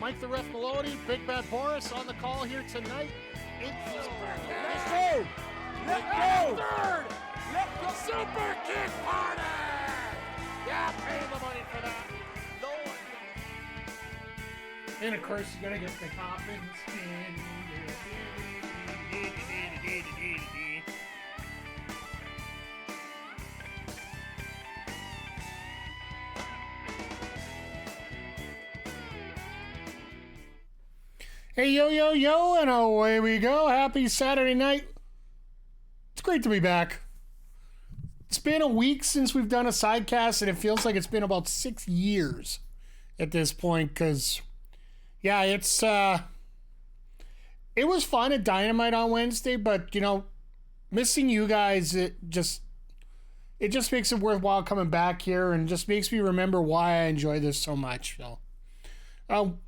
Mike the Ref Maloney, Big Bad Boris on the call here tonight. It's Let's go! Let's go! Third! Super Kick Party! Yeah, pay the money for that. No one. And of course, you gotta get the Copeland spin. Hey, yo, yo, yo, and away we go. Happy Saturday night. It's great to be back. It's been a week since we've done a sidecast, and it feels like it's been about 6 years at this point, because, yeah, it was fun at Dynamite on Wednesday, but, you know, missing you guys, it just makes it worthwhile coming back here, and just makes me remember why I enjoy this so much. So,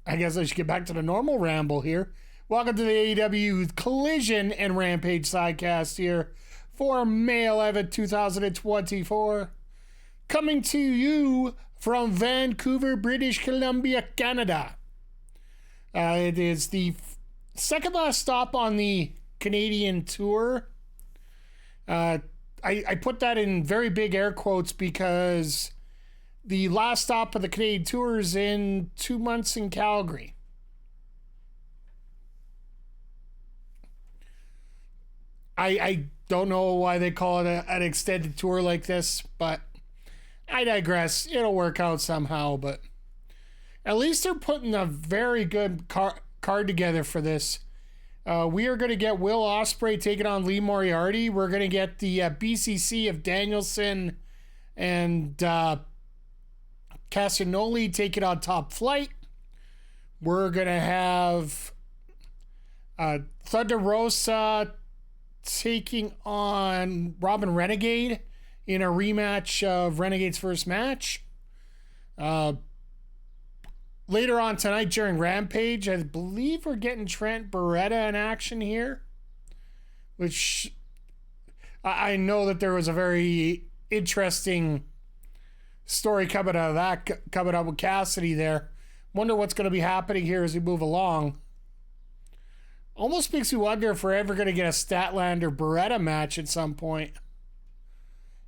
I guess I should get back to the normal ramble here. Welcome to the AEW Collision and Rampage sidecast here for May 11, 2024. Coming to you from Vancouver, British Columbia, Canada. It is the second last stop on the Canadian tour. I put that in very big air quotes because the last stop of the Canadian tour is in 2 months in Calgary. I don't know why they call it an extended tour like this, but I digress. It'll work out somehow, but at least they're putting a very good card together for this. We are going to get Will Ospreay taking on Lee Moriarty. We're going to get the BCC of Danielson and Castagnoli taking on Top Flight. We're going to have Thunder Rosa taking on Robyn Renegade in a rematch of Renegade's first match. Later on tonight during Rampage, I believe we're getting Trent Baretta in action here, which I know that there was a very interesting story coming out of that, coming up with Cassidy there. Wonder what's going to be happening here as we move along. Almost makes me wonder if we're ever going to get a Statlander Baretta match at some point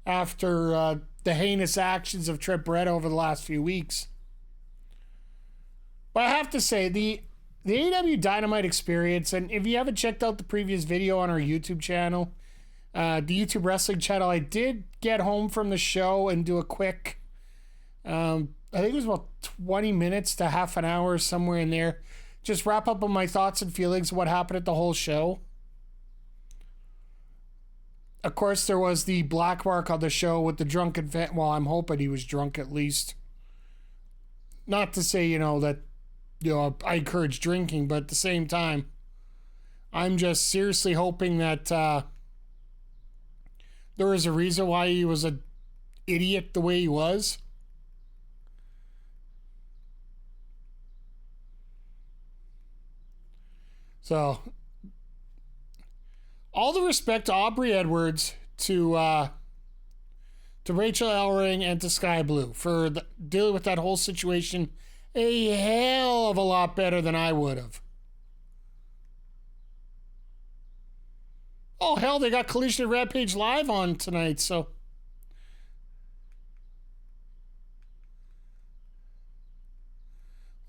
after the heinous actions of Trent Baretta over the last few weeks. But I have to say, the AEW Dynamite experience, and if you haven't checked out the previous video on our YouTube channel, the YouTube wrestling channel, I did get home from the show and do a quick, I think it was about 20 minutes to half an hour, somewhere in there. Just wrap up on my thoughts and feelings of what happened at the whole show. Of course, there was the black mark on the show with the drunken fan. Well, I'm hoping he was drunk at least. Not to say, that, I encourage drinking, but at the same time, I'm just seriously hoping that there was a reason why he was an idiot the way he was. So, all the respect to Aubrey Edwards, to Rachel Ellering, and to Sky Blue for dealing with that whole situation a hell of a lot better than I would have. Oh, hell, they got Collision and Rampage live on tonight, so.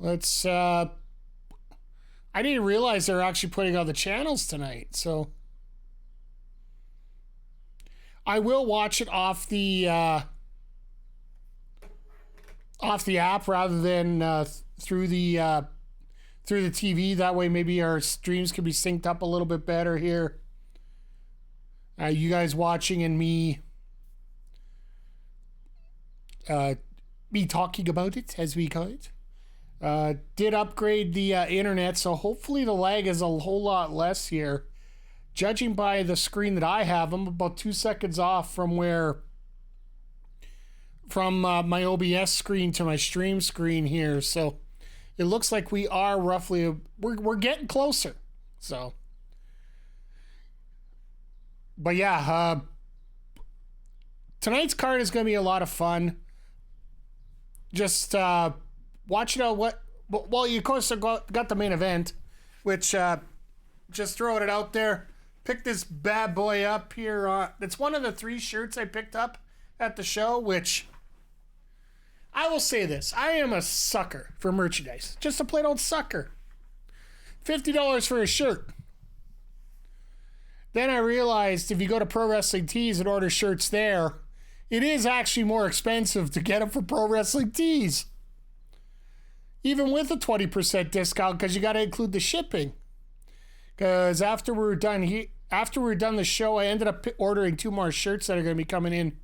Let's, I didn't realize they were actually putting on the channels tonight, so. I will watch it off the app rather than through the TV. That way, maybe our streams can be synced up a little bit better here. You guys watching and me talking about it, as we call it. Did upgrade the internet, so hopefully the lag is a whole lot less here. Judging by the screen that I have, I'm about 2 seconds off from my OBS screen to my stream screen here, so it looks like we are roughly, we're getting closer. So, but yeah, tonight's card is going to be a lot of fun. Just watch it out well, you of course got the main event, which just throwing it out there. Picked this bad boy up here. It's one of the 3 shirts I picked up at the show, which I will say this. I am a sucker for merchandise. Just a plain old sucker. $50 for a shirt. Then I realized if you go to Pro Wrestling Tees and order shirts there, it is actually more expensive to get them for Pro Wrestling Tees. Even with a 20% discount, because you got to include the shipping. Because after we were done the show, I ended up ordering 2 more shirts that are going to be coming in.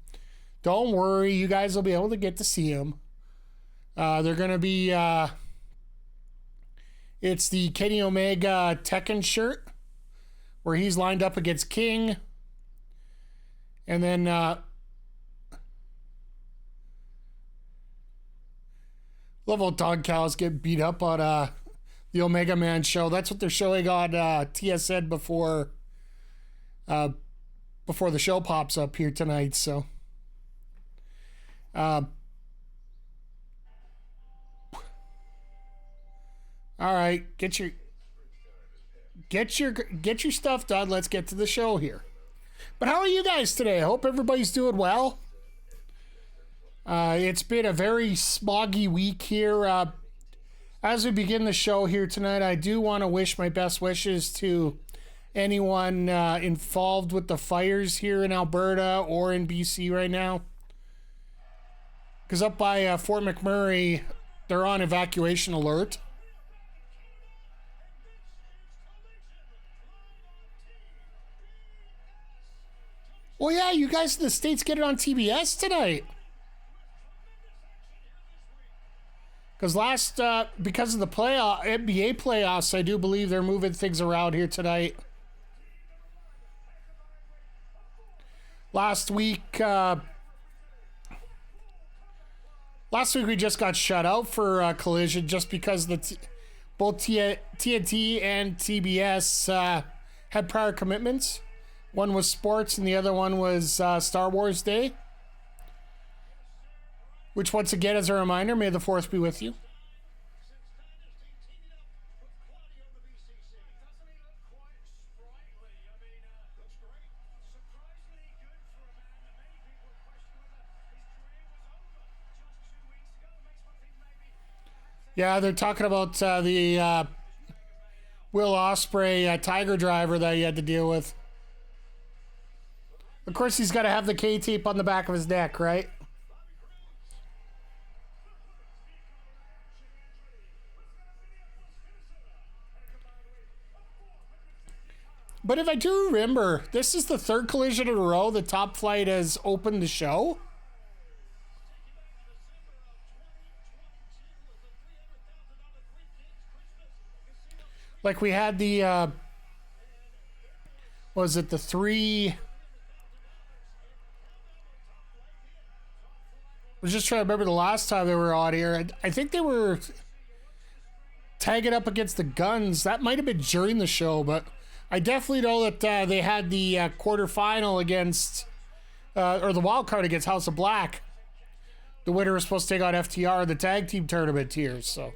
Don't worry, you guys will be able to get to see them. They're going to be, it's the Kenny Omega Tekken shirt, where he's lined up against King. And then, love how Dalton Castle get beat up on the Omega Man show. That's what they're showing on TSN before the show pops up here tonight. So, all right, get your stuff done. Let's get to the show here. But how are you guys today? I hope everybody's doing well. It's been a very smoggy week here. As we begin the show here tonight, I do want to wish my best wishes to anyone involved with the fires here in Alberta or in BC right now. Because up by Fort McMurray, they're on evacuation alert. Oh yeah, you guys in the States get it on TBS tonight. Because because of the NBA playoffs, I do believe they're moving things around here tonight. Last week we just got shut out for Collision just because both TNT and TBS had prior commitments. One was sports and the other one was Star Wars Day. Which, once again, as a reminder, may the 4th be with you. Yeah, they're talking about the Will Ospreay Tiger Driver that he had to deal with. Of course, he's got to have the K-tape on the back of his neck, right? But if I do remember, this is the 3rd Collision in a row the Top Flight has opened the show. Like we had the, was it the 3... I was just trying to remember the last time they were on here. I think they were tagging up against the Guns. That might have been during the show, but I definitely know that they had the quarterfinal against, or the wild card against House of Black. The winner was supposed to take on FTR in the tag team tournament here, so.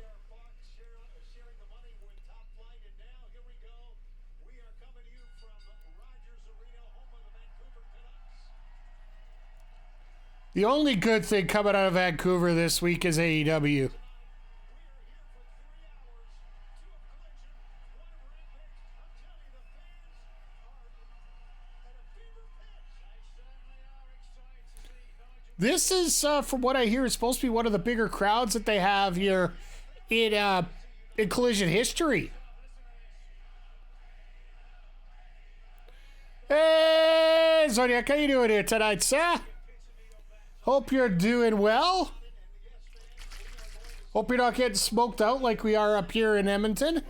The only good thing coming out of Vancouver this week is AEW. This is, from what I hear, is supposed to be one of the bigger crowds that they have here in Collision history. Hey, Zodiac, how you doing here tonight, sir? Hope you're doing well. Hope you're not getting smoked out like we are up here in Edmonton.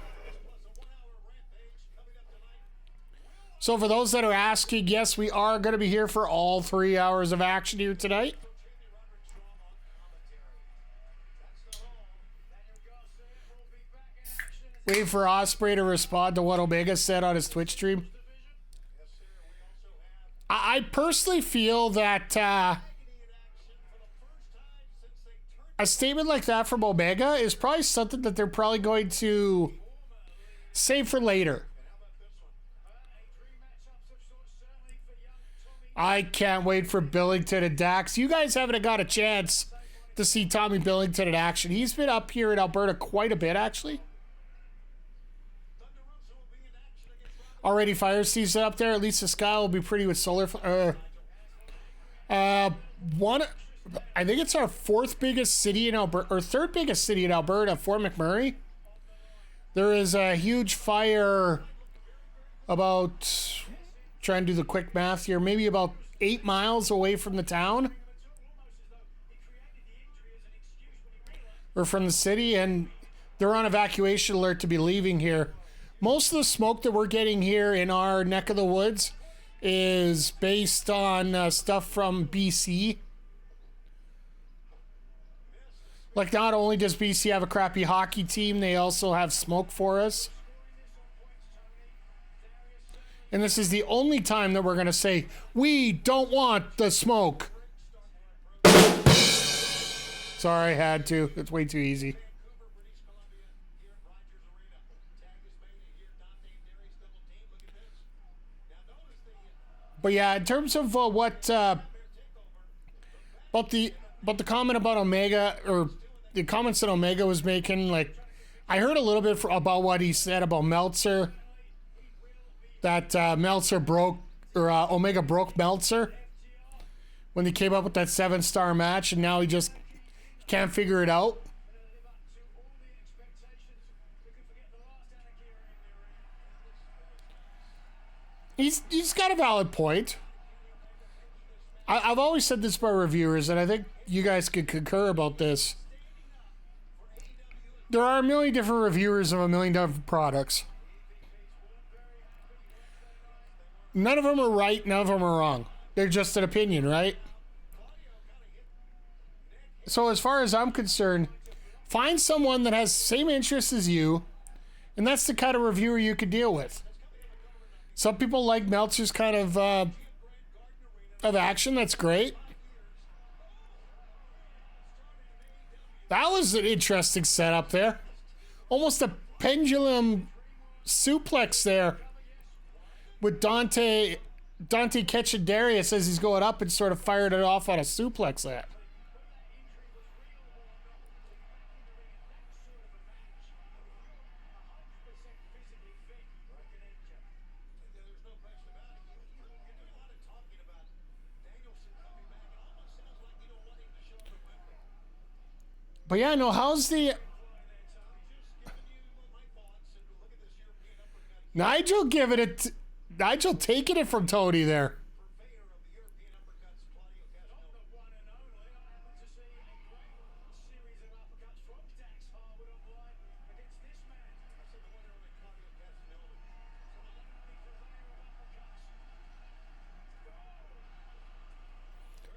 So for those that are asking, yes, we are going to be here for all 3 hours of action here tonight. Waiting for Ospreay to respond to what Omega said on his Twitch stream. I personally feel that a statement like that from Omega is probably something that they're probably going to save for later. I can't wait for Billington and Dax. You guys haven't got a chance to see Tommy Billington in action. He's been up here in Alberta quite a bit, actually. Already fire season up there. At least the sky will be pretty with solar. I think it's our fourth biggest city in Alberta, or third biggest city in Alberta, Fort McMurray. There is a huge fire about, trying to do the quick math here, maybe about 8 miles away from the town. Or from the city, and they're on evacuation alert to be leaving here. Most of the smoke that we're getting here in our neck of the woods is based on stuff from BC. Like, not only does BC have a crappy hockey team, they also have smoke for us. And this is the only time that we're going to say, we don't want the smoke. Sorry, I had to. It's way too easy. But yeah, in terms of about the comment about Omega, or the comments that Omega was making, like, I heard a little bit about what he said about Meltzer. That Meltzer broke, or Omega broke Meltzer when he came up with that 7-star match, and now he just can't figure it out. He's got a valid point. I've always said this about reviewers, and I think you guys could concur about this. There are a million different reviewers of a million different products. None of them are right, none of them are wrong. They're just an opinion, right? So as far as I'm concerned, find someone that has the same interests as you, and that's the kind of reviewer you could deal with. Some people like Meltzer's kind of action. That's great. That was an interesting setup there. Almost a pendulum suplex there with Dante Ketchadarius as he's going up and sort of fired it off on a suplex there. But yeah, no, how's the... Nigel giving it... Nigel taking it from Tony there.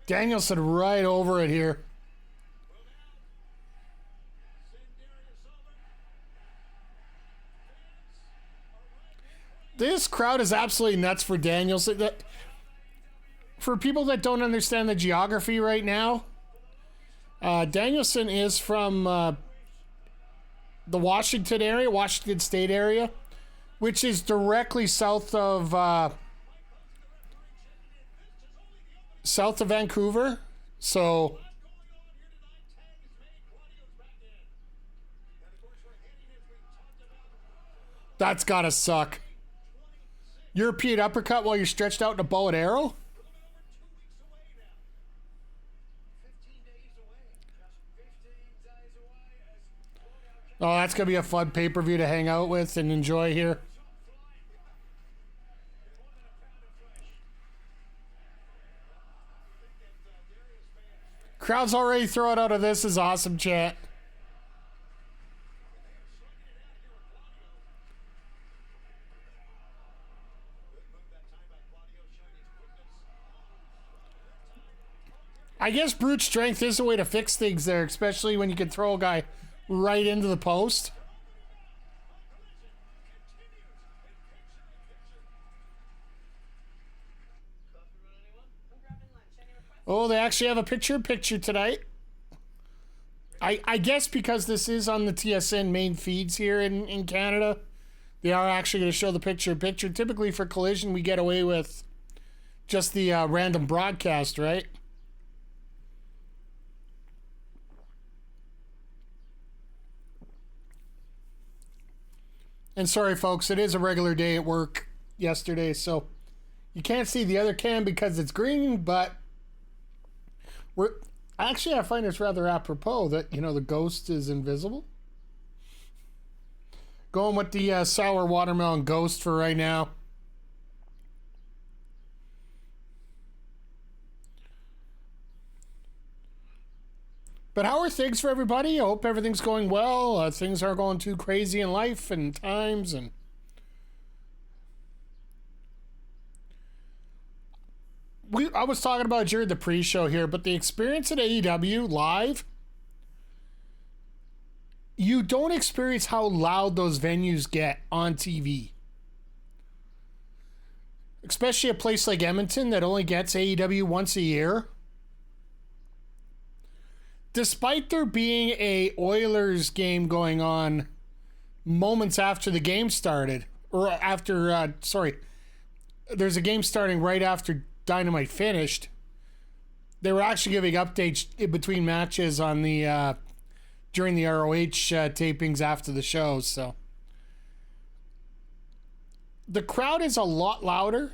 Danielson right over it here. This crowd is absolutely nuts for Danielson. For people that don't understand the geography right now, Danielson is from the Washington State area, which is directly south of Vancouver. So that's gotta suck. European uppercut while you're stretched out in a bow and arrow? Oh, that's going to be a fun pay-per-view to hang out with and enjoy here. Crowd's already throwing out of this is awesome, chat. I guess brute strength is a way to fix things there, especially when you can throw a guy right into the post. Oh, they actually have a picture-in-picture tonight. I guess because this is on the TSN main feeds here in Canada, they are actually going to show the picture-in-picture. Typically for Collision, we get away with just the random broadcast, right? And sorry, folks, it is a regular day at work yesterday, so you can't see the other cam because it's green, but actually, I find it's rather apropos that, you know, the ghost is invisible. Going with the sour watermelon ghost for right now. But how are things for everybody? I hope everything's going well. Things aren't going too crazy in life and times. And I was talking about during the pre-show here, but the experience at AEW live, you don't experience how loud those venues get on TV. Especially a place like Edmonton that only gets AEW once a year. Despite there being a Oilers game going on moments after the game started, or after, there's a game starting right after Dynamite finished. They were actually giving updates in between matches on the during the ROH tapings after the shows. So the crowd is a lot louder.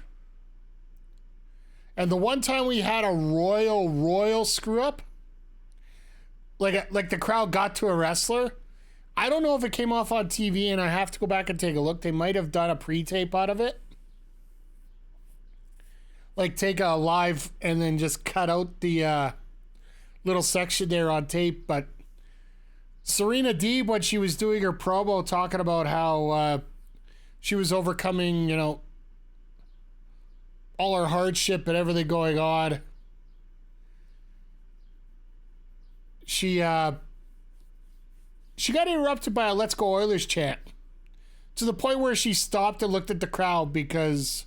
And the one time we had a royal screw up, like the crowd got to a wrestler, I don't know if it came off on TV, and I have to go back and take a look. They might have done a pre-tape out of it. Like take a live and then just cut out the little section there on tape. But Serena Deeb, when she was doing her promo talking about how she was overcoming, you know, all her hardship and everything going on, she got interrupted by a "Let's Go Oilers" chant, to the point where she stopped and looked at the crowd because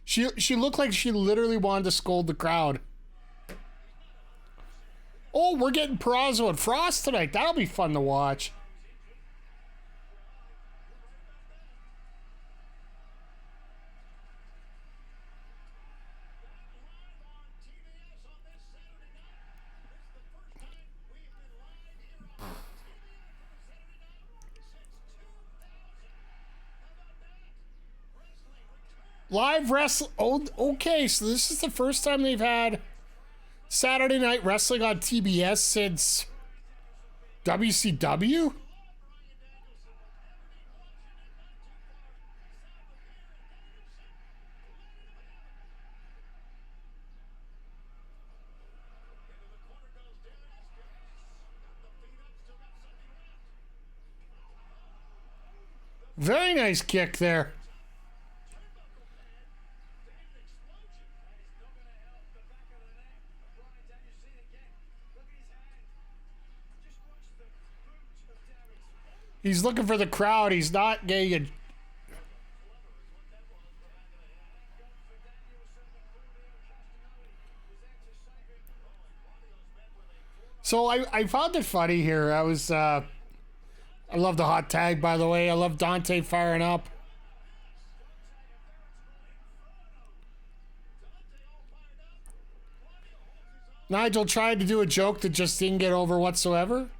she looked like she literally wanted to scold the crowd. Oh, we're getting Purrazzo and Frost tonight. That'll be fun to watch. Live wrestling. Oh, okay, so this is the first time they've had Saturday Night Wrestling on TBS since WCW? Very nice kick there. He's looking for the crowd. He's not getting it. So I found it funny here. I love the hot tag, by the way. I love Dante firing up. Nigel tried to do a joke that just didn't get over whatsoever.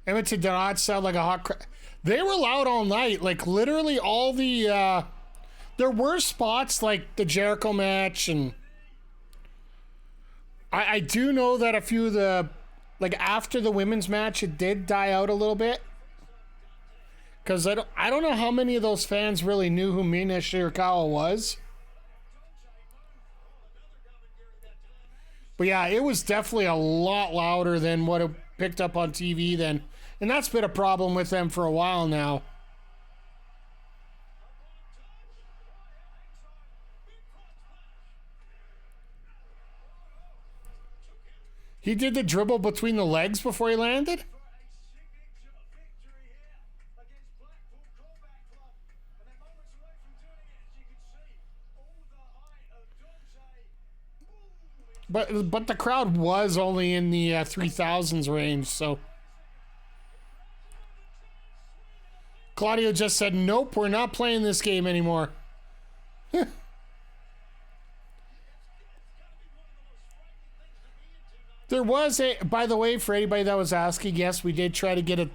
Edmonton did not sound like a hot crowd. They were loud all night. Like, literally all the... there were spots like the Jericho match, and I do know that a few of the... Like, after the women's match, it did die out a little bit. Because I don't know how many of those fans really knew who Mina Shirakawa was. But yeah, it was definitely a lot louder than what it picked up on TV then. And that's been a problem with them for a while now. He did the dribble between the legs before he landed? But the crowd was only in the 3,000s range, so. Claudio just said, nope, we're not playing this game anymore. There was a, by the way, for anybody that was asking, yes, we did try to get a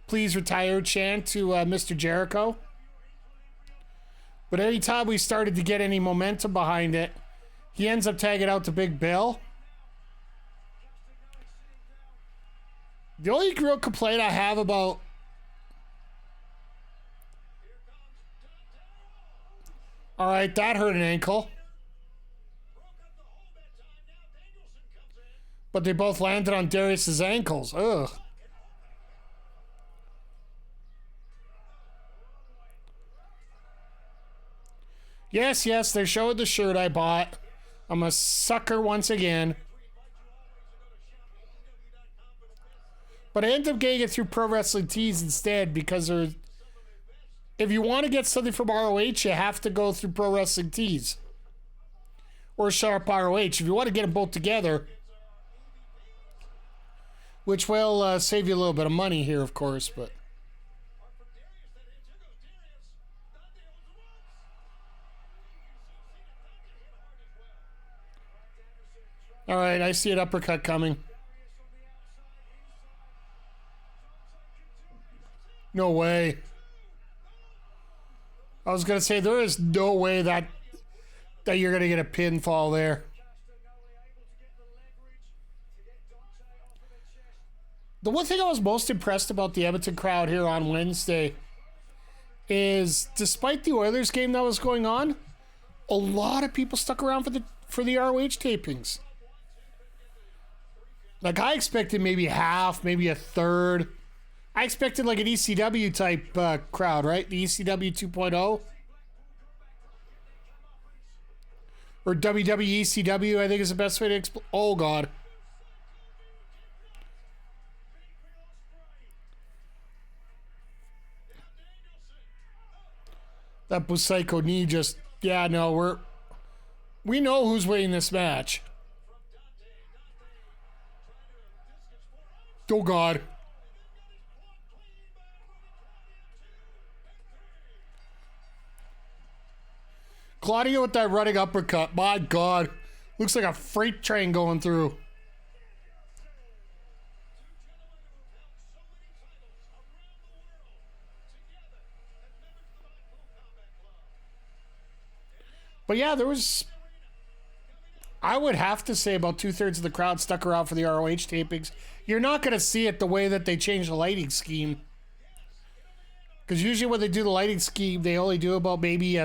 please retire chant to Mr. Jericho. But anytime we started to get any momentum behind it, he ends up tagging out to Big Bill. The only real complaint I have about all right, that hurt an ankle. But they both landed on Darius's ankles. Ugh. Yes, they're showing the shirt I bought. I'm a sucker once again. But I ended up getting it through Pro Wrestling Tees instead because if you want to get something from ROH, you have to go through Pro Wrestling Tees. Or Sharp ROH. If you want to get them both together, which will save you a little bit of money here, of course, but. All right, I see an uppercut coming. No way. I was going to say, there is no way that you're going to get a pinfall there. The one thing I was most impressed about the Edmonton crowd here on Wednesday is, despite the Oilers game that was going on, a lot of people stuck around for the ROH tapings. Like, I expected maybe half, maybe a third. I expected like an ECW type crowd, right? The ECW 2.0. Or WWE ECW, I think is the best way to explain. Oh, God. That Busaiku knee just, yeah, no, we know who's winning this match. Oh, God. Claudio with that running uppercut. My God. Looks like a freight train going through. But yeah, there was, I would have to say about 2/3 of the crowd stuck around for the ROH tapings. You're not going to see it the way that they change the lighting scheme. Because usually when they do the lighting scheme, they only do about maybe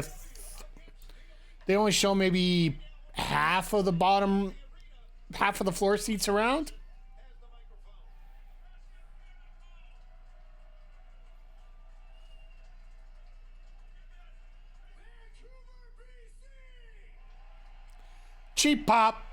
they only show maybe half of the floor seats around. Cheap pop.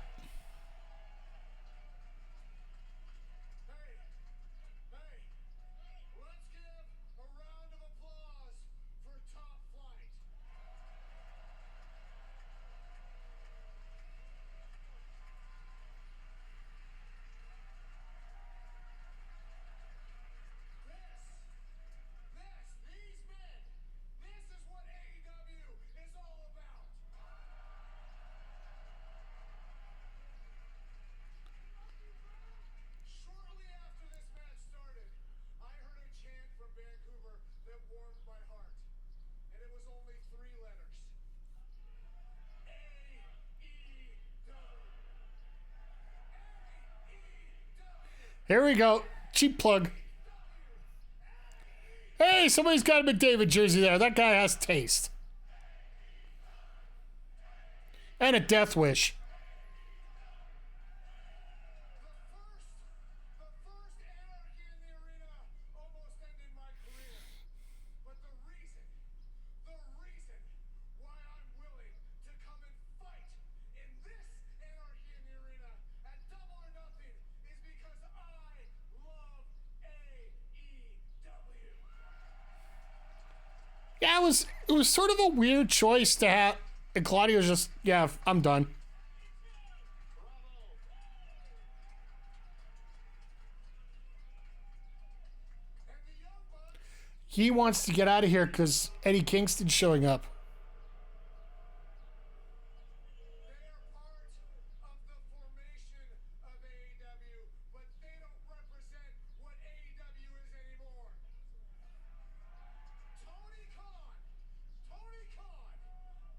Here we go. Cheap plug. Hey, somebody's got a McDavid jersey there. That guy has taste. And a death wish. Yeah, it was sort of a weird choice to have. And Claudio's just, yeah, I'm done. he wants to get out of here because Eddie Kingston's showing up. They are part of the formation of AEW, but they don't represent what AEW is anymore. Tony Khan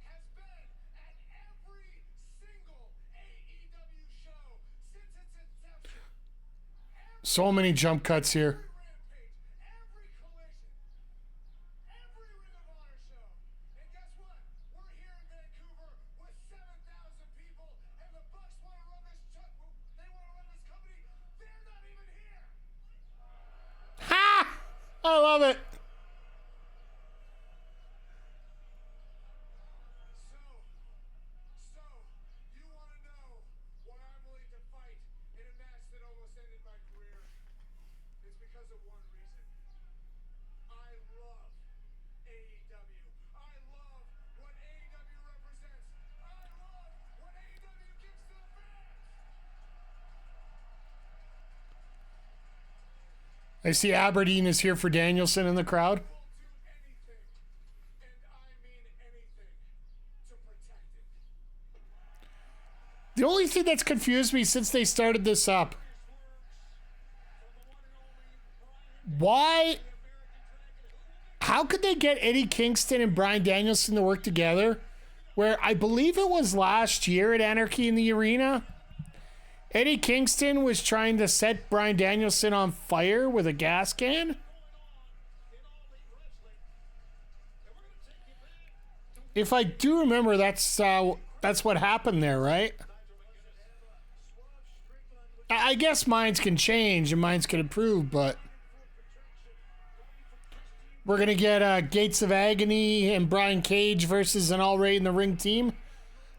has been at every single AEW show since its inception. So many jump cuts here. Rampage, every collision, every Ring of Honor show. And guess what? We're here in Vancouver with 7,000 people, and the Bucks want to run this they want to run this company. They're not even here. Ha! I love it. So you want to know why I'm willing to fight in a match that almost ended my career? It's because of one reason. I love AEW. I love what AEW represents. I love what AEW gives to the fans. I see Aberdeen is here for Danielson in the crowd. We'll do anything, and I mean anything, to protect it. The only thing that's confused me since they started this up, why, how could they get Eddie Kingston and Bryan Danielson to work together? Where I believe it was last year at Anarchy in the Arena, Eddie Kingston was trying to set Bryan Danielson on fire with a gas can. If I do remember, that's what happened there, right? I guess minds can change and minds can improve, but we're going to get Gates of Agony and Brian Cage versus an All Right in the Ring team.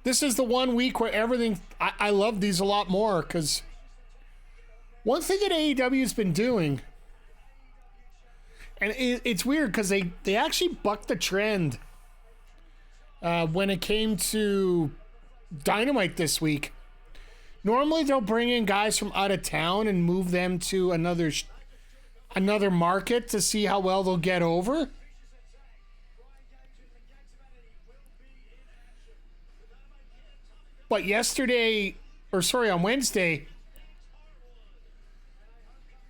This is the 1 week where everything... I love these a lot more because one thing that AEW has been doing, and it's weird because they actually bucked the trend when it came to Dynamite this week. Normally they'll bring in guys from out of town and move them to another market to see how well they'll get over. But on Wednesday,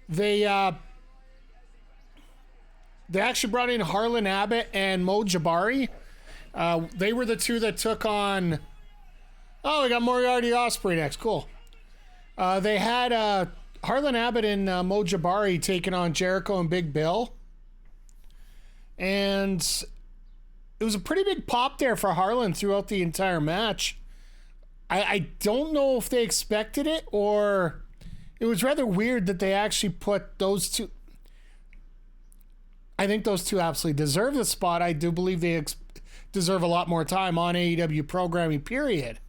they actually brought in Harlan Abbott and Mo Jabari. They were the two that took on... Oh, we got Moriarty Ospreay next. Cool. They had Harlan Abbott and Mo Jabari taking on Jericho and Big Bill. And it was a pretty big pop there for Harlan throughout the entire match. I don't know if they expected it or it was rather weird that they actually put those two. I think those two absolutely deserve the spot. I do believe they deserve a lot more time on AEW programming, period.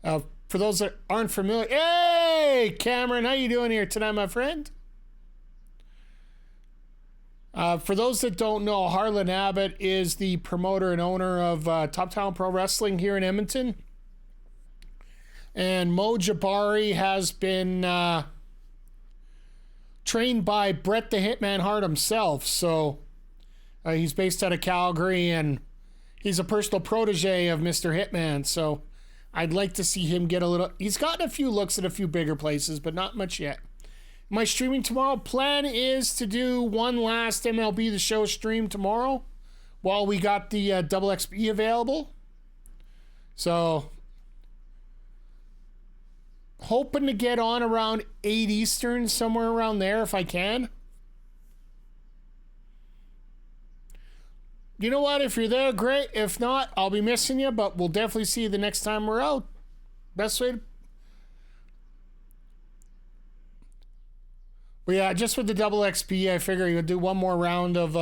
For those that aren't familiar, hey, Cameron, how you doing here tonight, my friend? For those that don't know, Harlan Abbott is the promoter and owner of Top Talent Pro Wrestling here in Edmonton. And Mo Jabari has been trained by Bret the Hitman Hart himself. So he's based out of Calgary, and he's a personal protege of Mr. Hitman. So I'd like to see him get a little... He's gotten a few looks at a few bigger places, but not much yet. My streaming tomorrow plan is to do one last MLB The Show stream tomorrow while we got the double XP available. So... hoping to get on around 8 Eastern, somewhere around there if I can. You know what? If you're there, great. If not, I'll be missing you, but we'll definitely see you the next time we're out. Best way to... But yeah, just with the double XP, I figure you'll do one more round of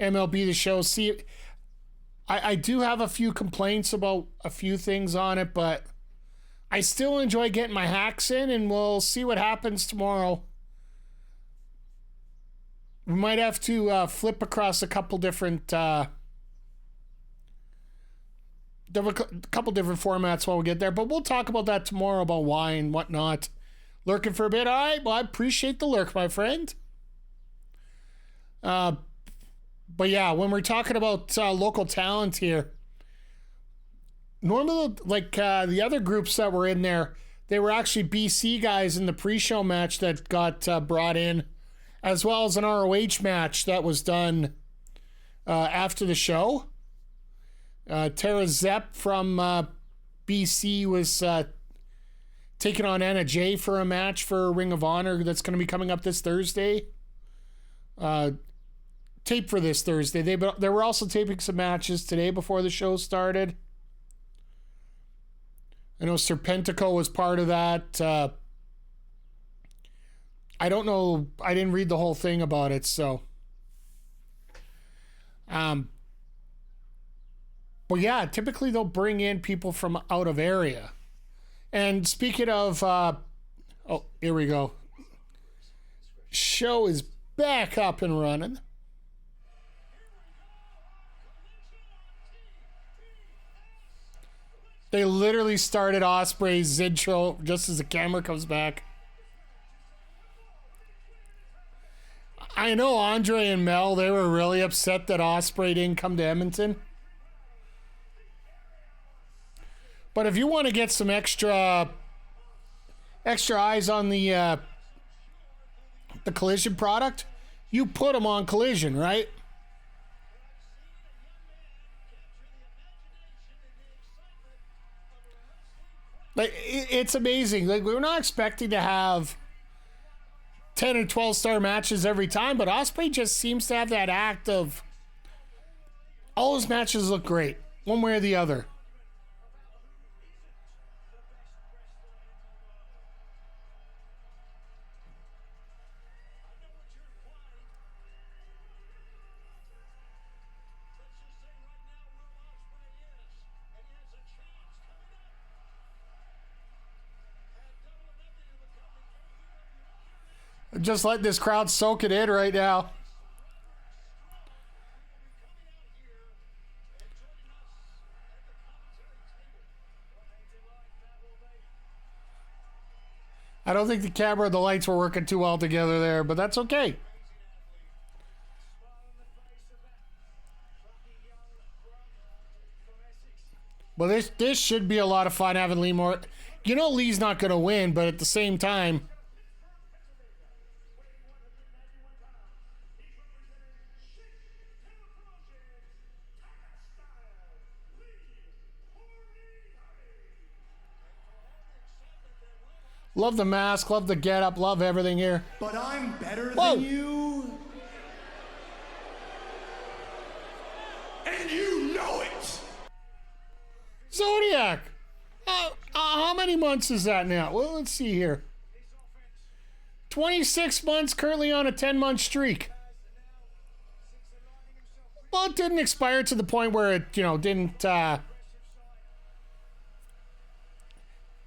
MLB The Show. See, I do have a few complaints about a few things on it, but... I still enjoy getting my hacks in, and we'll see what happens tomorrow. We might have to flip across a couple different formats while we get there, but we'll talk about that tomorrow, about why and whatnot. Lurking for a bit? All right, well, I appreciate the lurk, my friend. But yeah, when we're talking about local talent here, normally, like the other groups that were in there, they were actually BC guys in the pre-show match that got brought in, as well as an ROH match that was done after the show. Tara Zepp from BC was taking on Anna Jay for a match for Ring of Honor that's going to be coming up this Thursday. Tape for this Thursday. They were also taping some matches today before the show started. I know Serpentico was part of that. I don't know. I didn't read the whole thing about it, so. But yeah, typically they'll bring in people from out of area. And speaking of, oh, here we go. Show is back up and running. They literally started Ospreay's intro just as the camera comes back. I know Andre and Mel, they were really upset that Ospreay didn't come to Edmonton. But if you want to get some extra eyes on the Collision product, you put them on Collision, right? Like, it's amazing. Like, we're not expecting to have 10 or 12 star matches every time, but Ospreay just seems to have that act of all his matches look great, one way or the other. Just let this crowd soak it in right now. I don't think the camera and the lights were working too well together there, but that's okay. Well, this should be a lot of fun having Lee Moriarty. You know Lee's not going to win, but at the same time, love the mask, love the getup, love everything here. But I'm better Whoa. than you. And you know it. Zodiac. How many months is that now? Well, let's see here. 26 months, currently on a 10-month streak. Well, it didn't expire to the point where it, didn't...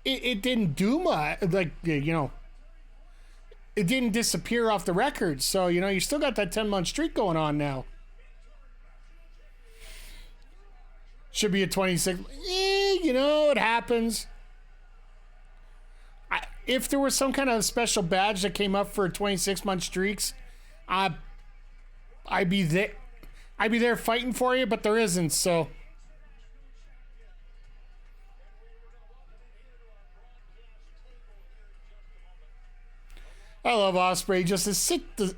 It didn't do much, like, it didn't disappear off the record. So, you still got that 10-month streak going on now. Should be a 26. It happens. If there was some kind of special badge that came up for 26-month streaks, I'd be there. I'd be there fighting for you, but there isn't, so... I love Ospreay just to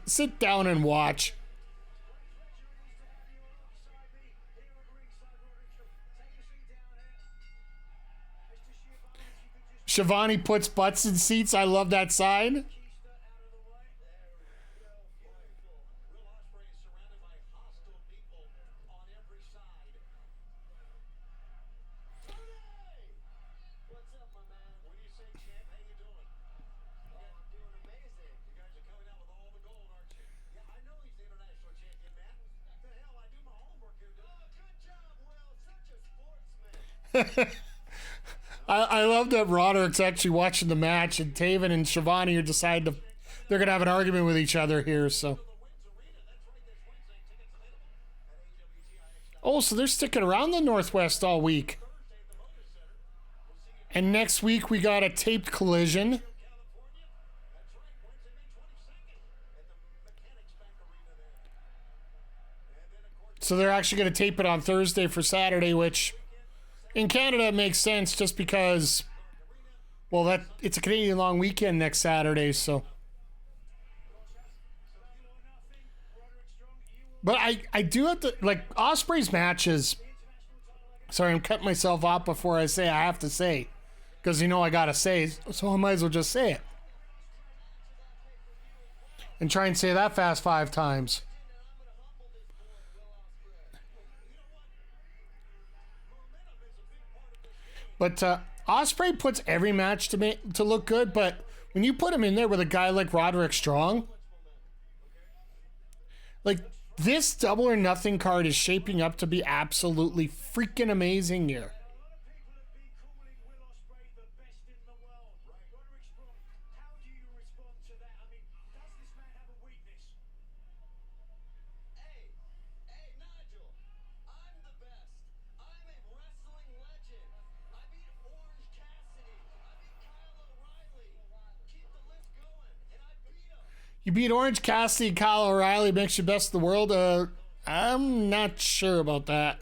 sit down and watch. Shivani puts butts in seats. I love that sign. I love that Roderick's actually watching the match, and Taven and Shivani are deciding they're gonna have an argument with each other here. So, so they're sticking around the Northwest all week, and next week we got a taped Collision. So they're actually going to tape it on Thursday for Saturday, which in Canada makes sense just because, well, it's a Canadian long weekend next Saturday, so. But I do have to, like, Ospreay's matches. Sorry, I'm cutting myself off before I say I have to say. Because you know I got to say, so I might as well just say it. And try and say that fast 5 times. But Ospreay puts every match to look good, but when you put him in there with a guy like Roderick Strong, like, this Double or Nothing card is shaping up to be absolutely freaking amazing here. You beat Orange Cassidy and Kyle O'Reilly, makes you best in the world. I'm not sure about that.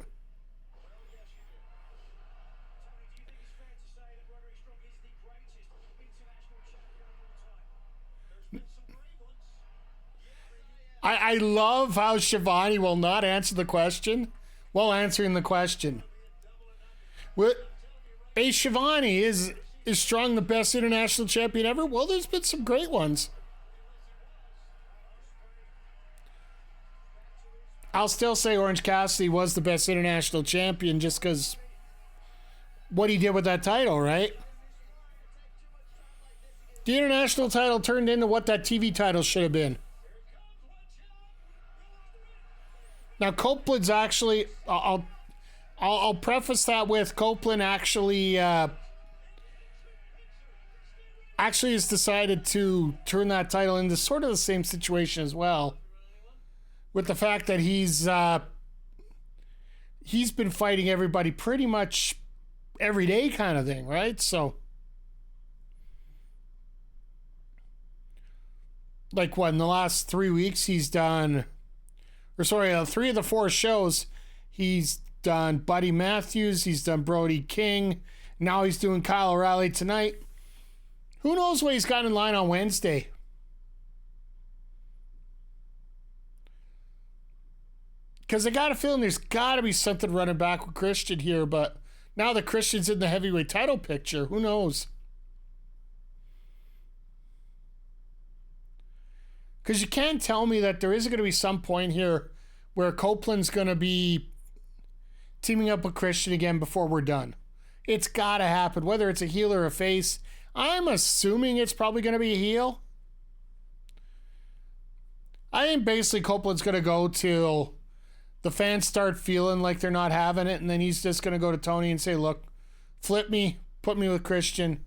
I love how Shivani will not answer the question while answering the question. Hey, Shivani, is Strong the best international champion ever? Well, there's been some great ones. I'll still say Orange Cassidy was the best international champion just because what he did with that title, right? The international title turned into what that TV title should have been. Now, Copeland's actually, I'll preface that with Copeland actually has decided to turn that title into sort of the same situation as well. With the fact that he's been fighting everybody pretty much every day kind of thing, right? So, like what, in the last 3 weeks he's done, 3 of the 4 shows, he's done Buddy Matthews, he's done Brody King, now he's doing Kyle O'Reilly tonight. Who knows what he's got in line on Wednesday? Because I got a feeling there's got to be something running back with Christian here, but now that Christian's in the heavyweight title picture, who knows? Because you can't tell me that there isn't going to be some point here where Copeland's going to be teaming up with Christian again before we're done. It's got to happen, whether it's a heel or a face. I'm assuming it's probably going to be a heel. I think basically Copeland's going to go till the fans start feeling like they're not having it, and then he's just going to go to Tony and say, look, flip me, put me with Christian.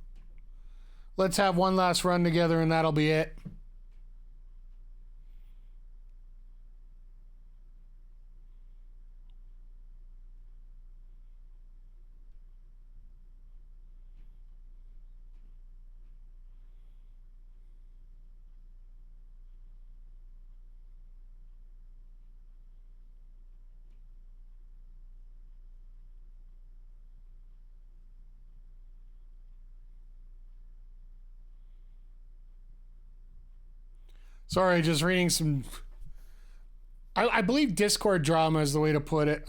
Let's have one last run together, and that'll be it. Sorry, just reading some. I believe Discord drama is the way to put it.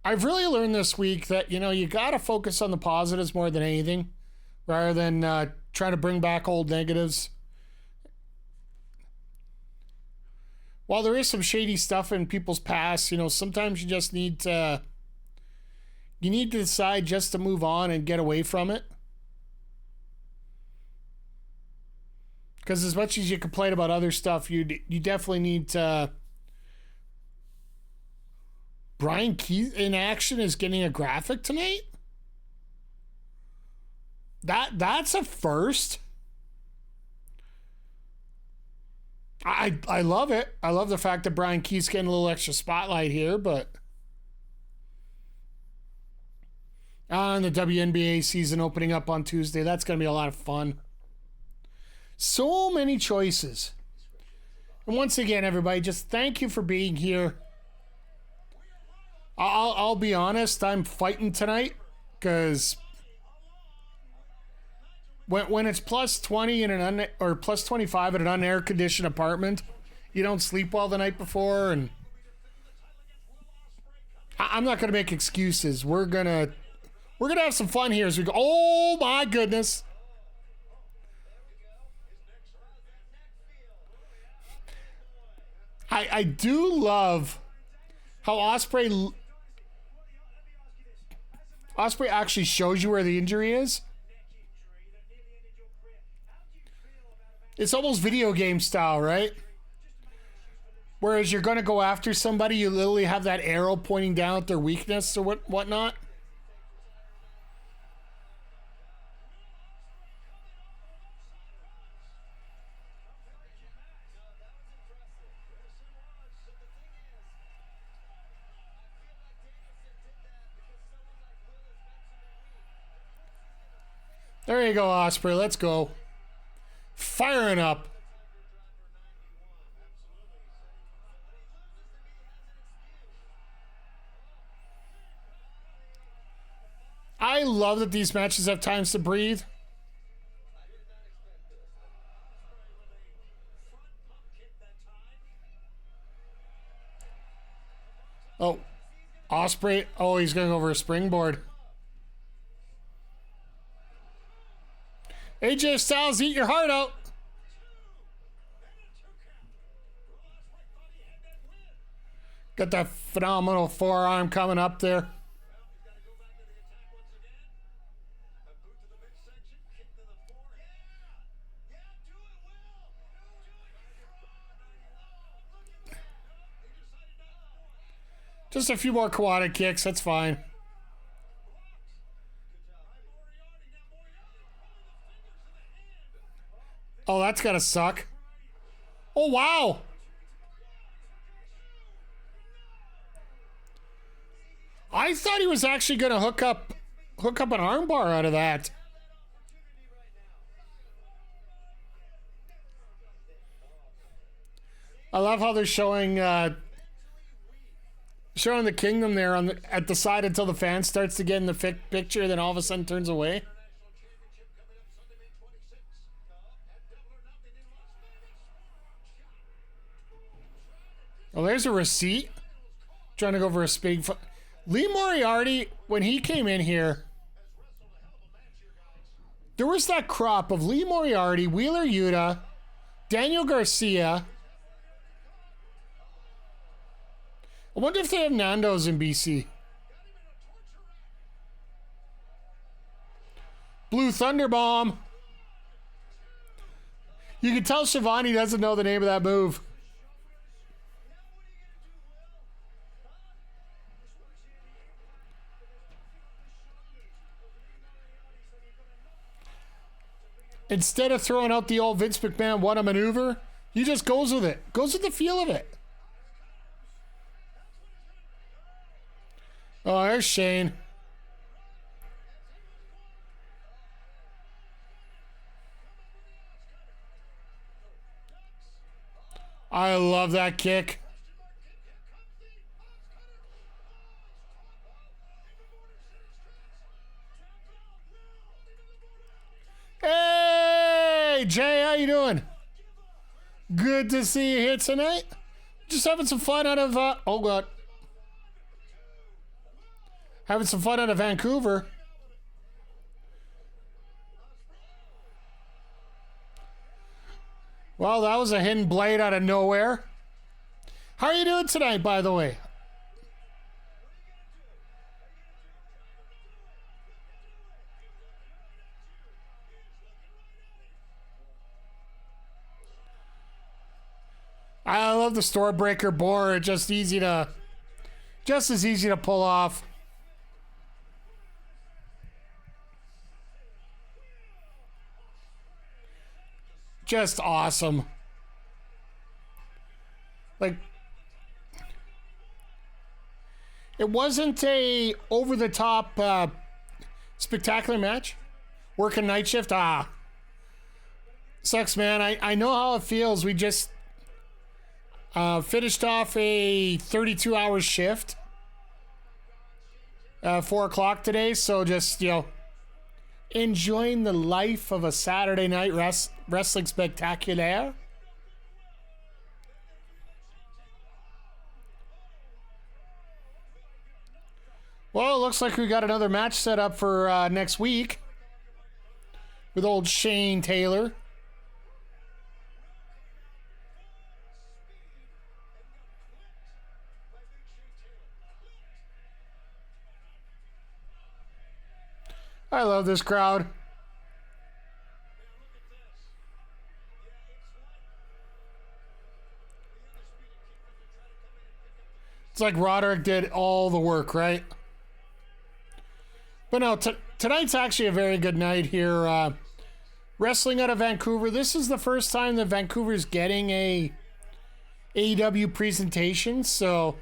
I've really learned this week that, you got to focus on the positives more than anything, rather than trying to bring back old negatives. While there is some shady stuff in people's past, sometimes you just need to. You need to decide just to move on and get away from it. Because as much as you complain about other stuff, you definitely need to. Bryan Keith in action is getting a graphic tonight. That's a first. I love it. I love the fact that Bryan Keith's getting a little extra spotlight here, but and the WNBA season opening up on Tuesday. That's going to be a lot of fun. So many choices. And once again, everybody, just thank you for being here. I'll be honest, I'm fighting tonight because when it's plus 20 in or plus 25 in an unair conditioned apartment, you don't sleep well the night before, and I'm not gonna make excuses. We're gonna have some fun here as we go. Oh my goodness. I do love how Ospreay actually shows you where the injury is. It's almost video game style, right? Whereas you're going to go after somebody, you literally have that arrow pointing down at their weakness or whatnot. There you go, Ospreay. Let's go. Firing up. I love that these matches have times to breathe. Oh, Ospreay. Oh, he's going over a springboard. AJ Styles, eat your heart out. Got that phenomenal forearm coming up there. Just a few more quad kicks, that's fine. Oh, that's gotta suck. Oh, wow. I thought he was actually gonna hook up an armbar out of that. I love how they're showing the Kingdom there at the side until the fan starts to get in the picture, then all of a sudden turns away. Oh, there's a receipt. Trying to go for a spig. Lee Moriarty, when he came in here, there was that crop of Lee Moriarty, Wheeler Yuta, Daniel Garcia. I wonder if they have Nando's in BC. Blue Thunder Bomb. You can tell Shivani doesn't know the name of that move. Instead of throwing out the old Vince McMahon what a maneuver, he just goes with it. Goes with the feel of it. Oh, there's Shane. I love that kick. Hey, Jay, how you doing? Good to see you here tonight. Just having some fun out of, oh God. Having some fun out of Vancouver. Well, that was a hidden blade out of nowhere. How are you doing tonight, by the way? I love the store breaker board. Just as easy to pull off. Just awesome. Like, it wasn't a over-the-top spectacular match. Working night shift, sucks, man. I know how it feels. We just finished off a 32-hour shift. 4 o'clock today. So just, enjoying the life of a Saturday night wrestling spectacular. Well, it looks like we got another match set up for next week with old Shane Taylor. I love this crowd. It's like Roderick did all the work, right? But no, tonight's actually a very good night here. Wrestling out of Vancouver. This is the first time that Vancouver's getting a AEW presentation, so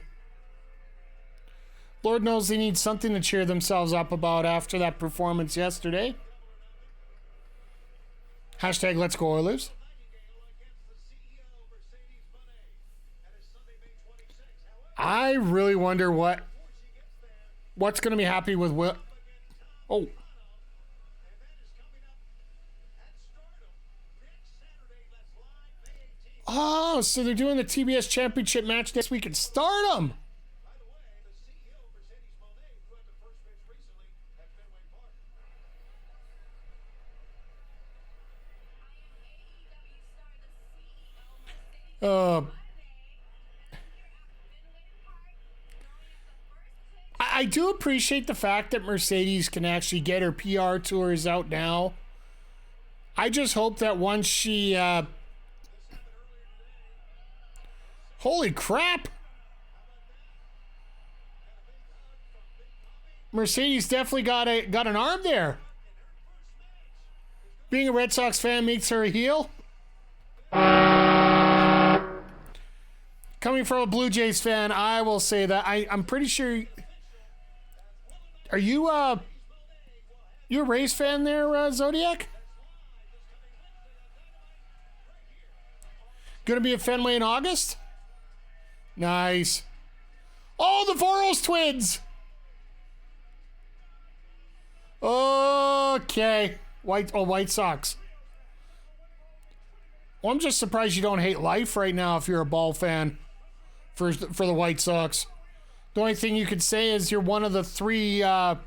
Lord knows they need something to cheer themselves up about after that performance yesterday. Hashtag Let's Go Oilers. I really wonder what's going to be happy with Will. Oh, so they're doing the TBS Championship match next week at Stardom. I do appreciate the fact that Mercedes can actually get her PR tours out now. I just hope that once she... Holy crap! Mercedes definitely got an arm there. Being a Red Sox fan makes her a heel. Coming from a Blue Jays fan, I will say that I'm pretty sure... Are you a Rays fan there, Zodiac? Gonna be at Fenway in August? Nice. Oh, the Voros Twins! Okay. White Sox. Well, I'm just surprised you don't hate life right now if you're a ball fan for the White Sox. The only thing you could say is you're one of the three... the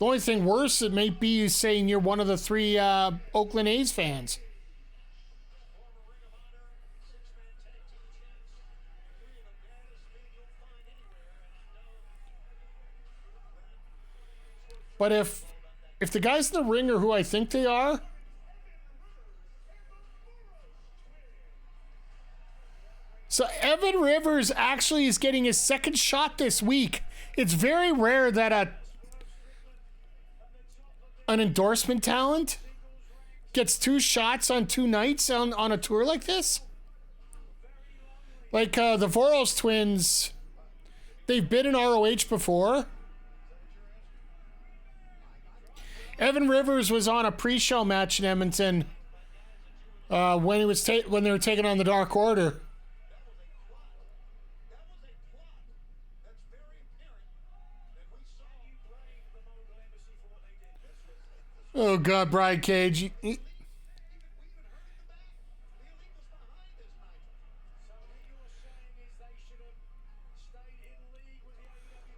only thing worse, it may be you saying you're one of the three Oakland A's fans. But if the guys in the ring are who I think they are... So Evan Rivers actually is getting his second shot this week. It's very rare that an endorsement talent gets 2 shots on 2 nights on a tour like this. Like the Voros Twins, they've been in ROH before. Evan Rivers was on a pre-show match in Edmonton when they were taking on the Dark Order. Oh, God, Brian Cage.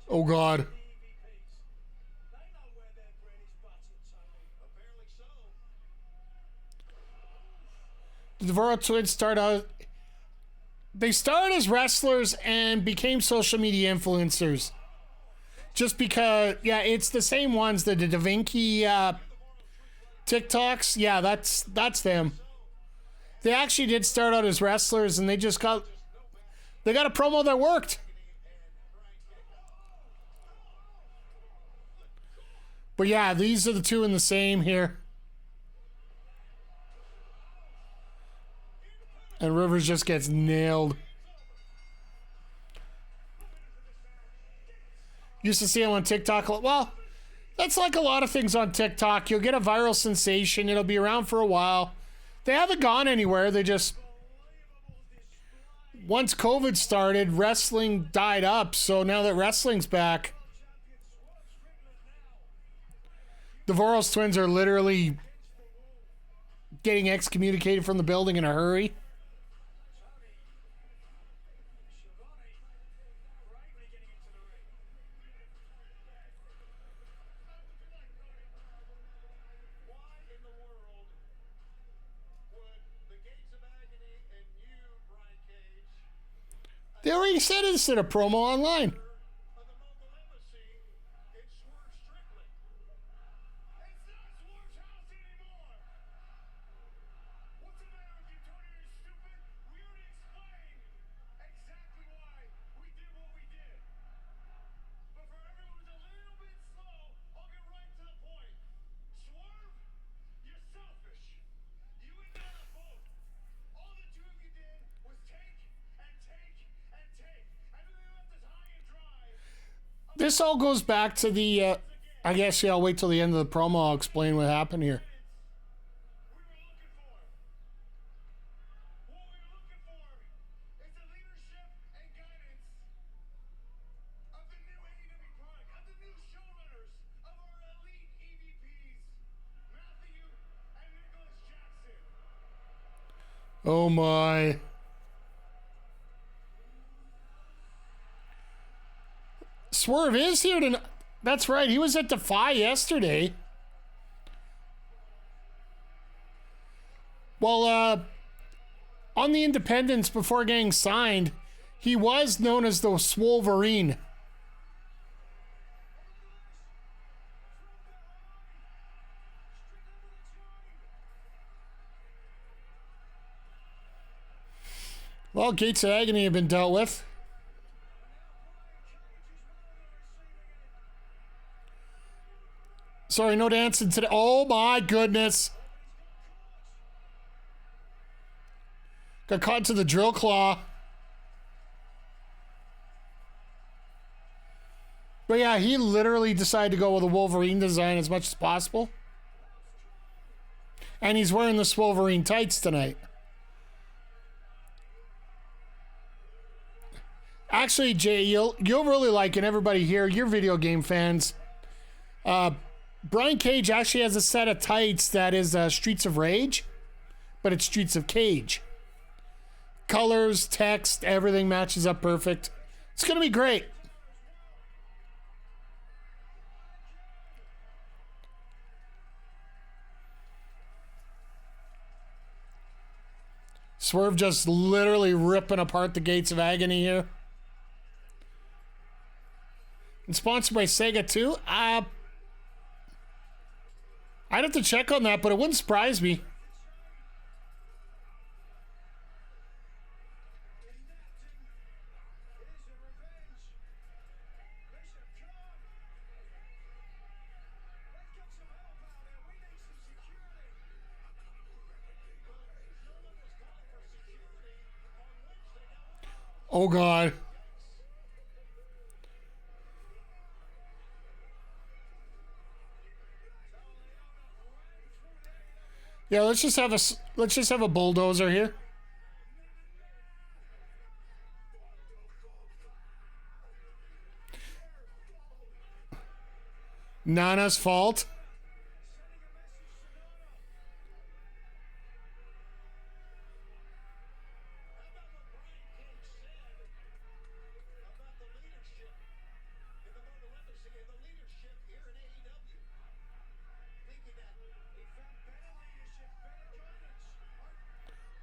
Oh, God. The Voros Twins they started as wrestlers and became social media influencers. Just because, it's the same ones that the Da Vinci TikToks. Yeah, that's them. They actually did start out as wrestlers and they got a promo that worked. But yeah, these are the two in the same here. And Rivers just gets nailed. Used to see him on TikTok. Well, that's like a lot of things on TikTok. You'll get a viral sensation. It'll be around for a while. They haven't gone anywhere. They just... Once COVID started, wrestling died up. So now that wrestling's back... The Voros Twins are literally getting excommunicated from the building in a hurry. Why in the world would the Gates of Agony and you, Bryan Cage, They already said this in a promo online. of the Mogul Embassy in Swerve Strickland? It's not Swerve's house anymore! What's the matter with you, Tony? Are you stupid? We already explained exactly why we did what we did. But for everyone who's a little bit slow, I'll get right to the point. Swerve, you're selfish. You and Deonna both. All the two of you did was take and take and take. And then they left us high and dry. This all goes back to the, I guess, yeah, I'll wait till the end of the promo. I'll explain what happened here. We were looking for. What we were looking for is the leadership and guidance of the new AEW product, of the new showrunners, of our elite EVPs, Matthew and Nicholas Jackson. Oh my. Swerve is here tonight. That's right. He was at Defy yesterday. Well, on the Independents before getting signed, he was known as the Swolverine. Well, Gates of Agony have been dealt with. Sorry, no dancing today. Oh my goodness. Got caught to the drill claw. But yeah, he literally decided to go with a Wolverine design as much as possible. And he's wearing the Swolverine tights tonight. Actually, Jay, you'll really like, and everybody here, you're video game fans. Bryan Cage actually has a set of tights that is Streets of Rage, but it's Streets of Cage. Colors, text, everything matches up perfect. It's going to be great. Swerve just literally ripping apart the Gates of Agony here. And sponsored by Sega too? I'd have to check on that, but it wouldn't surprise me. Oh God. Yeah, let's just have a bulldozer here. Nana's fault.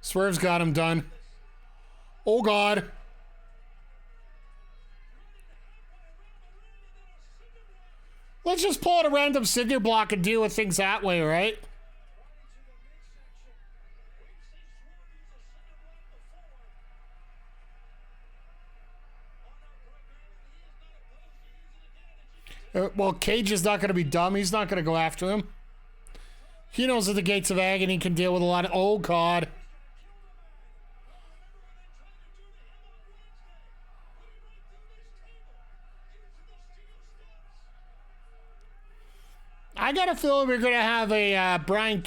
Swerve's got him done. Oh God. Let's just pull out a random cinder block and deal with things that way, right? Well, Cage is not going to be dumb. He's not going to go after him. He knows that the Gates of Agony can deal with a lot of... Oh, God. I got a feeling we're going to have a Bryan...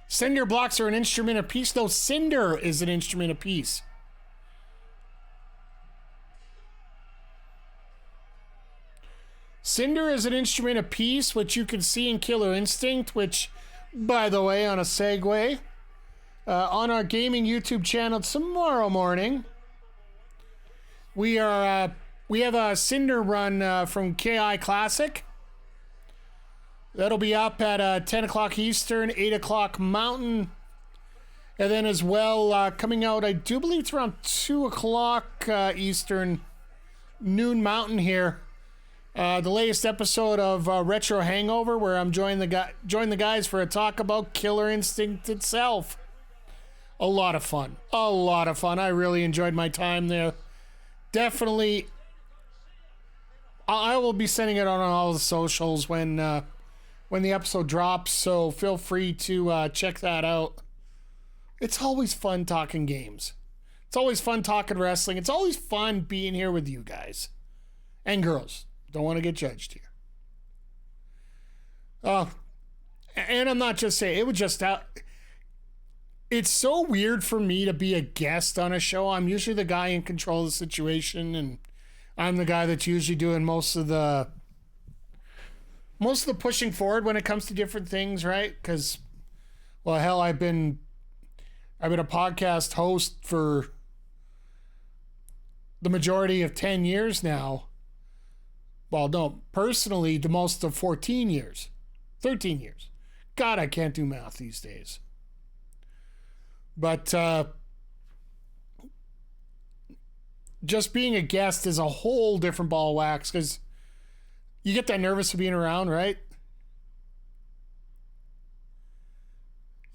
Cinder blocks are an instrument of peace. No, Cinder is an instrument of peace. Cinder is an instrument of peace, which you can see in Killer Instinct, which, by the way, on a segue, on our gaming YouTube channel tomorrow morning, we have a Cinder run from KI Classic. That'll be up at 10 o'clock Eastern, 8 o'clock Mountain. And then as well, coming out, I do believe it's around 2 o'clock Eastern, noon Mountain here. The latest episode of Retro Hangover, where I'm join the guys for a talk about Killer Instinct itself. A lot of fun. A lot of fun. I really enjoyed my time there. Definitely, I will be sending it on all the socials when the episode drops, so feel free to check that out. It's always fun talking games. It's always fun talking wrestling. It's always fun being here with you guys. And girls. Don't want to get judged here. And I'm not just saying, it was just out. It's so weird for me to be a guest on a show. I'm usually the guy in control of the situation, and I'm the guy that's usually doing most of the pushing forward when it comes to different things, right? Because, well, hell, I've been a podcast host for the majority of 10 years now. Well, no, personally, the most of 14 years. 13 years. God, I can't do math these days. But just being a guest is a whole different ball of wax, because you get that nervous of being around, right?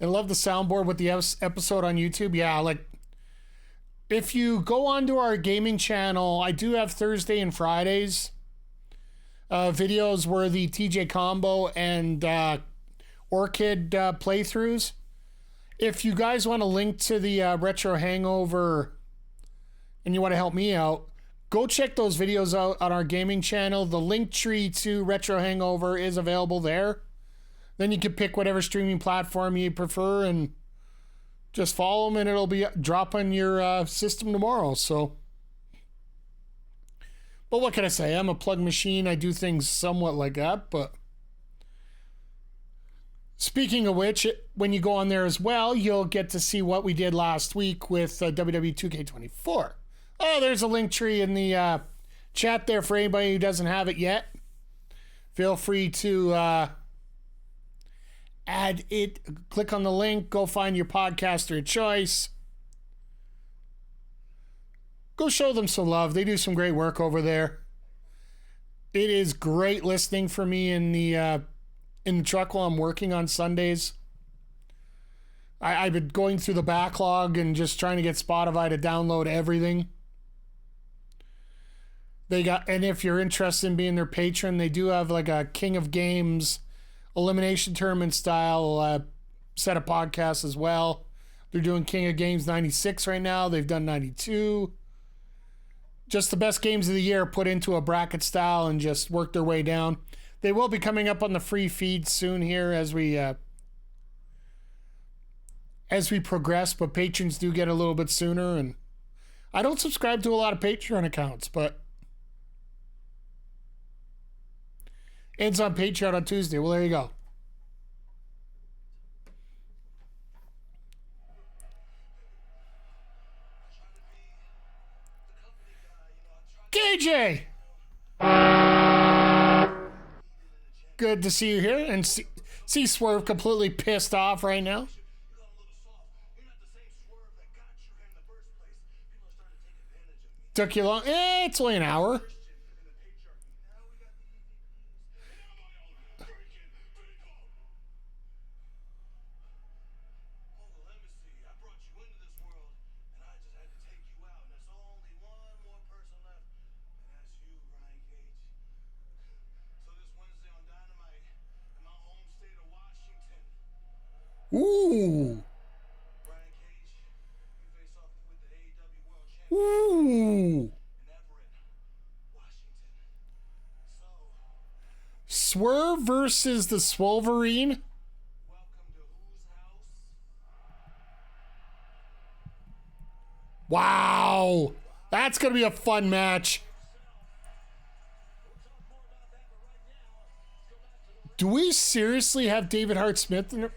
I love the soundboard with the episode on YouTube. Yeah, like, if you go onto our gaming channel, I do have Thursday and Fridays videos where the TJ Combo and Orchid playthroughs. If you guys want to link to the Retro Hangover and you want to help me out, go check those videos out on our gaming channel. The link tree to Retro Hangover is available there. Then you can pick whatever streaming platform you prefer and just follow them, and it'll be dropping your system tomorrow. So, but what can I say? I'm a plug machine. I do things somewhat like that. But speaking of which, when you go on there as well, you'll get to see what we did last week with WWE 2K24. Oh, there's a link tree in the chat there for anybody who doesn't have it yet. Feel free to add it. Click on the link. Go find your podcaster of choice. Go show them some love. They do some great work over there. It is great listening for me in the truck while I'm working on Sundays. I've been going through the backlog and just trying to get Spotify to download everything. And if you're interested in being their patron, they do have like a King of Games elimination tournament style set of podcasts as well. They're doing King of Games 96 right now. They've done 92. Just the best games of the year put into a bracket style and just work their way down. They will be coming up on the free feed soon here as we progress, but patrons do get a little bit sooner. And I don't subscribe to a lot of Patreon accounts, but ends on Patreon on Tuesday. Well, there you go. KJ! Good to see you here, and see Swerve completely pissed off right now. Took you long? It's only an hour. Ooh. Ooh. Swerve versus the Swolverine. Wow. That's going to be a fun match. Do we seriously have David Hart Smith in it?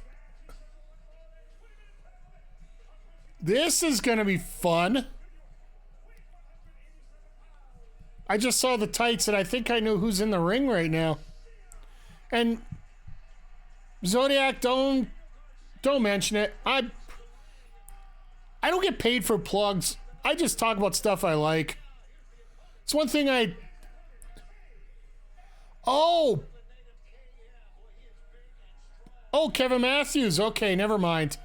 This is going to be fun. I just saw the tights and I think I know who's in the ring right now. And Zodiac, don't mention it. I don't get paid for plugs. I just talk about stuff I like. It's one thing Oh, Kevin Matthews. Okay, never mind.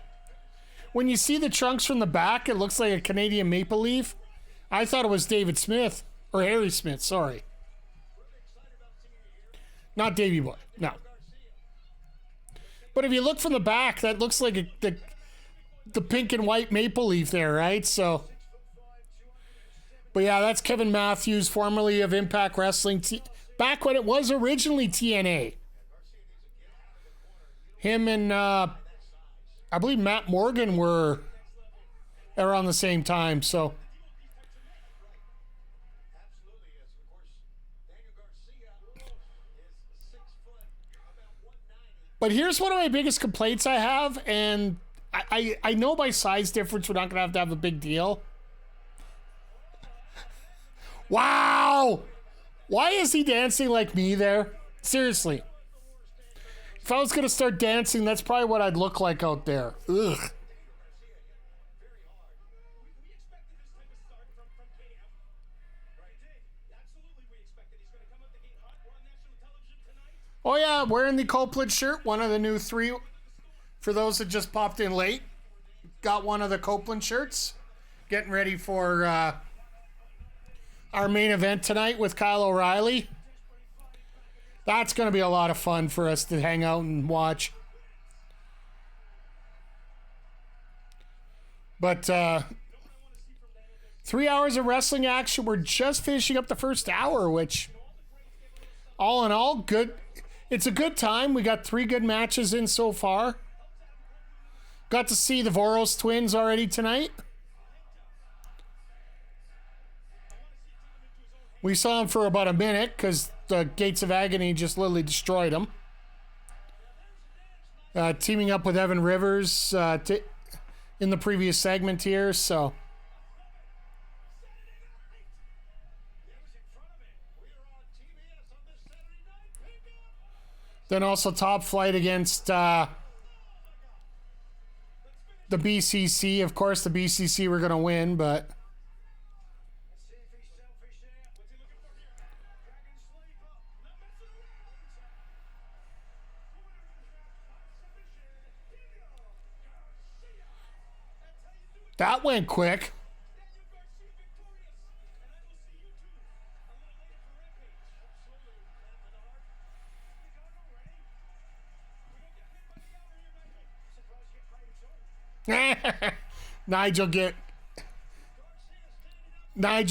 When you see the trunks from the back, it looks like a Canadian maple leaf. I thought it was David Smith. Or Harry Smith, sorry. Not Davey Boy, no. But if you look from the back, that looks like the pink and white maple leaf there, right? So, but yeah, that's Kevin Matthews, formerly of Impact Wrestling, back when it was originally TNA. Him and I believe Matt Morgan were around the same time. So, but here's one of my biggest complaints I have, and I know by size difference we're not going to have a big deal. Wow! Why is he dancing like me there? Seriously. If I was going to start dancing, that's probably what I'd look like out there. Ugh. Oh yeah, wearing the Copeland shirt, one of the new 3. For those that just popped in late, got one of the Copeland shirts. Getting ready for our main event tonight with Kyle O'Reilly. That's going to be a lot of fun for us to hang out and watch. But 3 hours of wrestling action. We're just finishing up the first hour, which all in all, good. It's a good time. We got 3 good matches in so far. Got to see the Voros Twins already tonight. We saw them for about a minute because the Gates of Agony just literally destroyed them. Teaming up with Evan Rivers in the previous segment here, so. Then also Top Flight against the BCC. Of course, the BCC were going to win, but that went quick. Nigel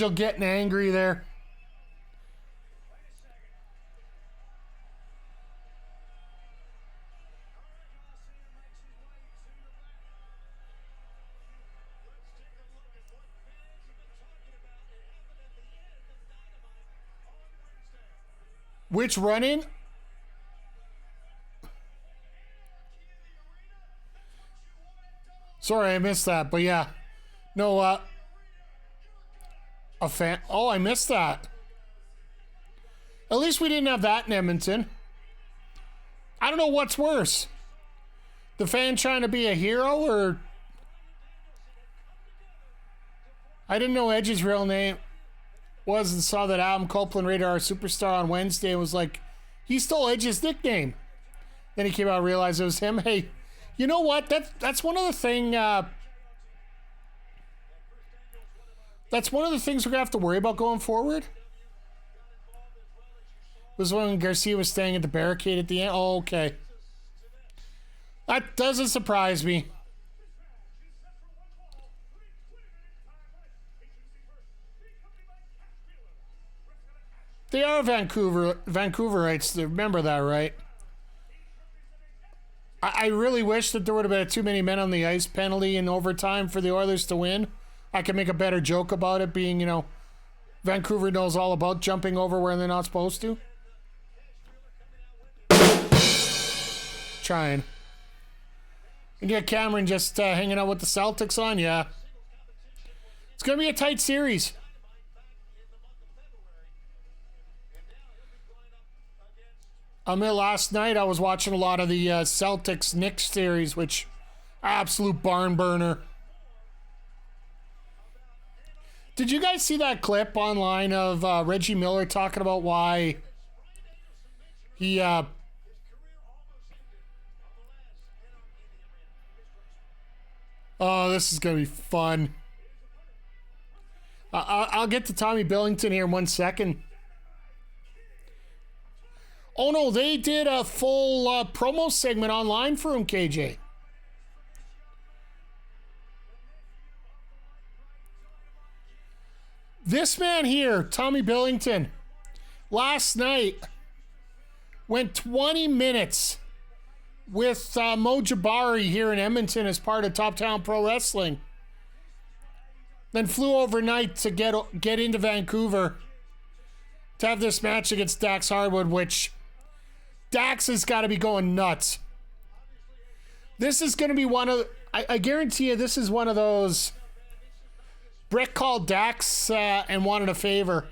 getting angry there. Which run-in? Sorry, I missed that, but yeah. No, a fan. Oh, I missed that. At least we didn't have that in Edmonton. I don't know what's worse. The fan trying to be a hero, or I didn't know Edge's real name was, and saw that Adam Copeland rated our superstar on Wednesday and was like, he stole Edge's nickname. Then he came out and realized it was him. Hey, you know what? That's one of the thing. That's one of the things we're gonna have to worry about going forward. Was when Garcia was staying at the barricade at the end. Oh, okay. That doesn't surprise me. They are Vancouverites. Remember that, right? I really wish that there would have been too many men on the ice penalty in overtime for the Oilers to win. I could make a better joke about it being, Vancouver knows all about jumping over where they're not supposed to. trying. And yeah, Cameron just hanging out with the Celtics on. Yeah. It's going to be a tight series. Last night I was watching a lot of the Celtics Knicks series, which absolute barn burner. Did you guys see that clip online of Reggie Miller talking about why he oh, this is going to be fun. I'll get to Tommy Billington here in 1 second. Oh no, they did a full promo segment online for him, KJ. This man here, Tommy Billington, last night went 20 minutes with Mo Jabari here in Edmonton as part of Top Talent Pro Wrestling. Then flew overnight to get into Vancouver to have this match against Dax Harwood, which Dax has got to be going nuts. This is going to be one of... I guarantee you this is one of those... Brett called Dax and wanted a favor.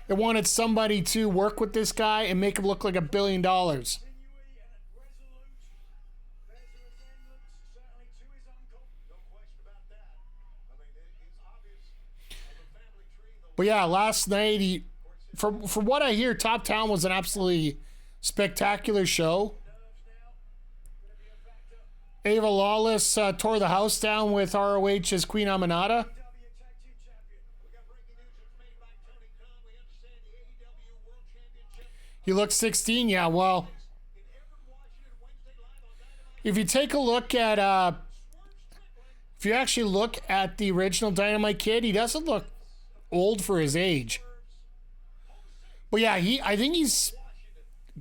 It wanted somebody to work with this guy and make him look like $1 billion. But yeah, last night, from what I hear, Top Town was an absolutely spectacular show. Ava Lawless tore the house down with ROH's Queen Aminata. He looks 16, yeah, well. If you take a look at, if you actually look at the original Dynamite Kid, he doesn't look old for his age. But yeah, I think he's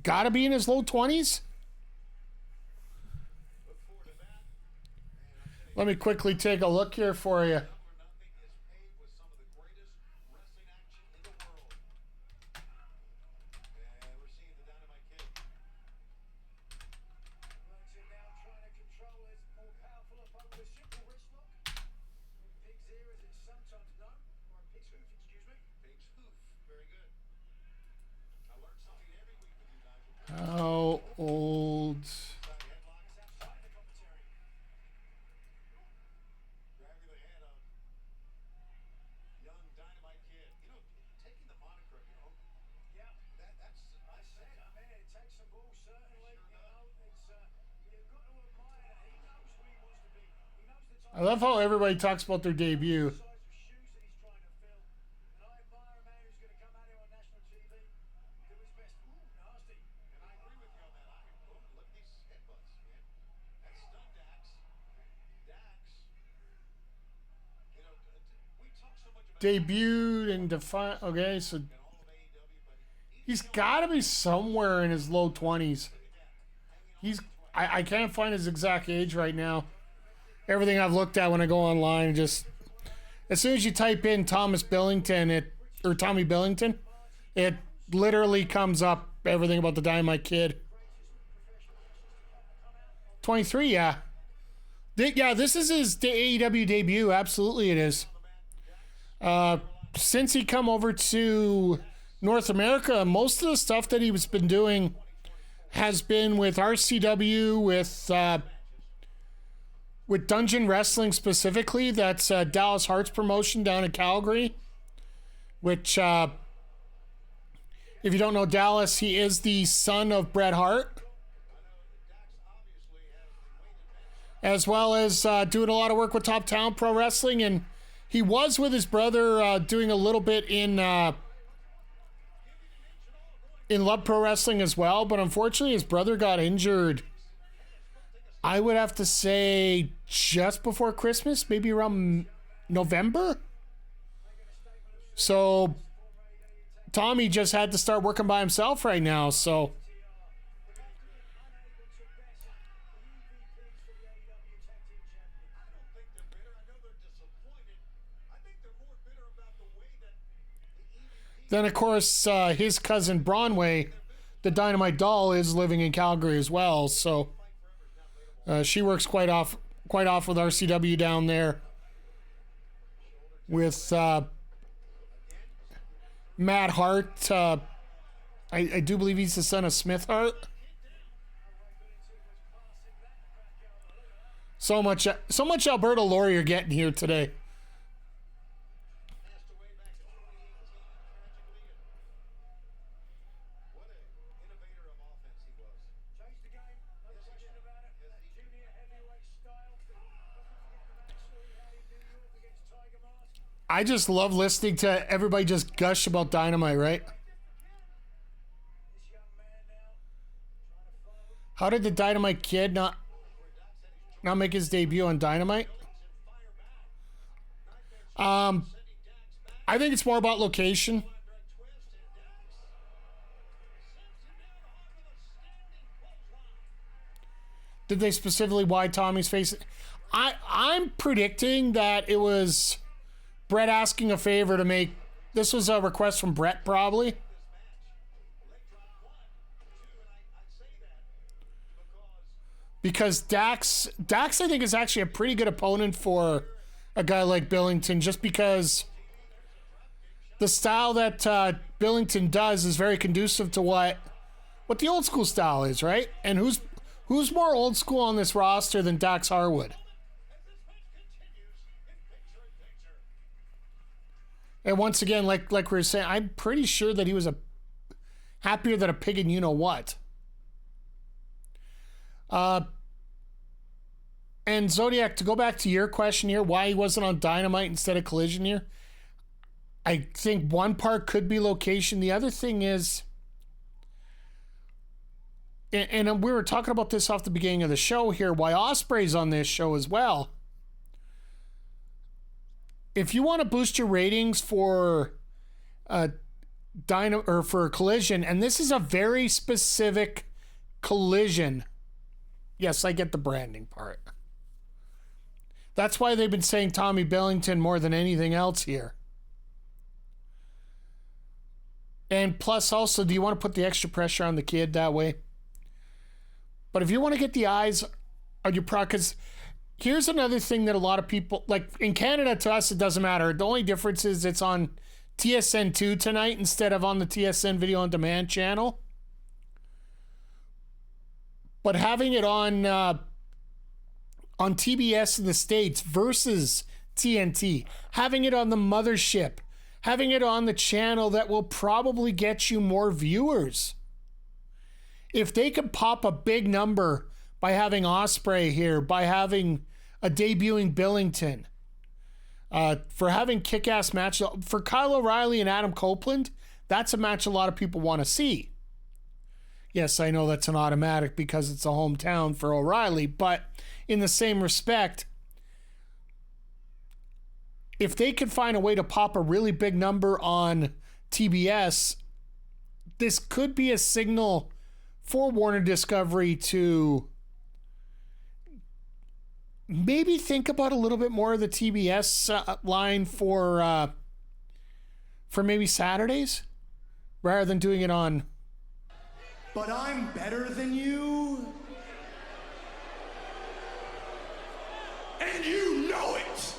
got to be in his low 20s. Let me quickly take a look here for you. How old? I love how everybody talks about their debut. Debuted and defined. Okay, so he's got to be somewhere in his low 20s. I can't find his exact age right now. Everything I've looked at when I go online, just as soon as you type in Thomas Billington, or Tommy Billington, it literally comes up everything about the Dynamite Kid. 23, yeah. Yeah, this is his AEW debut. Absolutely, it is. Since he come over to North America, most of the stuff that he's been doing has been with RCW, with Dungeon Wrestling specifically. That's Dallas Hart's promotion down in Calgary, which, if you don't know Dallas, he is the son of Bret Hart, as well as doing a lot of work with Top Talent Pro Wrestling, and he was with his brother doing a little bit in Love Pro Wrestling as well, but unfortunately his brother got injured, I would have to say just before Christmas, maybe around November. So Tommy just had to start working by himself right now, so... Then, of course, his cousin Bronway the Dynamite doll is living in Calgary as well, so she works quite off with RCW down there with Matt Hart. I do believe he's the son of Smith Hart. So much Alberta lore you're getting here today. I just love listening to everybody just gush about Dynamite, right? How did the Dynamite Kid not make his debut on Dynamite? I think it's more about location. Did they specifically why Tommy's face? I'm predicting that it was Brett asking a favor to make. This was a request from Brett, probably. Because Dax, I think, is actually a pretty good opponent for a guy like Billington, just because the style that Billington does is very conducive to what the old school style is, right? And who's more old school on this roster than Dax Harwood? And once again, like we were saying, I'm pretty sure that he was happier than a pig in you-know-what. And Zodiac, to go back to your question here, why he wasn't on Dynamite instead of Collision here, I think one part could be location. The other thing is, and we were talking about this off the beginning of the show here, why Ospreay's on this show as well. If you want to boost your ratings for for Collision, and this is a very specific Collision. Yes, I get the branding part. That's why they've been saying Tommy Billington more than anything else here. And plus also, do you want to put the extra pressure on the kid that way? But if you want to get the eyes on your product, because here's another thing that a lot of people, like in Canada, to us, it doesn't matter. The only difference is it's on TSN2 tonight instead of on the TSN Video On Demand channel. But having it on TBS in the States versus TNT, having it on the mothership, having it on the channel that will probably get you more viewers. If they could pop a big number by having Ospreay here, by having a debuting Billington, for having kick-ass match for Kyle O'Reilly and Adam Copeland, that's a match a lot of people want to see. Yes, I know that's an automatic because it's a hometown for O'Reilly, but in the same respect, if they could find a way to pop a really big number on TBS, this could be a signal for Warner Discovery to maybe think about a little bit more of the TBS line for maybe Saturdays rather than doing it on. But I'm better than you. And you know it.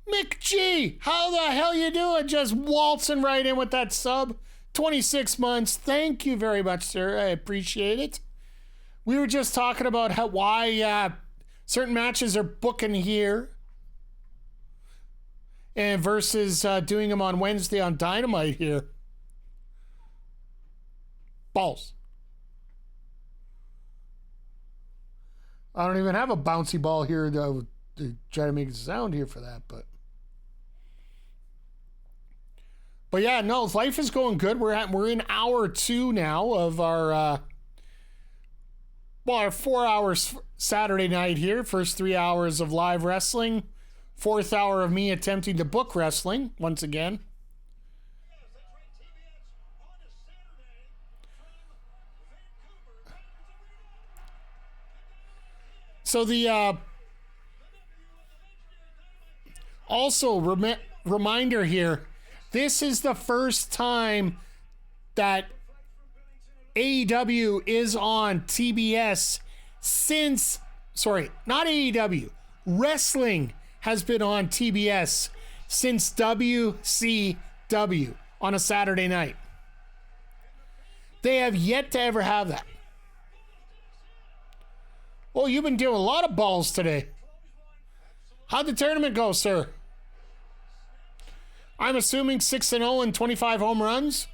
Mick G, how the hell you doing? Just waltzing right in with that sub. 26 months. Thank you very much, sir. I appreciate it. We were just talking about why certain matches are booking here and versus doing them on Wednesday on Dynamite here. Balls. I don't even have a bouncy ball here to try to make a sound here for that, but yeah, no, life is going good. We're in hour 2 now of our 4 hours Saturday night here. First 3 hours of live wrestling, 4th hour of me attempting to book wrestling once again. So the also reminder here, This is the first time that AEW is on TBS since, sorry, not AEW, wrestling has been on TBS since WCW on a Saturday night. They have yet to ever have that. Oh, you've been dealing a lot of balls today. How'd the tournament go, sir? I'm assuming 6-0 and 25 home runs.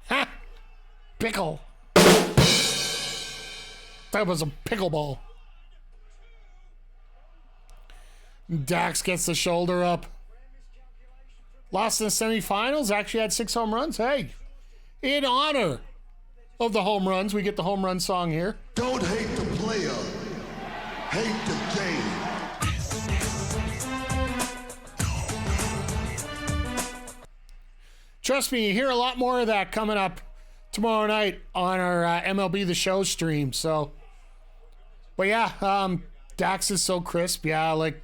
Ha! Pickle. That was a pickleball. Dax gets the shoulder up. Lost in the semifinals. Actually had 6 home runs. Hey, in honor of the home runs, we get the home run song here. Don't hate the player, hate the game. Trust me, you hear a lot more of that coming up tomorrow night on our MLB The Show stream. So, but yeah, Dax is so crisp. Yeah, like,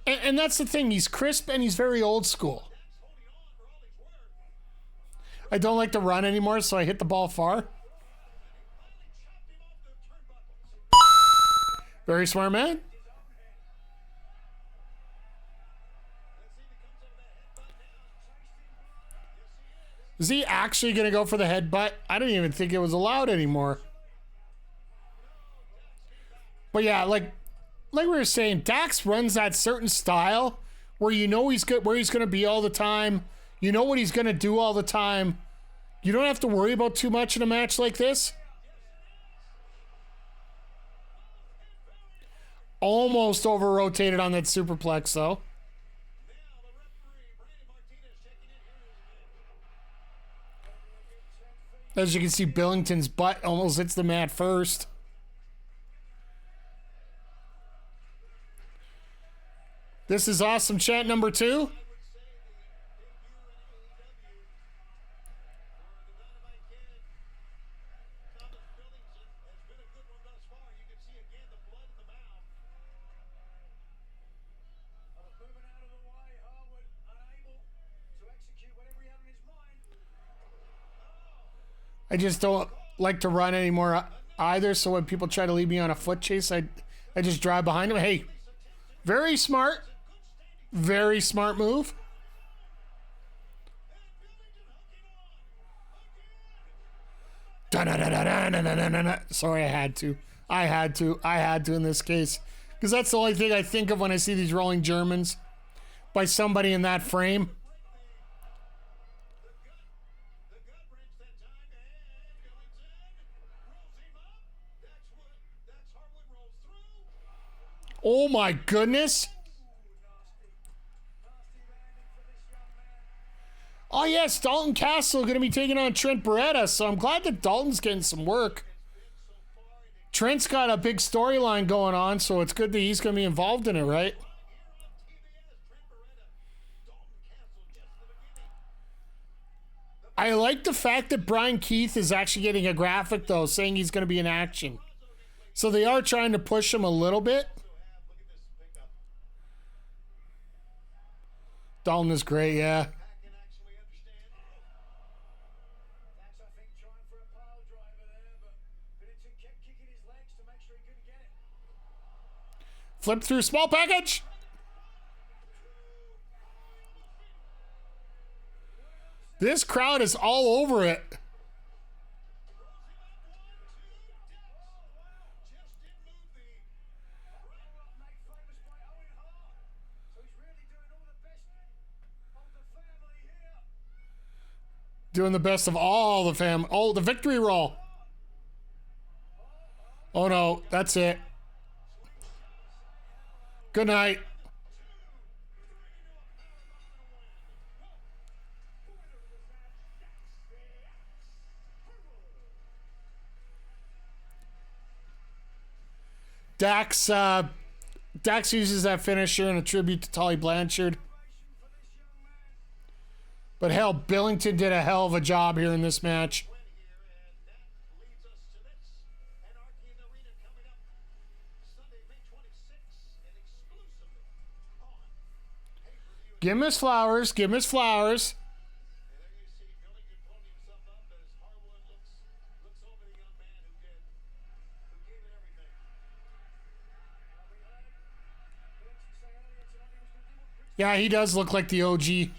and that's the thing. He's crisp and he's very old school. I don't like to run anymore, so I hit the ball far. Very smart man. Is he actually going to go for the headbutt? I don't even think it was allowed anymore. But yeah, like we were saying, Dax runs that certain style where you know he's good, where he's going to be all the time. You know what he's going to do all the time. You don't have to worry about too much in a match like this. Almost over-rotated on that superplex, though. As you can see, Billington's butt almost hits the mat first. This is awesome chat number 2. I just don't like to run anymore either, so when people try to lead me on a foot chase, I just drive behind them. Hey, very smart move. Sorry, I had to in this case, because that's the only thing I think of when I see these rolling Germans by somebody in that frame. Oh my goodness. Oh yes, Dalton Castle going to be taking on Trent Baretta, so I'm glad that Dalton's getting some work. Trent's got a big storyline going on, so it's good that he's going to be involved in it, right? I like the fact that Bryan Keith is actually getting a graphic, though, saying he's going to be in action. So they are trying to push him a little bit. Dalton is great, yeah. Flip through small package. This crowd is all over it. Doing the best of all the fam. Oh, the victory roll. Oh no, that's it. Good night. Dax uses that finisher in a tribute to Tully Blanchard. But hell, Billington did a hell of a job here in this match. Give him his flowers. Give him his flowers. And there you see Billington pulling himself up as Harwood looks over the young man who gave it everything. Yeah, he does look like the OG.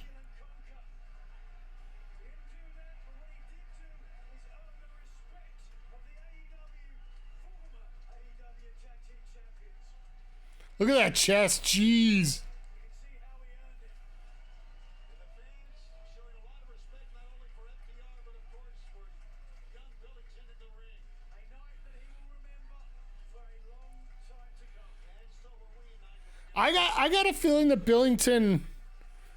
Look at that chest. Jeez. I got a feeling that Billington,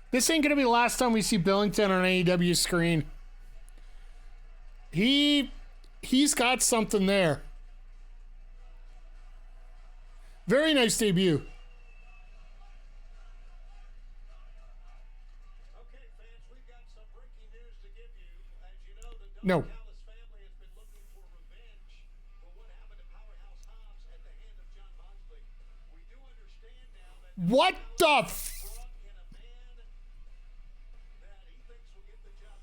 this ain't gonna be the last time we see Billington on an AEW screen. He's got something there. Very nice debut. Okay, fans, we've got some breaking news to give you. As you know, the No. Dalton Castle family has been looking for revenge for what happened to Powerhouse Hobbs at the hand of John Moxley. We do understand now that What the brought in a man that he thinks will get the job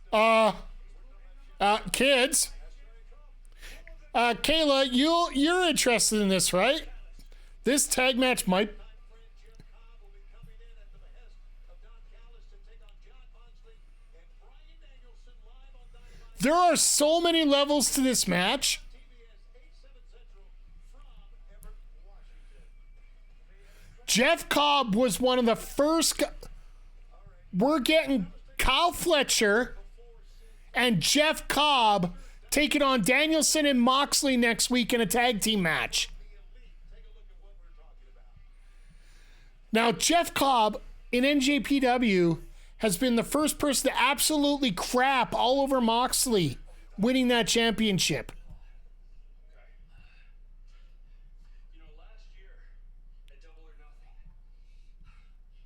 done. Kids. Kayla, you're interested in this, right? This tag match might. Friend Jim Cobb will be coming in at the behest of Don Callis to take on John Moxley and Bryan Danielson live on Dynamite. There are so many levels to this match. TBS 8/7 Central from Everett, Washington. Jeff Cobb was one of the first. We're getting Kyle Fletcher and Jeff Cobb taking on Danielson and Moxley next week in a tag team match. Now, Jeff Cobb in NJPW has been the first person to absolutely crap all over Moxley, winning that championship. You know, last year at Double or Nothing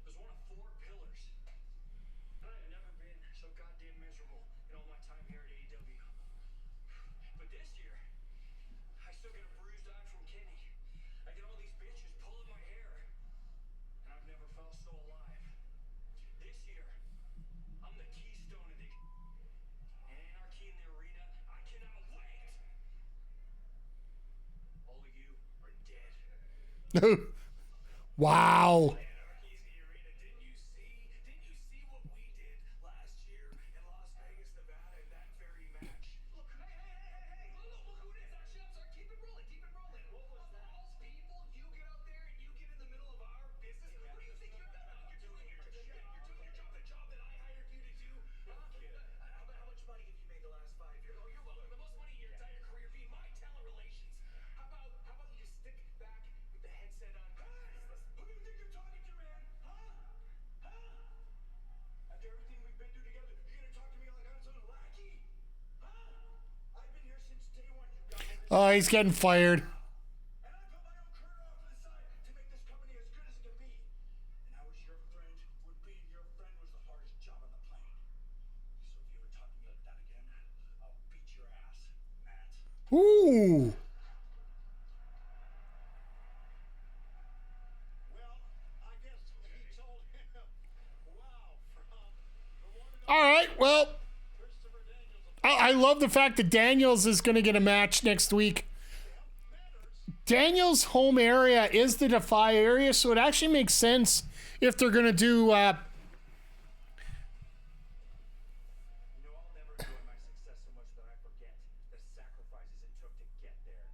was one of 4 pillars. And I've never been so goddamn miserable in all my time here at AEW. But this year, I still get a bruised eye from Kenny. I get all these bitches pulling my hair. And I've never felt so alive. This year, I'm the keystone of the anarchy in the arena. I cannot wait. All of you are dead. Wow. Anarchy's the arena. Didn't you see what we did last year in Las Vegas, Nevada, in that very match? Look, hey, look who it is. Actually, I'm sorry. Keep it rolling. What was that? All people, you get out there and you get in the middle of our business. What do you think you're doing? You're doing your job, the job that I hired you to do. How much money have you made the last 5 years? Oh, you're welcome. The most money in your entire career being my talent relations. How about you stick back with the headset on? Who do you think you're talking to, man? Huh? After everything we've been through together, you're gonna talk to me like I'm some lackey? Huh? I've been here since day one, you guys. Oh, he's getting fired. And I put my own career off to the side to make this company as good as it can be. And I was your friend when being your friend was the hardest job on the planet. So if you ever talk to me like that again, I'll beat your ass, Matt. Ooh. Well, I guess he told him, wow, from the one and All right. Well, Christopher Daniels. I love the fact that Daniels is going to get a match next week. Daniels' home area is the Defy area, so it actually makes sense if they're going to do. You know, I'll never enjoy my success so much that I forget the sacrifices it took to get there.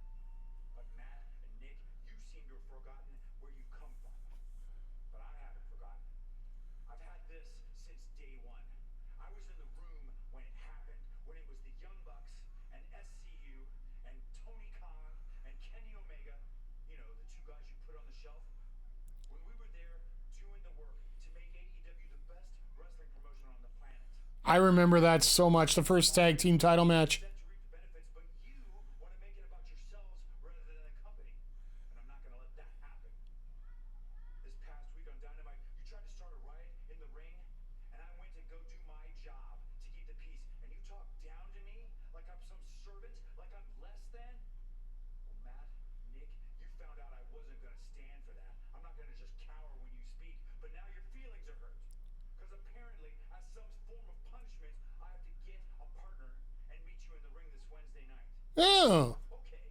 But Matt and Nick, you seem to have forgotten where you come from. But I haven't forgotten. I've had this since day one. I was in the room when it happened, when it was the Young Bucks and SCU and Tony Khan and Kenny Omega, you know, the 2 guys you put on the shelf. When we were there doing the work to make AEW the best wrestling promotion on the planet. I remember that so much. The first tag team title match. Them to reap the benefits, but you want to make it about yourselves rather than the company. And I'm not going to let that happen. This past week on Dynamite, you tried to start a riot in the ring, and I went to go do my job to keep the peace. And you talk down to me like I'm some servant, like I'm less than? Well, Matt, Nick, you found out I wasn't going to stand for that. I'm not going to just cower when you speak, but now your feelings are hurt. Because Wednesday night. Oh. Okay.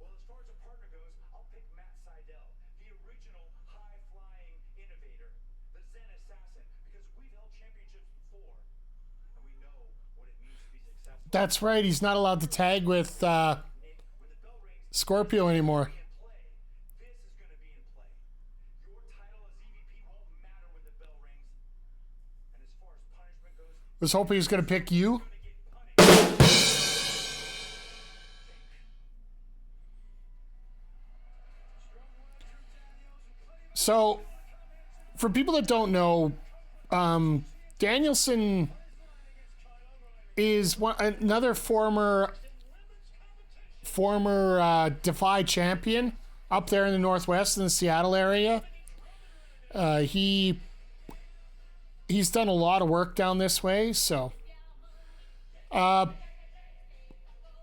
Well, as far as a partner goes, I'll pick Matt Seidel, the original high-flying innovator, the Zen assassin, because we've held championships before, and we know what it means to be successful. That's right. He's not allowed to tag with Nick, when the bell rings, Scorpio anymore. in play. This is going to be in play. Your title as EVP won't matter when the bell rings. And as far as punishment goes, Was hoping he was going to pick you. you're going to get punished. So, for people that don't know, Danielson is another former Defy champion up there in the Northwest in the Seattle area. He's done a lot of work down this way. So,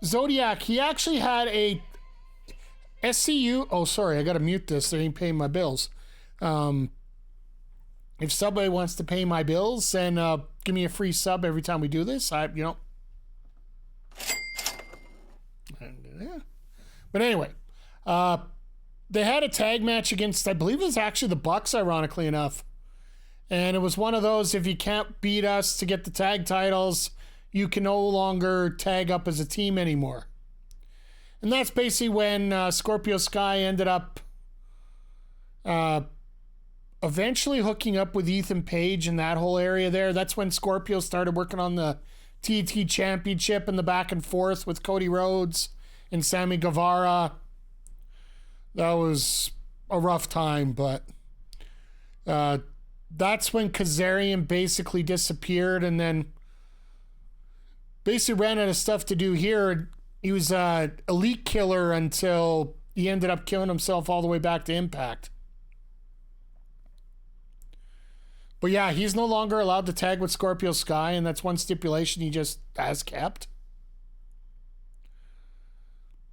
Zodiac, he actually had a SCU. Oh, sorry, I got to mute this. They ain't paying my bills. If somebody wants to pay my bills, then give me a free sub every time we do this. Yeah. But anyway, they had a tag match against, I believe it was actually the Bucks, ironically enough. And it was one of those, if you can't beat us to get the tag titles, you can no longer tag up as a team anymore. And that's basically when Scorpio Sky ended up eventually hooking up with Ethan Page in that whole area there. That's when Scorpio started working on the TNT Championship and the back and forth with Cody Rhodes and Sammy Guevara. That was a rough time, but that's when Kazarian basically disappeared and then basically ran out of stuff to do here. He was an elite killer until he ended up killing himself all the way back to Impact. But yeah, he's no longer allowed to tag with Scorpio Sky, and that's one stipulation he just has kept.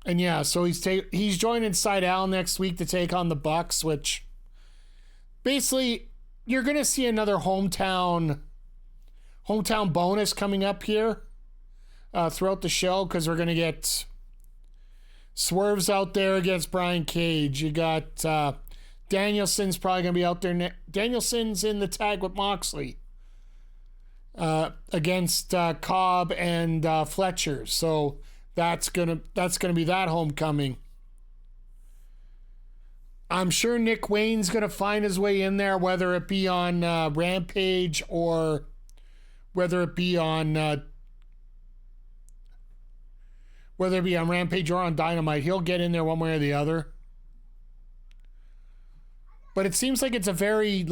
And yeah, so he's joining Seidel next week to take on the Bucks, which basically you're gonna see another hometown bonus coming up here throughout the show, because we're gonna get Swerve's out there against Brian Cage. You got Danielson's probably gonna be out there. Danielson's in the tag with Moxley against Cobb and Fletcher. So that's gonna be that homecoming. I'm sure Nick Wayne's gonna find his way in there, whether it be on Rampage or whether it be on Rampage or on Dynamite. He'll get in there one way or the other. But it seems like it's a very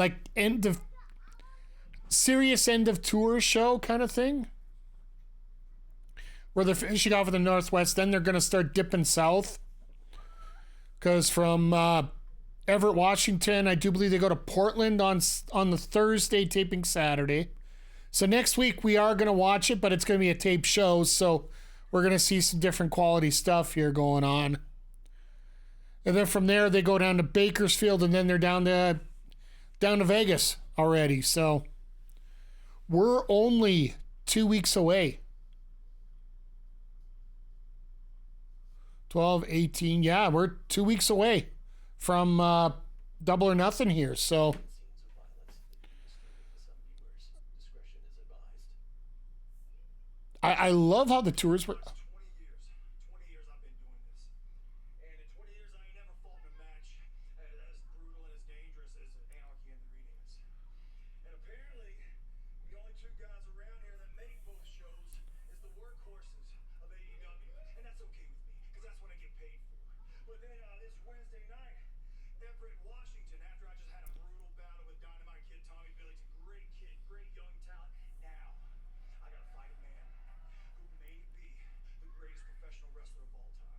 serious end of tour show kind of thing, where they're finishing off in the Northwest, then they're going to start dipping south. Because from Everett, Washington, I do believe they go to Portland on the Thursday, taping Saturday. So next week we are going to watch it, but it's going to be a tape show, so we're going to see some different quality stuff here going on. And then from there they go down to Bakersfield, and then they're down to Vegas already. So we're only 2 weeks away. 12, 18. Yeah, we're 2 weeks away from Double or Nothing here. So I love how the tours were. 20 years I've been doing this. And in 20 years I ain't never fought in a match as brutal and as dangerous as Anarchy in the Arena is. And apparently, the only two guys around here that make both shows is the workhorses of AEW. And that's okay with me, because that's what I get paid for. But then this Wednesday night, Everett, Washington, after I just had a brutal battle with Dynamite Kid Tommy Billington, great kid, great young talent. Now, I gotta fight a man who may be the greatest professional wrestler of all time.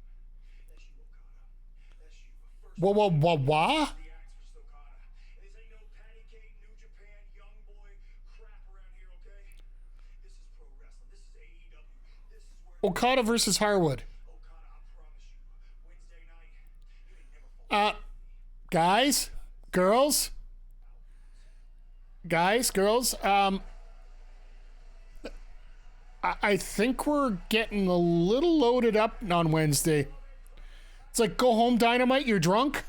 That's you, Okada. That's you. First Whoa. the axe for Okada. And this ain't no patty cake, New Japan, young boy crap around here, okay? This is pro wrestling. This is AEW. This is where Okada versus Harwood. Okada, I promise you, Wednesday night, you ain't never fought. Guys, girls, I think we're getting a little loaded up on Wednesday. It's like, go home, Dynamite, you're drunk.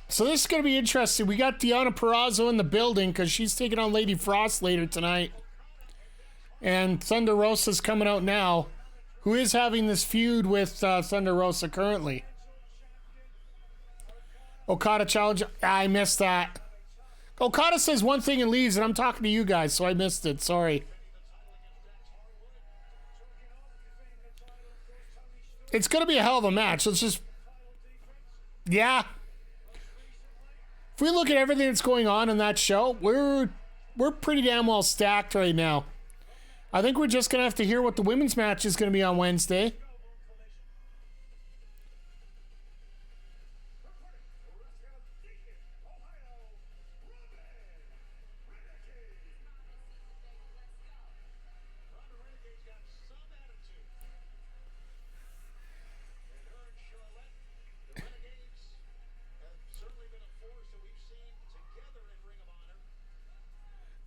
So this is going to be interesting. We got Deonna Purrazzo in the building because she's taking on Lady Frost later tonight. And Thunder Rosa's coming out now, who is having this feud with Thunder Rosa currently. Okada challenge. I missed that. Okada says one thing and leaves, and I'm talking to you guys, so I missed it. Sorry. It's going to be a hell of a match. Let's just... Yeah. If we look at everything that's going on in that show, we're pretty damn well stacked right now. I think we're just going to have to hear what the women's match is going to be on Wednesday.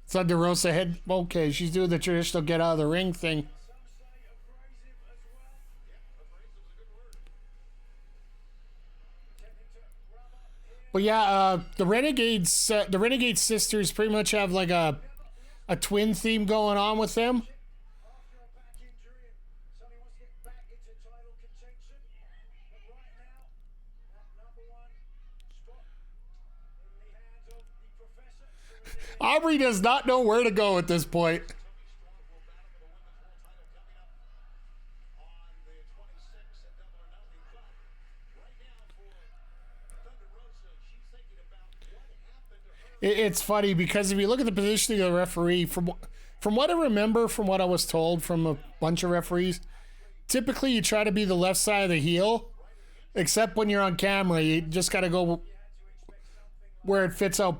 Thunder Rosa head. Okay, she's doing the traditional get out of the ring thing. But yeah, the Renegade sisters pretty much have like a twin theme going on with them. Aubrey does not know where to go at this point. It's funny because if you look at the positioning of the referee, from what I remember, from what I was told from a bunch of referees, typically you try to be the left side of the heel, except when you're on camera, you just got to go where it fits out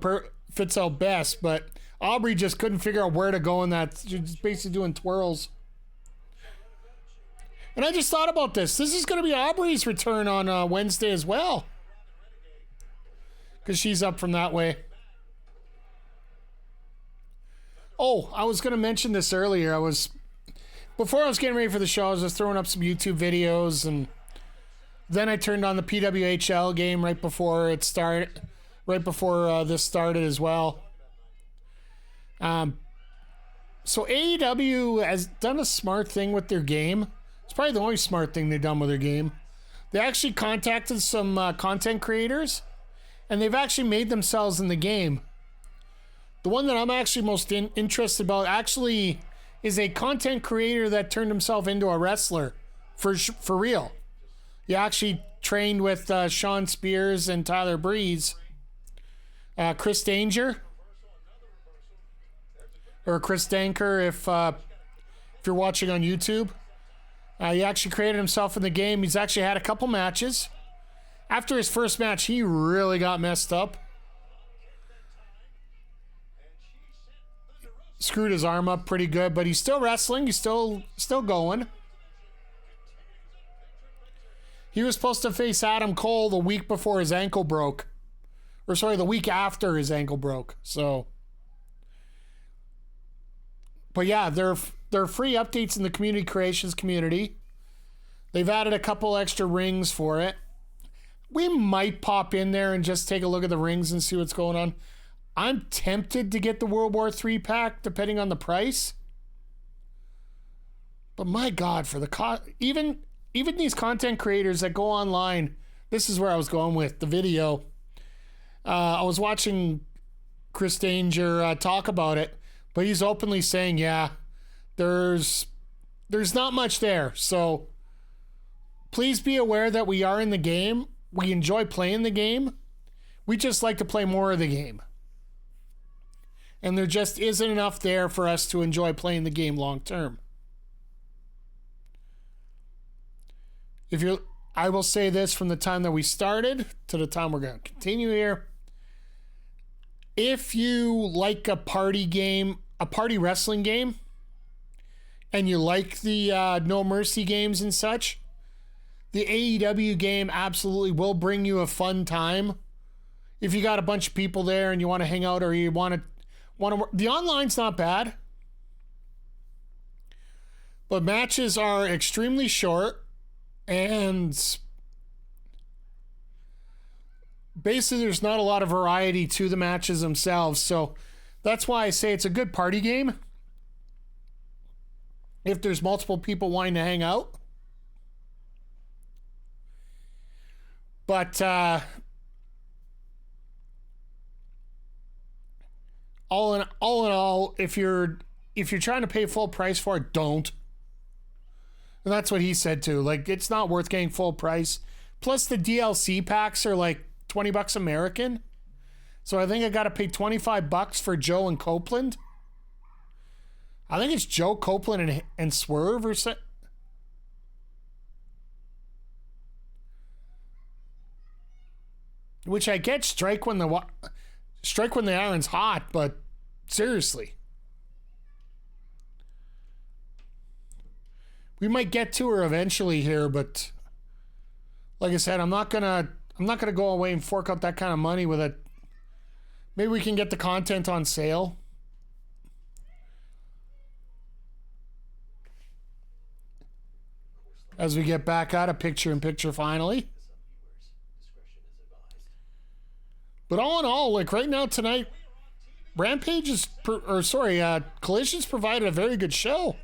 best. But Aubrey just couldn't figure out where to go in that. She's just basically doing twirls. And I just thought about this. This is going to be Aubrey's return on Wednesday as well, because she's up from that way. Oh, I was going to mention this earlier. Before I was getting ready for the show, I was just throwing up some YouTube videos, and then I turned on the PWHL game right before it started. Right before this started as well. So AEW has done a smart thing with their game. It's probably the only smart thing they've done with their game. They actually contacted some content creators, and they've actually made themselves in the game. The one that I'm actually most interested about actually is a content creator that turned himself into a wrestler for real. He actually trained with Sean Spears and Tyler Breeze. Chris Danger, or Chris Danker, if you're watching on YouTube. He actually created himself in the game. He's actually had a couple matches. After his first match, he really got messed up. Screwed his arm up pretty good, but he's still wrestling. He's still going. He was supposed to face Adam Cole the week before his ankle broke. Or sorry, the week after his ankle broke. So, but yeah, there are free updates in the community creations community. They've added a couple extra rings for it. We might pop in there and just take a look at the rings and see what's going on. I'm tempted to get the World War III pack, depending on the price. But my God, for the even these content creators that go online, this is where I was going with the video. I was watching Chris Danger talk about it, but he's openly saying, yeah, there's not much there. So please be aware that we are in the game. We enjoy playing the game. We just like to play more of the game. And there just isn't enough there for us to enjoy playing the game long term. I will say this from the time that we started to the time we're going to continue here. If you like a party game, a party wrestling game, and you like the No Mercy games and such, the AEW game absolutely will bring you a fun time. If you got a bunch of people there and you want to hang out or you want to the online's not bad. But matches are extremely short and basically there's not a lot of variety to the matches themselves. So that's why I say it's a good party game. If there's multiple people wanting to hang out. But all in all, if you're trying to pay full price for it, don't. And that's what he said too. Like, it's not worth getting full price. Plus the DLC packs are like $20 American. So I think I got to pay $25 for Joe and Copeland. I think it's Joe, Copeland, and Swerve or so. Which I get strike when the iron's hot, but seriously. We might get to her eventually here, but like I said, I'm not gonna go away and fork out that kind of money with it. Maybe we can get the content on sale. As we get back out of picture-in-picture finally. But all in all, like right now tonight, Rampage is, Collision's provided a very good show.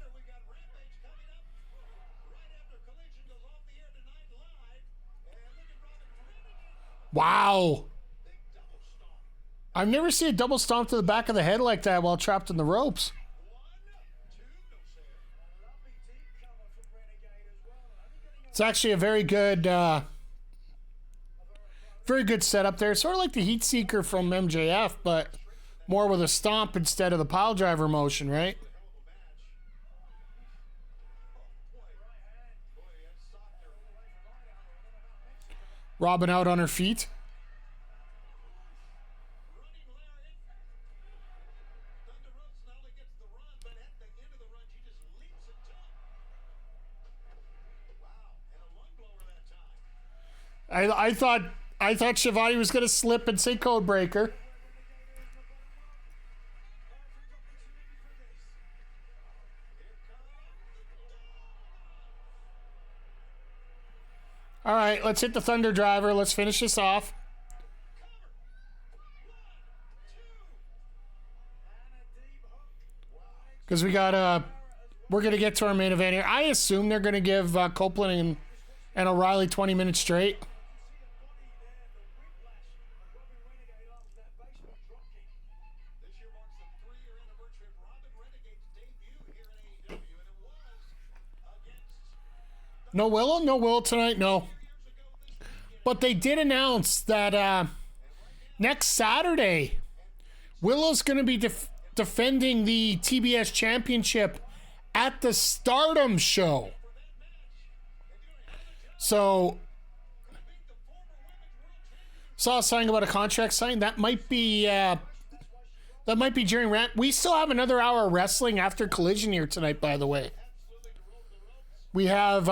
Wow. I've never seen a double stomp to the back of the head like that while trapped in the ropes. It's actually a very good setup there. Sort of like the Heat Seeker from MJF, but more with a stomp instead of the pile driver motion, right? Robyn out on her feet. I thought Shivani was going to slip and say code breaker. All right, let's hit the Thunder Driver. Let's finish this off. Because we're going to get to our main event here. I assume they're going to give Copeland and O'Reilly 20 minutes straight. No Willow tonight, no. But they did announce that next Saturday, Willow's going to be defending the TBS Championship at the Stardom show. So, saw something about a contract signing. That might be during rant. We still have another hour of wrestling after Collision here tonight, by the way. We have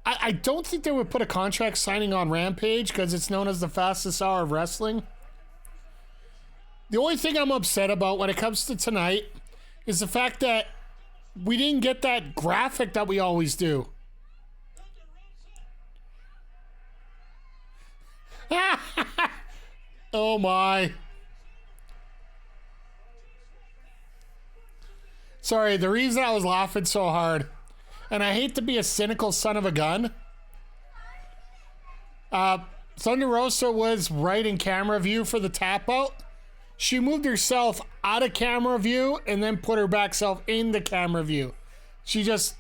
I don't think they would put a contract signing on Rampage because it's known as the fastest hour of wrestling. The only thing I'm upset about when it comes to tonight is the fact that we didn't get that graphic that we always do. Oh my. Sorry, the reason I was laughing so hard, and I hate to be a cynical son of a gun, Thunder Rosa was right in camera view for the tap out. She moved herself out of camera view and then put her back self in the camera view. She just...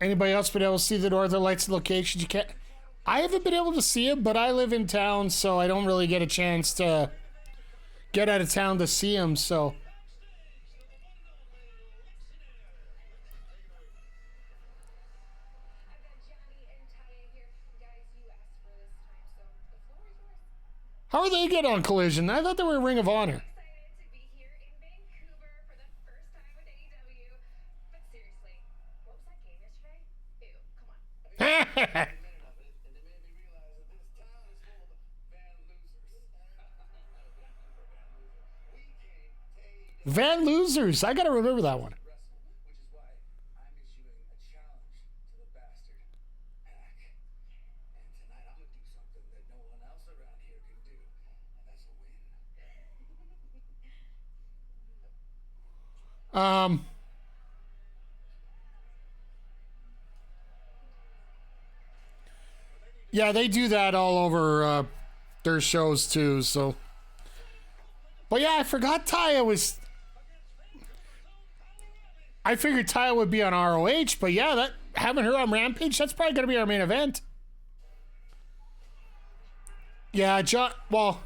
Anybody else been able to see the Northern Lights locations? You can't. I haven't been able to see them, but I live in town, so I don't really get a chance to get out of town to see them. So. I've got Johnny and Taya here. Guys, you asked for this time, so the floor is yours. How are they getting on Collision? I thought they were Ring of Honor. Excited to be here in Vancouver for the first time with AEW. But seriously, what was that game yesterday? Ew, come on. Van Losers. I gotta remember that one. Which is why I'm issuing a challenge to the bastard pack. And tonight I'm gonna do something that no one else around here can do, and that's a win. Yeah, they do that all over their shows too. So, but yeah, I forgot Taya was. I figured Taya would be on ROH, but yeah, that having her on Rampage, that's probably gonna be our main event. Yeah, John. Well,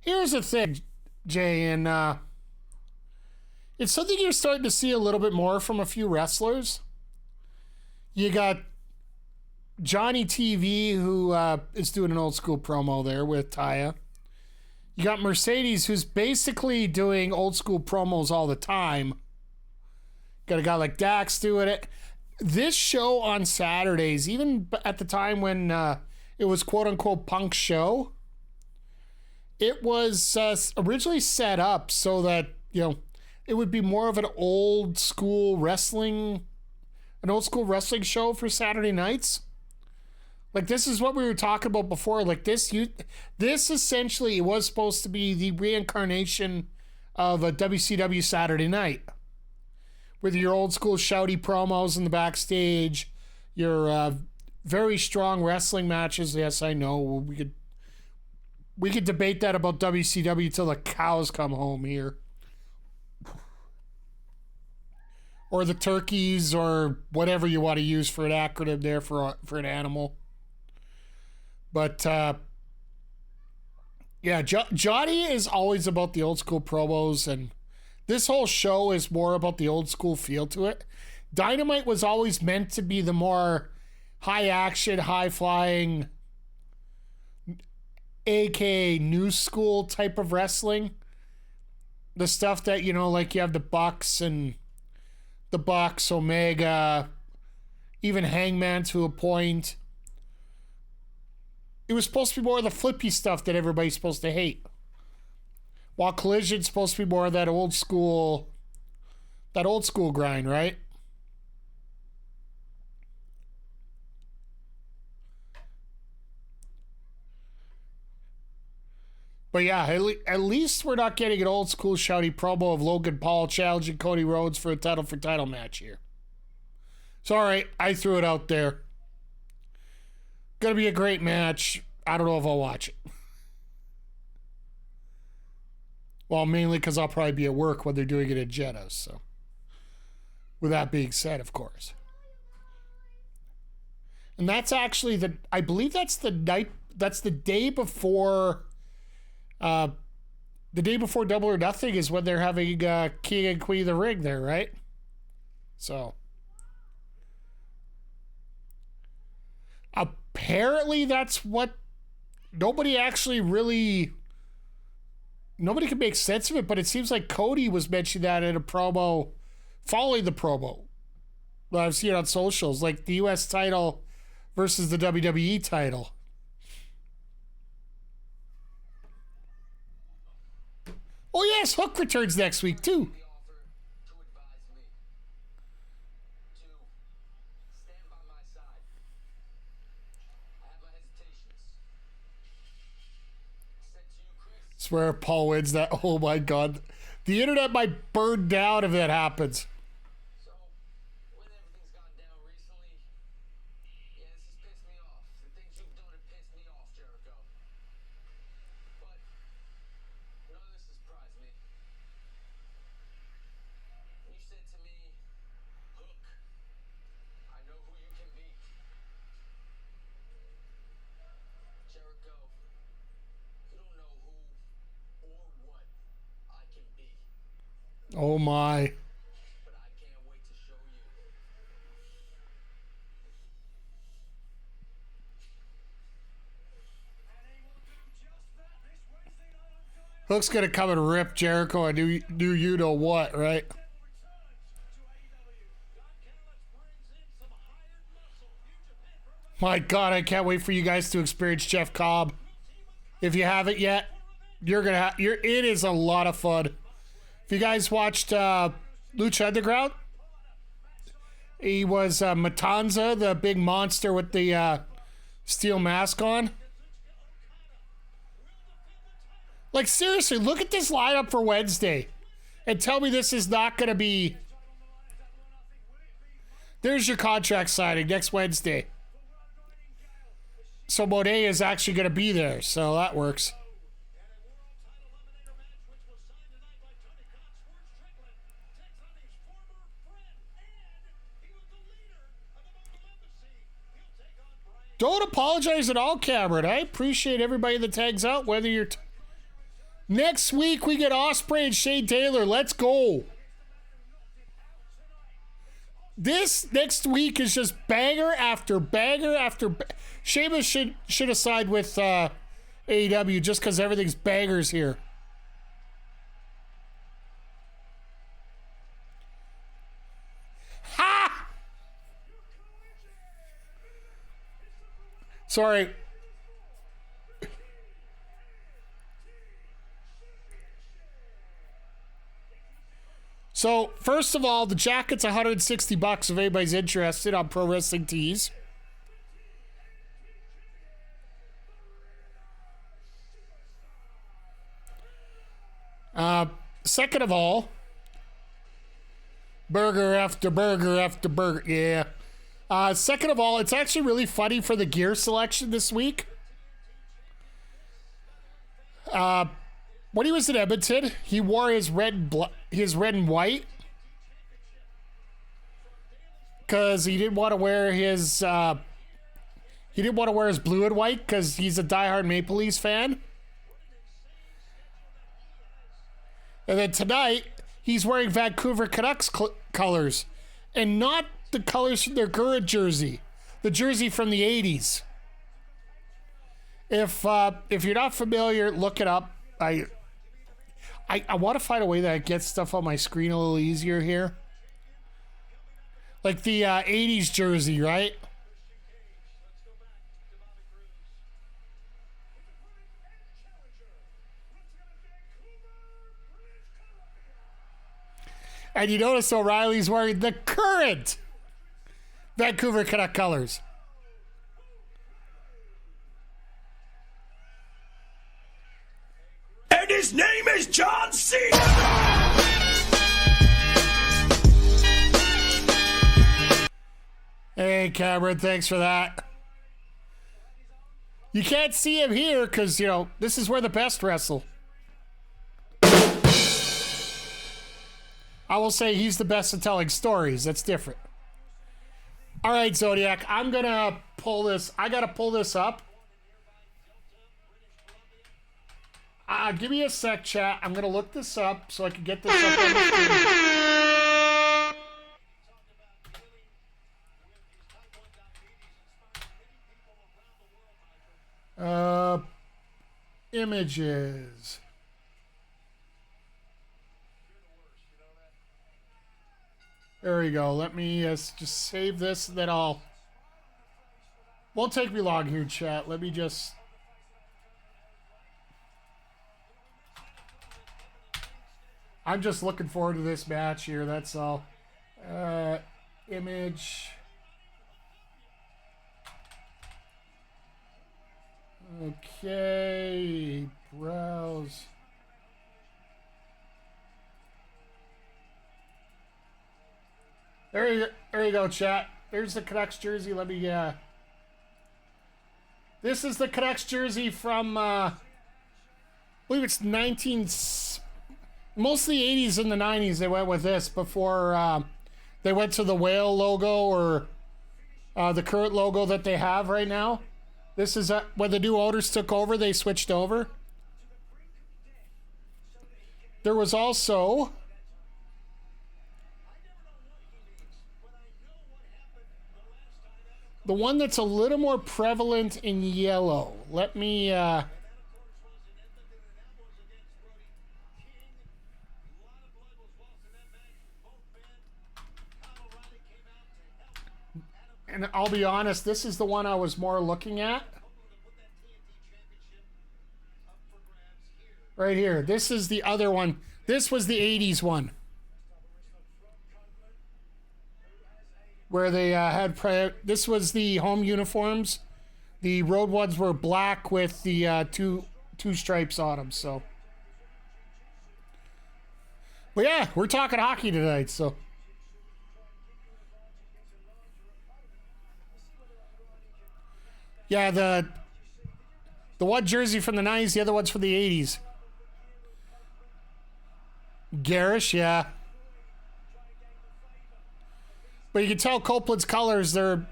here's the thing, Jay, and it's something you're starting to see a little bit more from a few wrestlers. You got Johnny TV, who is doing an old school promo there with Taya. You got Mercedes, who's basically doing old school promos all the time. Got a guy like Dax doing it. This show on Saturdays, even at the time when it was quote unquote Punk's show, it was originally set up so that, you know, it would be more of an old school wrestling show for Saturday nights. Like, this is what we were talking about before. Like, this essentially was supposed to be the reincarnation of a WCW Saturday night, with your old school shouty promos in the backstage, your very strong wrestling matches. Yes, I know we could debate that about WCW till the cows come home here, or the turkeys, or whatever you want to use for an acronym there for an animal. But yeah, Johnny is always about the old school promos, and this whole show is more about the old school feel to it. Dynamite was always meant to be the more high action, high flying, aka new school type of wrestling. The stuff that, you know, like you have the Bucks, Omega, even Hangman to a point. It was supposed to be more of the flippy stuff that everybody's supposed to hate, while Collision's supposed to be more of that old school grind, right? But yeah, at least we're not getting an old school shouty promo of Logan Paul challenging Cody Rhodes for a title match here. Sorry, I threw it out there. Gonna be a great match. I don't know if I'll watch it. Well, mainly because I'll probably be at work when they're doing it at Jeddah. So, with that being said, of course. And that's actually I believe that's the night. That's the day before. The day before Double or Nothing is when they're having King and Queen of the Ring there, right? So. Apparently that's what nobody can make sense of it, but it seems like Cody was mentioning that in a promo following the promo that I've seen on socials, like the US title versus the WWE title. Oh yes, Hook returns next week too. The offer to advise me, to stand by my side. I have my hesitations. I said to you, Chris, Swear Paul wins that. Oh my god. The internet might burn down if that happens. so when everything's gone down recently, yeah, this has pissed me off. The things you've done have pissed me off, Jericho. But none of this surprised me. You said to me, Hook, I know Oh my. but I can't wait to show you. Hook's gonna come and rip Jericho and do you know what, right? My God, I can't wait for you guys to experience Jeff Cobb. If you haven't yet, you're gonna have. It is a lot of fun. If you guys watched Lucha Underground, he was Matanza, the big monster with the steel mask on. Like, seriously, look at this lineup for Wednesday and tell me this is not going to be... There's your contract signing next Wednesday. So Monet is actually going to be there, so that works. Don't apologize at all, Cameron. I appreciate everybody that tags out, whether you're... Next week, we get Ospreay and Shane Taylor. Let's go. This next week is just banger after banger after... Sheamus should have sided with AEW just because everything's bangers here. Ha! Sorry. So, first of all, the jacket's $160 if anybody's interested on Pro Wrestling Tees. Second of all, burger after burger after burger. Yeah. Second of all, it's actually really funny for the gear selection this week. When he was in Edmonton, he wore his red and white because he didn't want to wear his blue and white because he's a diehard Maple Leafs fan. And then tonight, he's wearing Vancouver Canucks colors and not the colors from their current jersey, the jersey from the 80s. If you're not familiar, look it up. I want to find a way that I get stuff on my screen a little easier here. Like the 80s jersey, right? And you notice O'Reilly's wearing the current Vancouver Canuck colors. And his name is John Cena! Hey, Cameron, thanks for that. You can't see him here because, this is where the best wrestle. I will say he's the best at telling stories. That's different. All right, Zodiac, I'm going to pull this. I got to pull this up. Give me a sec, chat. I'm going to look this up so I can get this up on the screen. Images. There we go. Let me just save this, and then won't take me long here, chat. Let me just... I'm just looking forward to this match here, that's all. Image. Okay. Browse. There you go, chat. There's the Canucks jersey. Let me, This is the Canucks jersey from, I believe it's mostly 80s and the 90s they went with this before they went to the whale logo or the current logo that they have right now. This is when the new owners took over, they switched over. There was also the one that's a little more prevalent in yellow. Let me, and I'll be honest, this is the one I was more looking at. Right here. This is the other one. This was the 80s one. Where they had... this was the home uniforms. The road ones were black with the two stripes on them, so... But yeah, we're talking hockey tonight, so... Yeah, the one jersey from the 90s, the other one's from the 80s. Garish, yeah. But you can tell Copeland's colors, they're a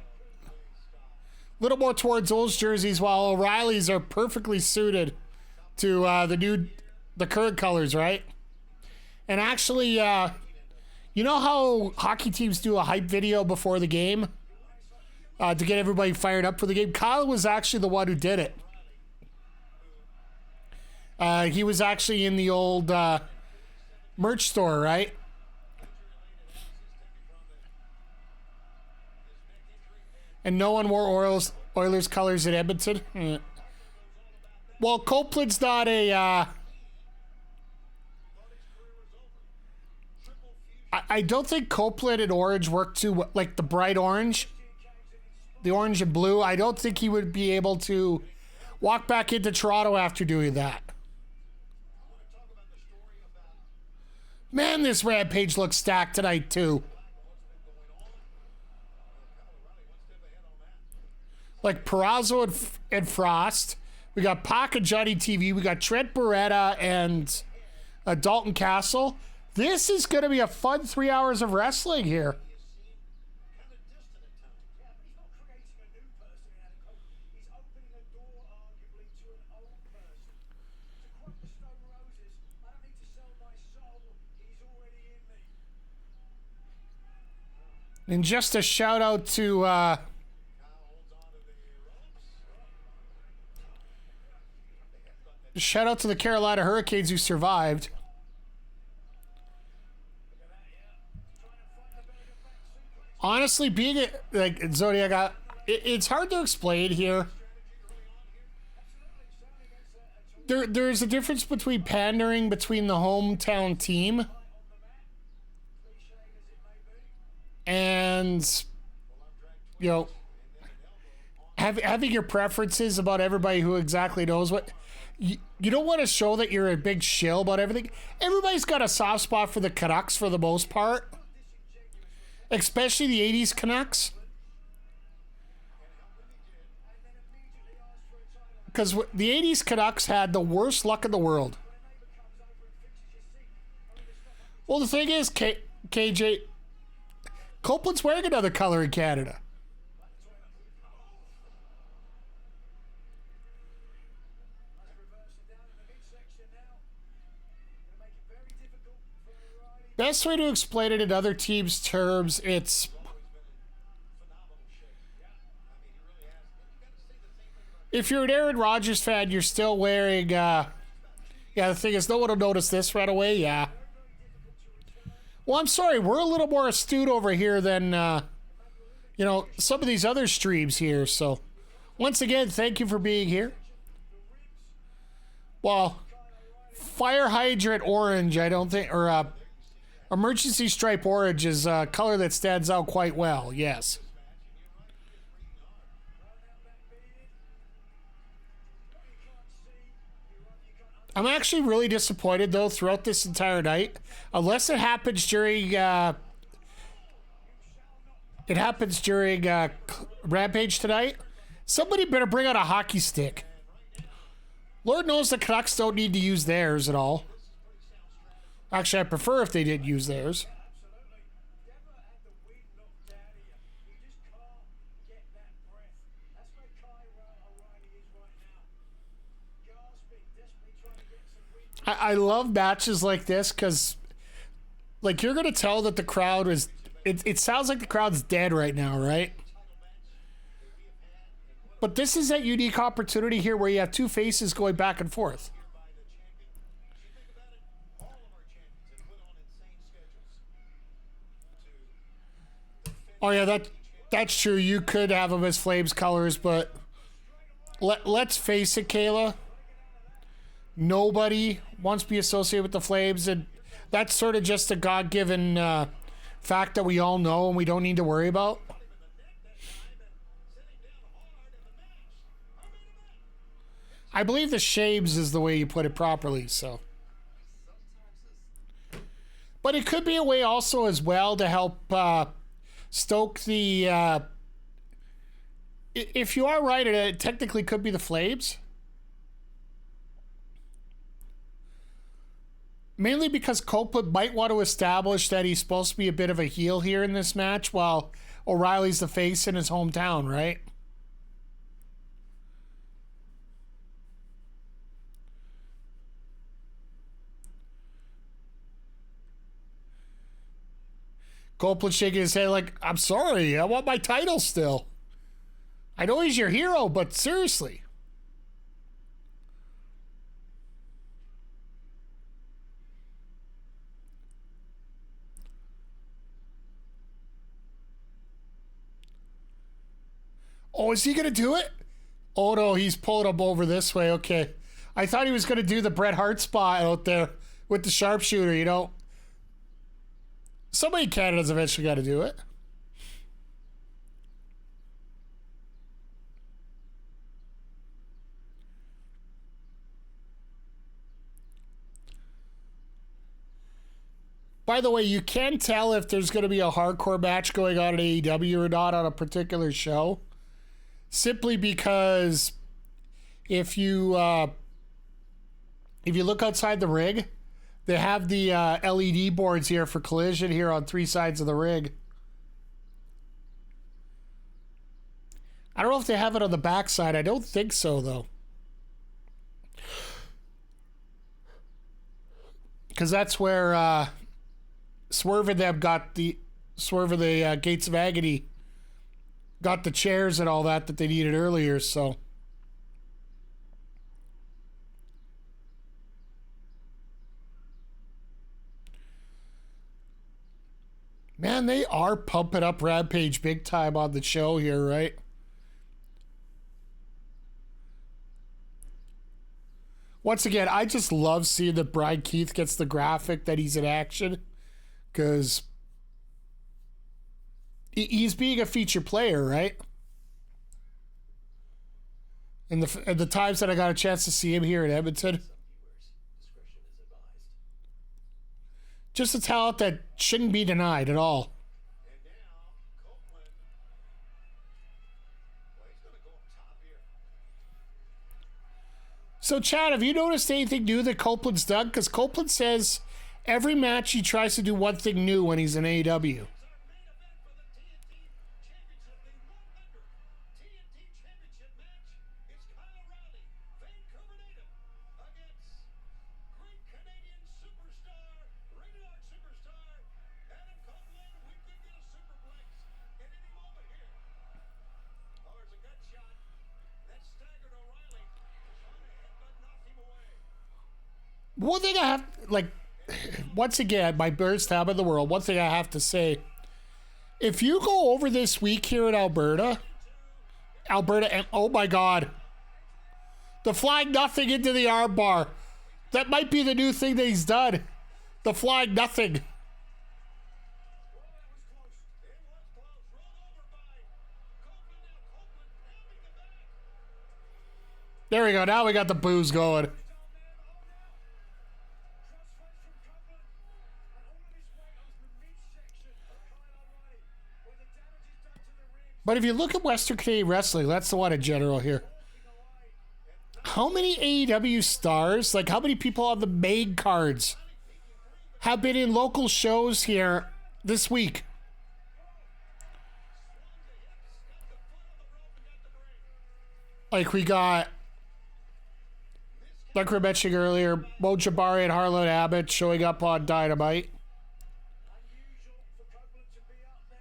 little more towards those jerseys, while O'Reilly's are perfectly suited to the current colors, right? And actually, you know how hockey teams do a hype video before the game? To get everybody fired up for the game? Kyle was actually the one who did it. He was actually in the old merch store, right? And no one wore Oilers colors at Edmonton. Well, Copeland's not a... I don't think Copeland and orange work too... Like the bright orange. The orange and blue. I don't think he would be able to walk back into Toronto after doing that. Man, this Rampage looks stacked tonight, too. Like Purrazzo and Frost. We got Pac and Johnny TV. We got Trent Baretta and Dalton Castle. This is going to be a fun 3 hours of wrestling here. And just a shout out to the Carolina Hurricanes who survived. Honestly, being like Zodiac, it's hard to explain here. There's a difference between pandering between the hometown team and, you know, having your preferences about everybody who exactly knows what... You don't want to show that you're a big shill about everything. Everybody's got a soft spot for the Canucks for the most part. Especially the 80s Canucks. Because the 80s Canucks had the worst luck in the world. Well, the thing is, KJ... Copeland's wearing another color in Canada. Best way to explain it in other teams' terms, it's... If you're an Aaron Rodgers fan, you're still wearing... Yeah, the thing is, no one will notice this right away, yeah. Well, I'm sorry, we're a little more astute over here than, you know, some of these other streams here. So, once again, thank you for being here. Well, fire hydrant orange, I don't think, or emergency stripe orange is a color that stands out quite well, yes. I'm actually really disappointed, though, throughout this entire night. Unless it happens during... Rampage tonight. Somebody better bring out a hockey stick. Lord knows the Canucks don't need to use theirs at all. Actually, I prefer if they didn't use theirs. I love matches like this because, like, you're going to tell that the crowd is... It sounds like the crowd's dead right now, right? But this is that unique opportunity here where you have two faces going back and forth. Oh yeah, that's true. You could have them as Flames colors, but let's face it, Kayla. Nobody wants to be associated with the Flames, and that's sort of just a God-given fact that we all know and we don't need to worry about. I believe the shades is the way you put it properly, so. But it could be a way also as well to help stoke the... if you are right, it technically could be the Flames. Mainly because Copeland might want to establish that he's supposed to be a bit of a heel here in this match while O'Reilly's the face in his hometown, right? Copeland shaking his head like, I'm sorry, I want my title still. I know he's your hero, but seriously. Oh, is he going to do it? Oh, no, he's pulling him over this way. Okay. I thought he was going to do the Bret Hart spot out there with the sharpshooter, you know. Somebody in Canada's eventually got to do it. By the way, you can tell if there's going to be a hardcore match going on at AEW or not on a particular show. Simply because if you look outside the ring, they have the LED boards here for Collision here on three sides of the ring. I don't know if they have it on the back side. I don't think so, though. Because that's where Swerve and them got the... Swerve and the Gates of Agony got the chairs and all that they needed earlier, so... Man, they are pumping up Rampage big time on the show here, right? Once again, I just love seeing that Bryan Keith gets the graphic that he's in action. Because he's being a feature player, right? And the times that I got a chance to see him here in Edmonton. Just a talent that shouldn't be denied at all. And now, Copeland. Well, he's going to go up top here. So, Chad, have you noticed anything new that Copeland's done? Because Copeland says every match he tries to do one thing new when he's in AEW. Our main event for the TNT Championship, the 100 TNT Championship match is Kyle O'Reilly, Vancouver native, against great Canadian superstar, rated R superstar, Adam Copeland. We could get a superplex at any moment here. Oh, there's a gut shot. That staggered O'Reilly. Trying to hit but knocked him away. One thing I have, like, once again, my biggest tab in the world, one thing I have to say, if you go over this week here in Alberta, and oh my God, the flying nothing into the arm bar. That might be the new thing that he's done. The flying nothing. It was close. Rolled over by Copeland. Now Copeland pounding the back. There we go. Now we got the booze going. His own man, oh no. Cross fight from Copeland. And over his way goes the midsection of Kyle O'Reilly. Where the damage is done to the ribs. But if you look at Western Canadian wrestling, that's the one in general here. How many AEW stars, like how many people on the main cards have been in local shows here this week? Like we got, like we were mentioning earlier, Mo Jabari and Harlan Abbott showing up on Dynamite.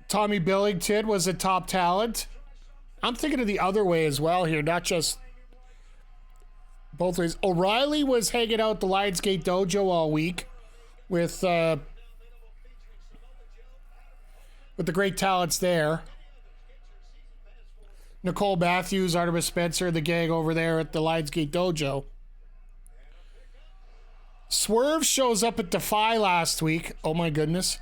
Tommy Billington was a top talent I'm thinking of the other way as well here, not just both ways. O'Reilly was hanging out at the Lionsgate Dojo all week with the great talents there. Nicole Matthews, Artemis Spencer, the gang over there at the Lionsgate Dojo. Swerve shows up at Defy last week. Oh my goodness.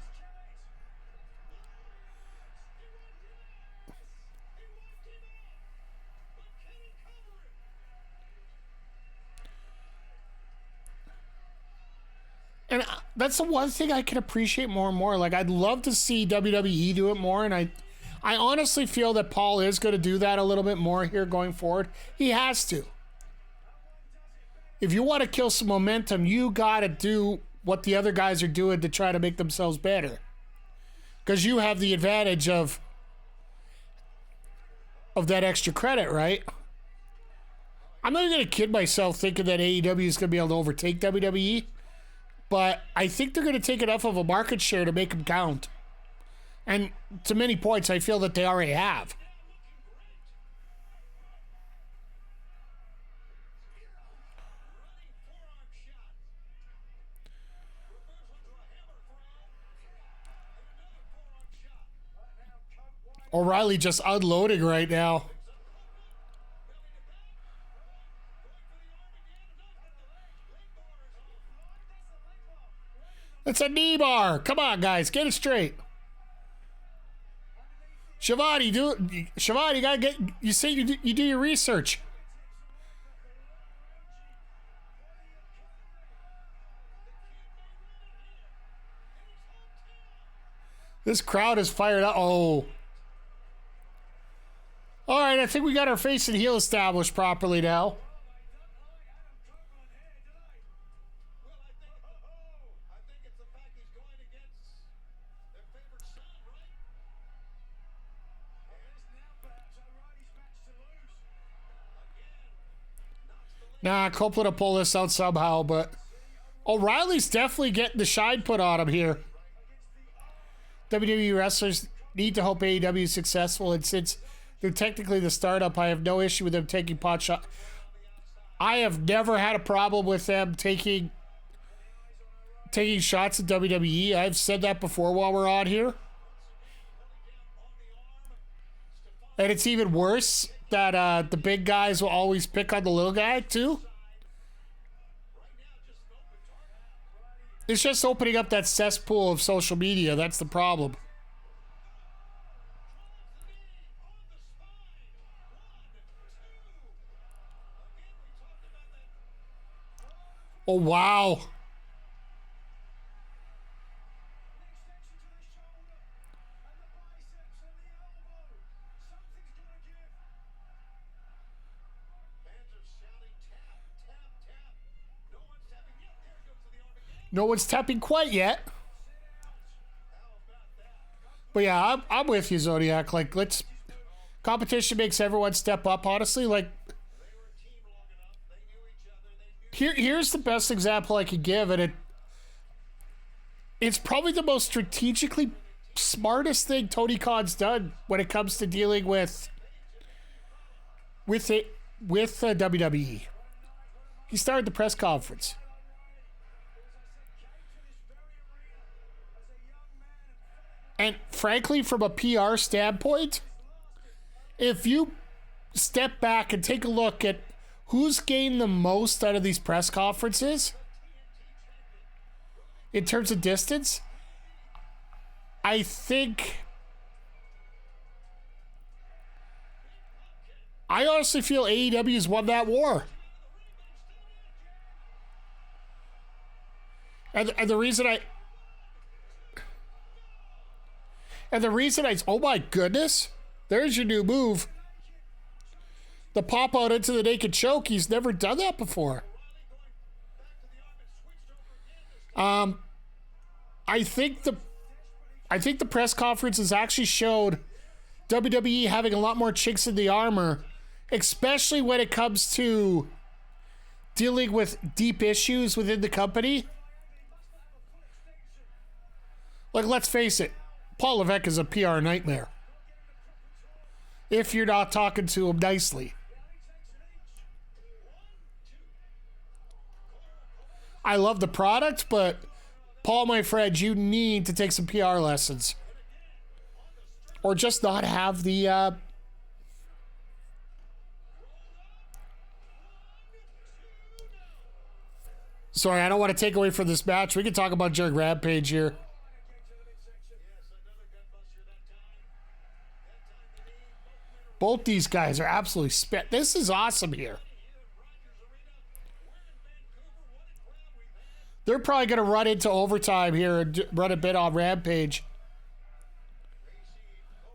And that's the one thing I can appreciate more and more. Like, I'd love to see WWE do it more, and I honestly feel that Paul is going to do that a little bit more here going forward. He has to. If you want to kill some momentum, you got to do what the other guys are doing to try to make themselves better. Because you have the advantage of that extra credit, right? I'm not even going to kid myself thinking that AEW is going to be able to overtake WWE. But I think they're going to take enough of a market share to make them count. And to many points, I feel that they already have. O'Reilly just unloading right now. It's a knee bar. Come on, guys, get it straight. Shivani, you gotta get. You say you do your research. This crowd is fired up. Oh. All right, I think we got our face and heel established properly now. Nah, Copeland will pull this out somehow, but O'Reilly's definitely getting the shine put on him here. WWE wrestlers need to hope AEW is successful, and since they're technically the startup, I have no issue with them taking pot shot. I have never had a problem with them taking shots at WWE. I've said that before while we're on here. And it's even worse that the big guys will always pick on the little guy, too. It's just opening up that cesspool of social media. That's the problem. Oh, wow. No one's tapping quite yet. But yeah, I'm with you, Zodiac. Like, competition makes everyone step up, honestly. Like, here's the best example I could give, and it's probably the most strategically smartest thing Tony Khan's done when it comes to dealing with WWE. He started the press conference. And frankly, from a PR standpoint, if you step back and take a look at who's gained the most out of these press conferences in terms of distance, I honestly feel AEW has won that war. And the reason oh my goodness, there's your new move. The pop out into the naked choke. He's never done that before. I think the press conferences actually showed WWE having a lot more chinks in the armor, especially when it comes to dealing with deep issues within the company. Like, let's face it, Paul Levesque is a PR nightmare. if you're not talking to him nicely. I love the product, but Paul, my friend, you need to take some PR lessons. Or just not have the... Sorry, I don't want to take away from this match. We can talk about during Rampage here. Both these guys are absolutely spit. This is awesome here. They're probably going to run into overtime here and run a bit on Rampage.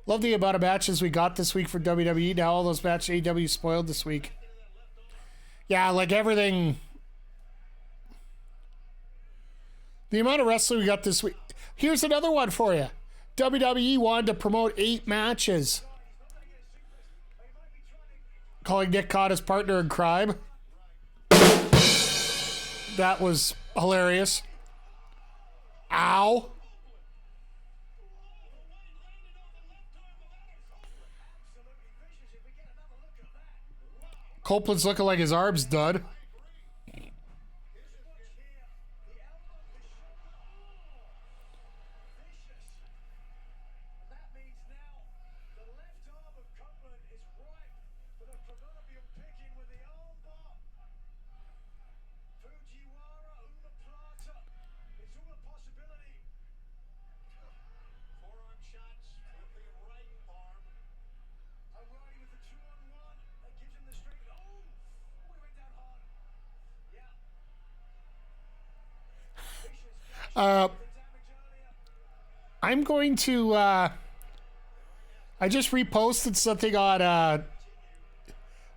Love the amount of matches we got this week for WWE. Now all those matches AEW spoiled this week. Yeah, like everything. The amount of wrestling we got this week. Here's another one for you. WWE wanted to promote 8 matches. Calling Nick Khan his partner in crime. That was hilarious. Ow. Copeland's looking like his arm's done. I'm going to, I just reposted something on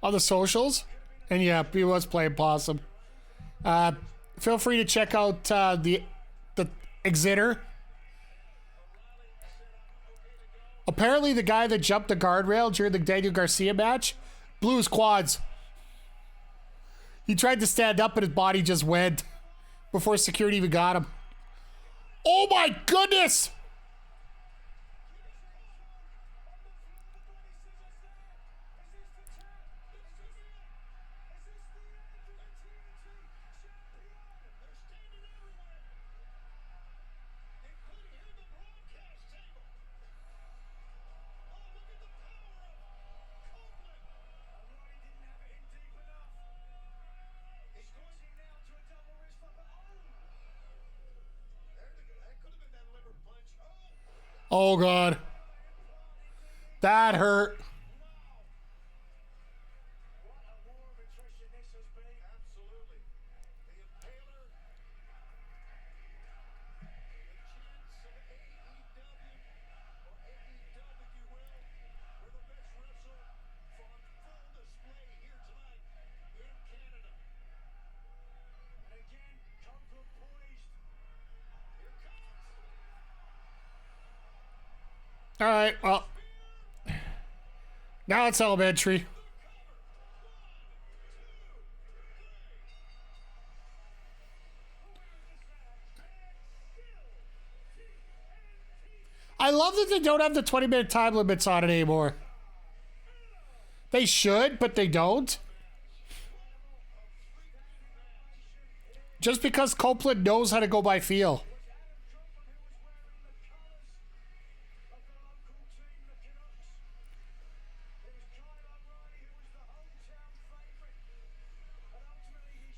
the socials, and yeah, he was playing Possum. Feel free to check out the Exeter. Apparently the guy that jumped the guardrail during the Daniel Garcia match blew his quads. He tried to stand up, but his body just went before security even got him. Oh my goodness! Oh, God. That hurt. All right, well, now it's elementary. I love that they don't have the 20-minute time limits on it anymore. They should, but they don't. Just because Copeland knows how to go by feel.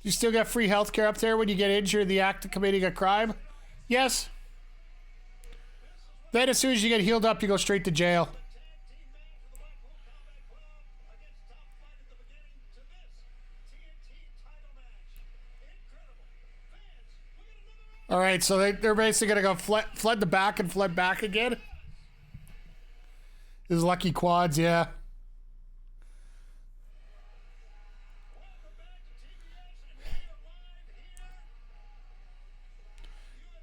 You still got free healthcare up there when you get injured in the act of committing a crime? Yes. Then as soon as you get healed up, you go straight to jail. All right, so they're basically going to go fled the back and fled back again. His lucky quads, yeah.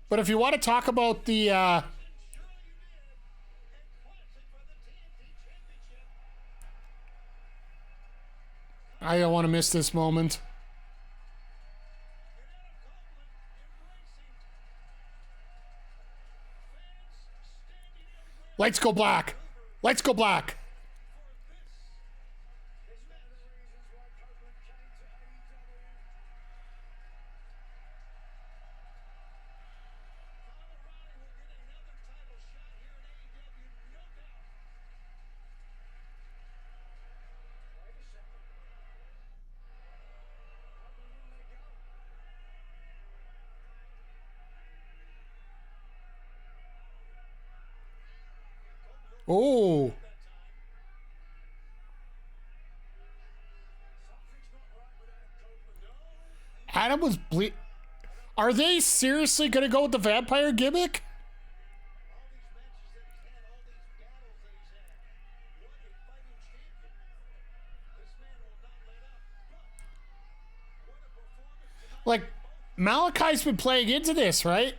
But if you want to talk about the I don't want to miss this moment. Lights go black. Lights go black. Oh. Adam was Are they seriously going to go with the vampire gimmick? Like, Malachi's been playing into this, right?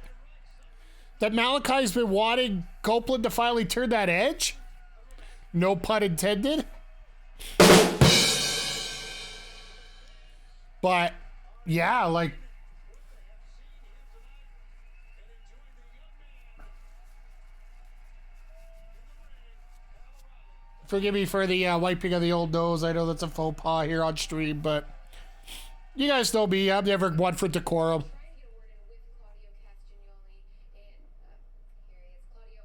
That Malachi's been wanting Copeland to finally turn that edge? No pun intended. But, yeah, like... Forgive me for the wiping of the old nose. I know that's a faux pas here on stream, but... You guys know me. I'm never one for decorum. Trying to get a word in with Claudio Castagnoli, and here he is. Claudio,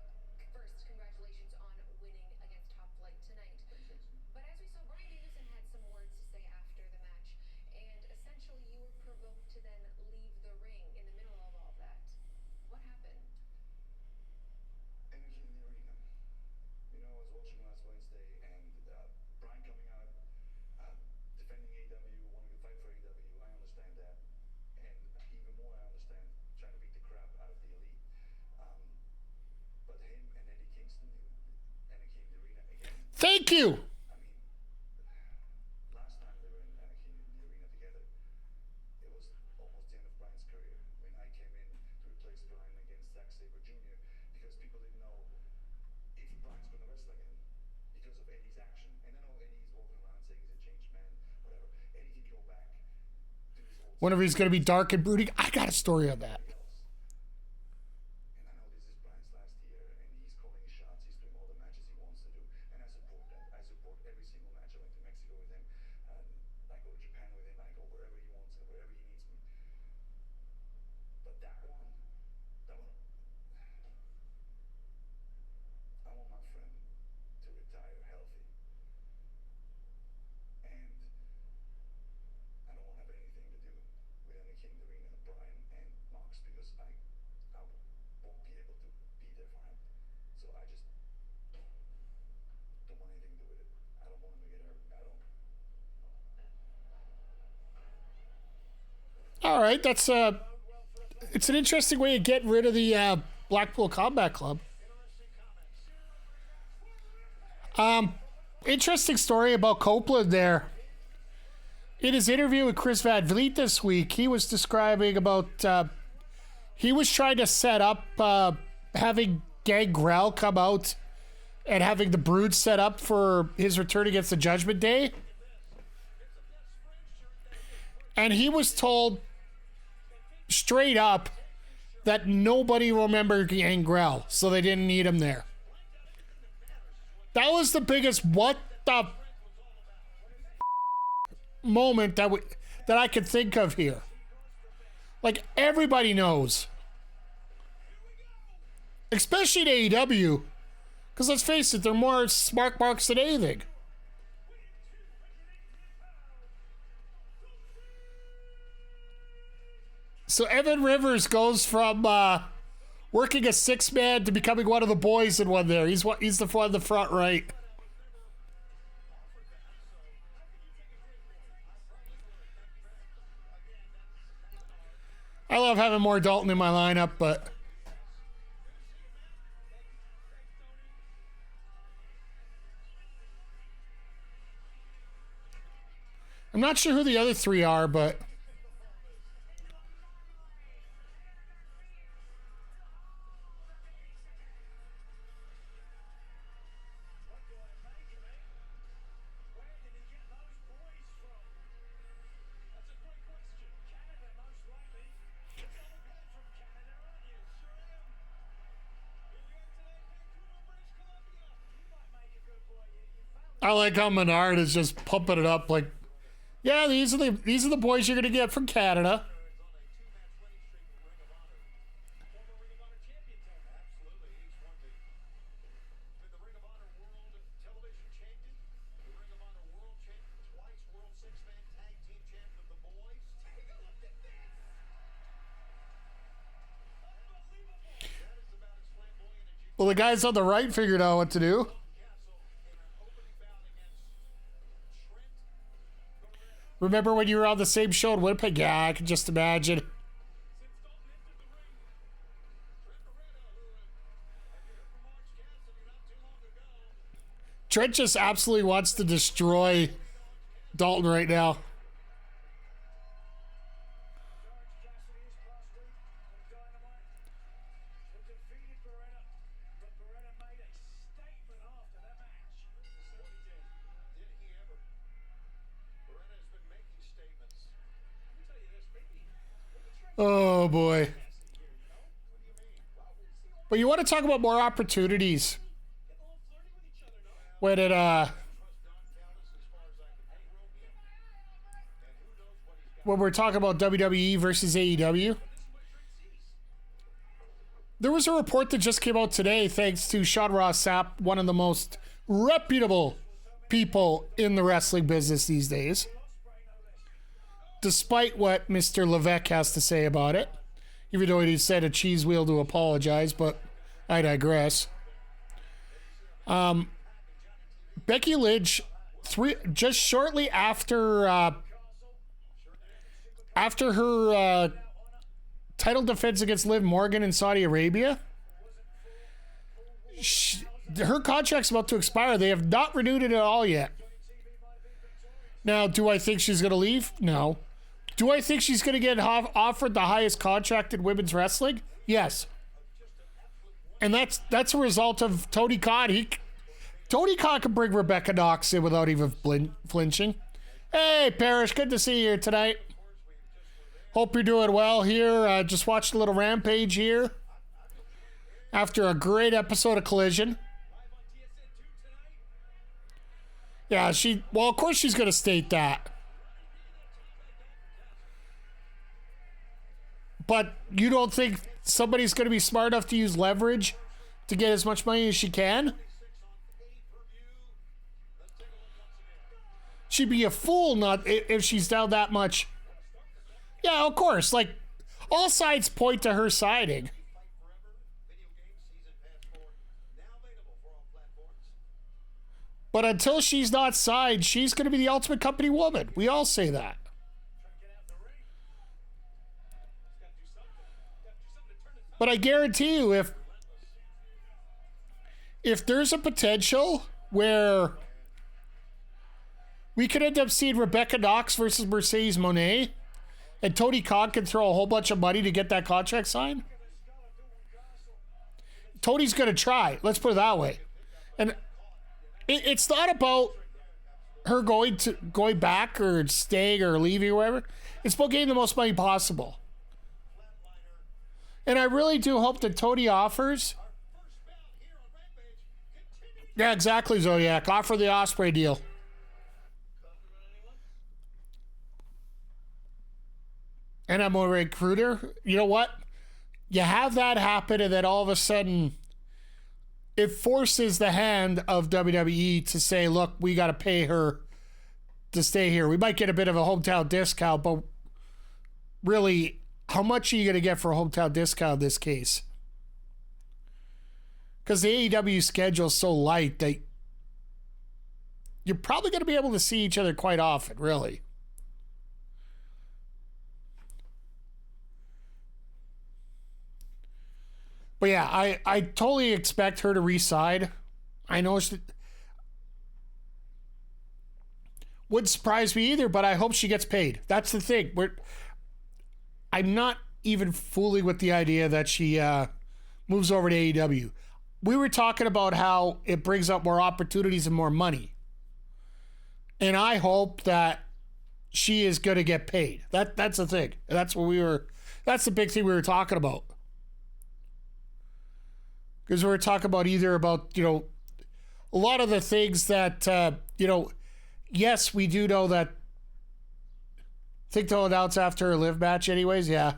first, congratulations on winning against Top Flight tonight. But as we saw, Bryan Danielson had some words to say after the match, and essentially you were provoked to then leave the ring in the middle of all that. What happened? Energy in the arena. You know, I was watching last Wednesday, and Bryan coming out, defending AEW, wanting to fight for AEW. I understand that, and even more, I understand trying to beat the crap out of the elite. But him and Eddie Kingston, Anarchy in the arena again. Thank you. I mean, last time they were in Anarchy in the arena together, it was almost the end of Bryan's career. When I came in to replace Bryan against Zack Sabre Jr. because people didn't know if Bryan's going to wrestle again because of Eddie's action. And I know Eddie's walking around saying he's a changed man, whatever. Eddie can go back to his old Whenever he's going to be dark and brooding. I got a story on that. else. And I know this is Bryan's last year, and he's calling his shots. He's doing all the matches he wants to do, and I support that. I support every single match. I went to Mexico with him. I go to Japan with him. I go wherever he wants and wherever he needs me. But that one, I want my friend to retire healthy, and I don't want to have anything to do with Anarchy in the arena, Bryan and Mox, because I won't be able to be there for him. So I just don't want anything to do with it. I don't want him to get hurt. I don't. All right, that's it's an interesting way of getting rid of the Blackpool Combat Club. Interesting story about Copeland there. In his interview with Chris Van Vliet this week, he was describing about he was trying to set up having Gangrel come out and having the Brood set up for his return against the Judgment Day. And he was told straight up that nobody remembered Gangrel, so they didn't need him there. That was the biggest what the moment that I could think of here. Like, everybody knows. Especially in AEW. Because let's face it, they're more smart marks than anything. So Evan Rivers goes from working a six-man to becoming one of the boys in one there. He's the one in the front right. I love having more Dalton in my lineup, but I'm not sure who the other three are, but I like how Menard is just pumping it up like, yeah, these are the boys you're gonna get from Canada. Well, the guys on the right figured out what to do. Remember when you were on the same show in Winnipeg? Yeah, I can just imagine. Trent just absolutely wants to destroy Dalton right now. Oh boy. But you want to talk about more opportunities when when we're talking about WWE versus AEW. There was a report that just came out today, thanks to Sean Ross Sapp, one of the most reputable people in the wrestling business these days. Despite what Mr. Levesque has to say about it, even though he said a cheese wheel to apologize, but I digress. Becky Lynch, just shortly after her title defense against Liv Morgan in Saudi Arabia, her contract's about to expire. They have not renewed it at all yet. Now, do I think she's going to leave? No. Do I think she's going to get offered the highest contract in women's wrestling? Yes. And that's a result of Tony Khan. Tony Khan can bring Rebecca Knox in without even flinching. Hey, Parrish, good to see you here tonight. Hope you're doing well here. Just watched a little Rampage here after a great episode of Collision. Yeah, of course she's going to state that. But you don't think somebody's going to be smart enough to use leverage to get as much money as she can? She'd be a fool not if she's down that much. Yeah, of course. Like, all sides point to her siding. But until she's not signed, she's going to be the ultimate company woman. We all say that. But I guarantee you, if there's a potential where we could end up seeing Rebecca Knox versus Mercedes Moné, and Tony Khan can throw a whole bunch of money to get that contract signed, Tony's going to try. Let's put it that way. And it's not about her going back or staying or leaving or whatever. It's about getting the most money possible. And I really do hope that Tony offers. Yeah, exactly, Zodiac. Offer the Ospreay deal. And I'm a recruiter. You know what? You have that happen, and then all of a sudden, it forces the hand of WWE to say, look, we got to pay her to stay here. We might get a bit of a hometown discount, but really, how much are you going to get for a hometown discount in this case? Because the AEW schedule is so light that you're probably going to be able to see each other quite often, really. But yeah, I totally expect her to re-side. I know she wouldn't surprise me either, but I hope she gets paid. That's the thing. I'm not even fooling with the idea that she moves over to AEW. We were talking about how it brings up more opportunities and more money. And I hope that she is going to get paid. That's the thing. That's the big thing we were talking about. Because we were talking about a lot of the things that, yes, we do know that. I think they'll announce after her Live match anyways, yeah.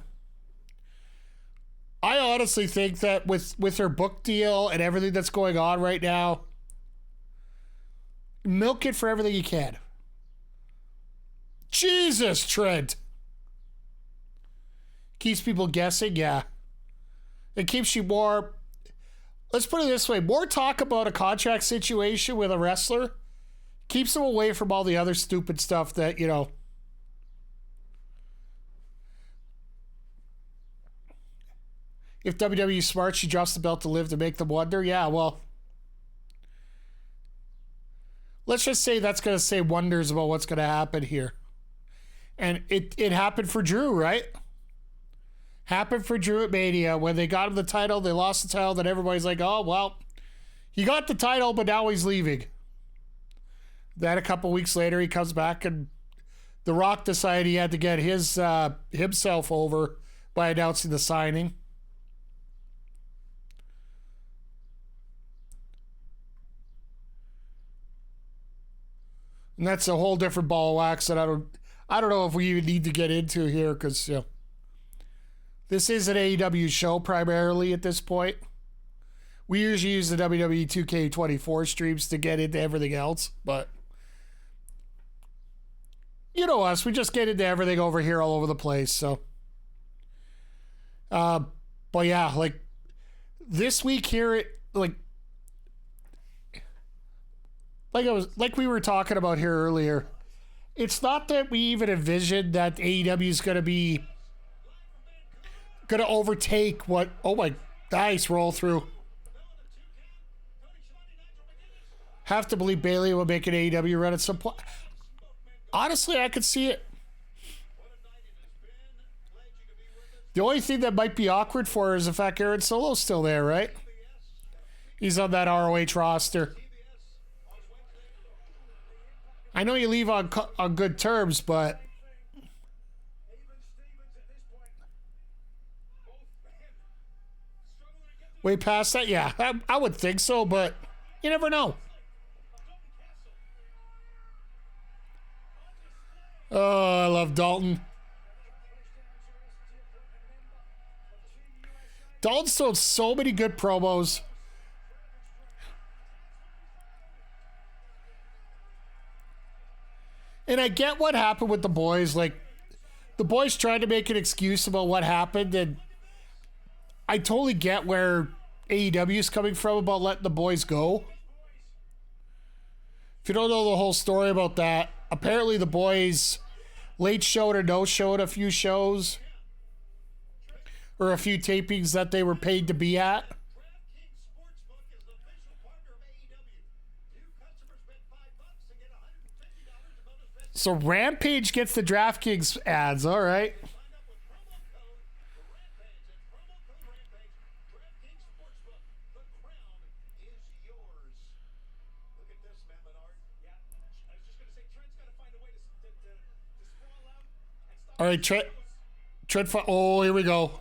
I honestly think that with her book deal and everything that's going on right now, milk it for everything you can. Jesus, Trent. Keeps people guessing, yeah. It keeps you more. let's put it this way. More talk about a contract situation with a wrestler keeps them away from all the other stupid stuff that, you know. If WWE's smart, she drops the belt to Liv to make them wonder. Yeah, well, let's just say that's going to say wonders about what's going to happen here. And it happened for Drew, right? Happened for Drew at Mania. When they got him the title, they lost the title, then everybody's like, oh, well, he got the title, but now he's leaving. Then a couple weeks later, he comes back, and The Rock decided he had to get his himself over by announcing the signing. And that's a whole different ball of wax that I don't know if we even need to get into here, because, you know, this is an AEW show primarily at this point. We usually use the WWE 2K24 streams to get into everything else, but you know us, we just get into everything over here all over the place. So, but yeah, like this week here, like we were talking about here earlier. It's not that we even envisioned that AEW is going to overtake what. Oh my, dice roll through. Have to believe Bayley will make an AEW run at some point. Honestly, I could see it. The only thing that might be awkward for her is the fact Aaron Solo's still there, right? He's on that ROH roster. I know you leave on good terms, but way past that, yeah, I would think so, but you never know. Oh, I love Dalton. Dalton's told so many good promos. And I get what happened with the boys. Like, the boys tried to make an excuse about what happened, and I totally get where AEW is coming from about letting the boys go. If you don't know the whole story about that, apparently the boys late showed or no showed a few shows or a few tapings that they were paid to be at. So Rampage gets the DraftKings ads, all right. All right, Trent. Oh, here we go.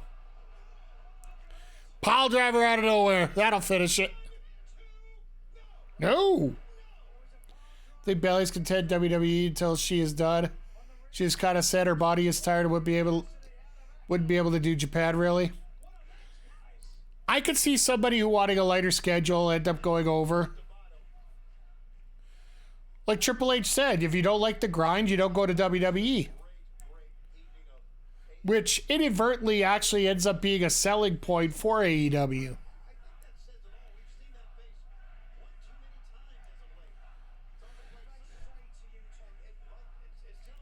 Pile driver out of nowhere. That'll finish it. No. I think Bayley's content WWE until she is done. She's kind of said her body is tired and wouldn't be able to do Japan, really. I could see somebody who wanting a lighter schedule end up going over. Like Triple H said, if you don't like the grind, you don't go to WWE. Which inadvertently actually ends up being a selling point for AEW.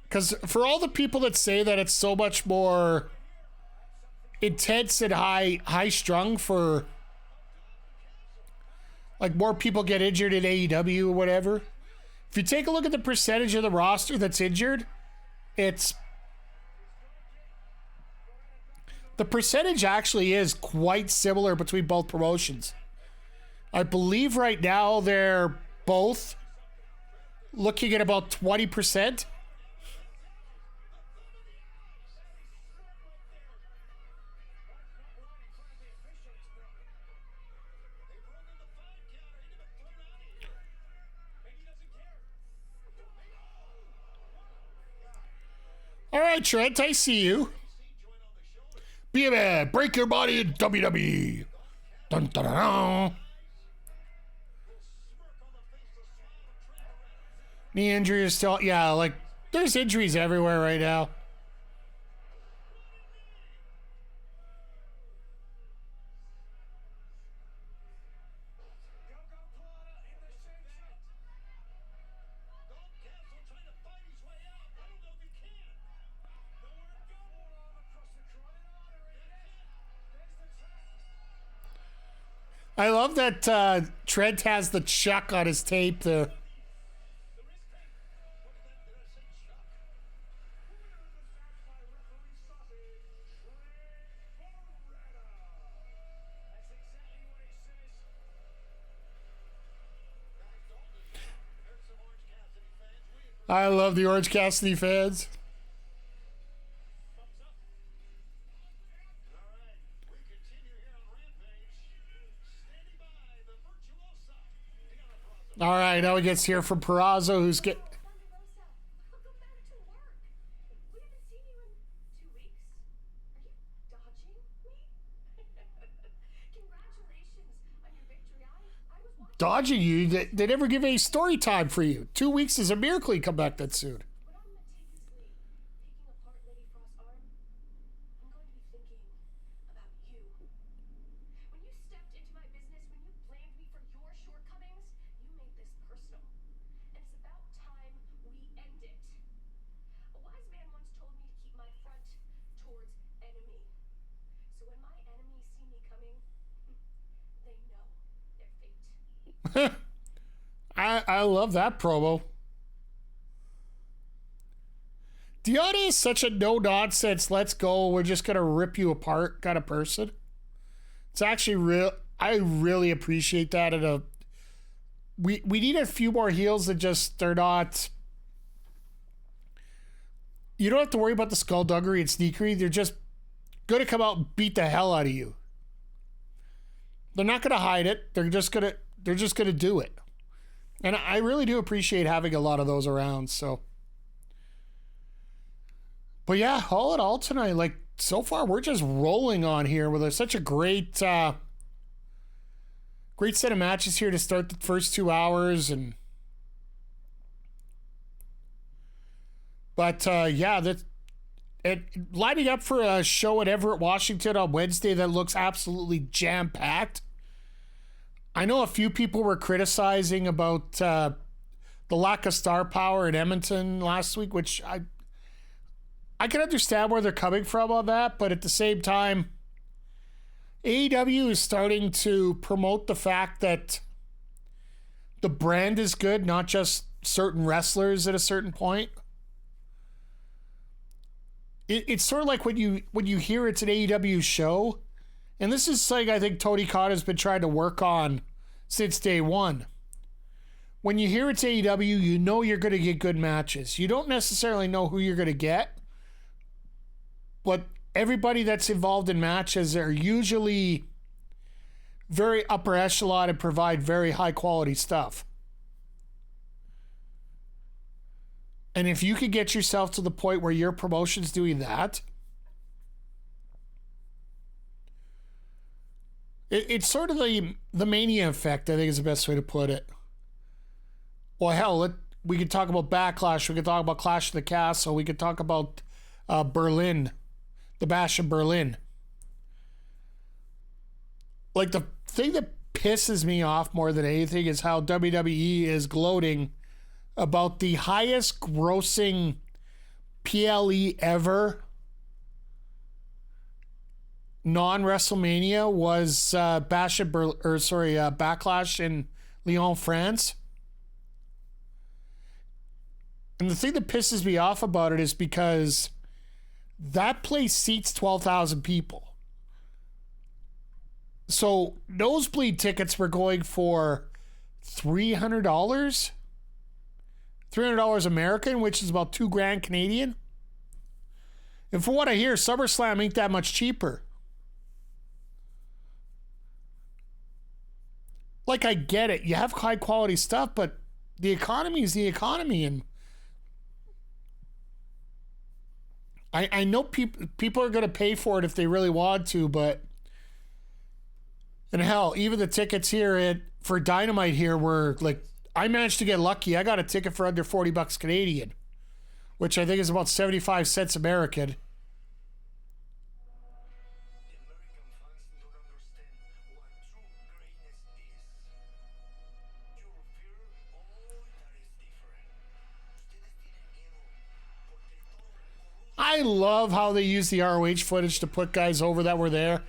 Because for all the people that say that it's so much more intense and high strung for, like, more people get injured in AEW or whatever. If you take a look at the percentage of the roster that's injured, the percentage actually is quite similar between both promotions. I believe right now they're both looking at about 20%. All right, Trent, I see you. Be a man, break your body in WWE. Dun, dun, dun, dun. Knee injury is still, yeah, like, there's injuries everywhere right now. I love that Trent has the chuck on his tape there. I love the Orange Cassidy fans. All right, now he gets here from Purrazzo, who's get. Rosa, welcome back to work. We haven't seen you in 2 weeks. Are you dodging me? Congratulations on your victory. I was watching. Dodging you? They never give any story time for you. 2 weeks is a miracle you come back that soon. When I'm meticulously picking apart Lady Frost's arm, I'm going to be thinking about you. When you stepped into my business, when you blamed me for your shortcomings, you made this personal. And it's about time we end it. A wise man once told me to keep my front towards enemy. So when my enemies see me coming, they know their fate. I love that promo. Deonna is such a no-nonsense, let's go, we're just going to rip you apart kind of person. It's actually real. I really appreciate that. We need a few more heels that just, they're not... You don't have to worry about the skullduggery and sneakery. They're just going to come out and beat the hell out of you. They're not going to hide it. They're just going to do it. And I really do appreciate having a lot of those around, so. But yeah, all in all tonight, like, so far we're just rolling on here with such a great great set of matches here to start the first 2 hours. But yeah, lining up for a show at Everett, Washington on Wednesday that looks absolutely jam-packed. I know a few people were criticizing about the lack of star power in Edmonton last week, which I can understand where they're coming from on that, but at the same time, AEW is starting to promote the fact that the brand is good, not just certain wrestlers at a certain point. It's sort of like when you hear it's an AEW show, and this is something I think Tony Khan has been trying to work on since day one. When you hear it's AEW, you know you're going to get good matches. You don't necessarily know who you're going to get, but everybody that's involved in matches are usually very upper echelon and provide very high quality stuff. And if you could get yourself to the point where your promotion's doing that, it's sort of the Mania effect, I think is the best way to put it. Well, hell, we could talk about Backlash. We could talk about Clash of the Castle. We could talk about Berlin, the Bash of Berlin. Like, the thing that pisses me off more than anything is how WWE is gloating about the highest grossing PLE ever. Non-WrestleMania was Backlash in Lyon, France. And the thing that pisses me off about it is because that place seats 12,000 people. So nosebleed tickets were going for $300? $300 American, which is about $2,000 Canadian. And from what I hear, SummerSlam ain't that much cheaper. Like, I get it. You have high quality stuff, but the economy is the economy. And I know people are going to pay for it if they really want to, but... And hell, even the tickets here for Dynamite here were like... I managed to get lucky. I got a ticket for under $40 Canadian, which I think is about 75 cents American. I love how they use the ROH footage to put guys over that were there.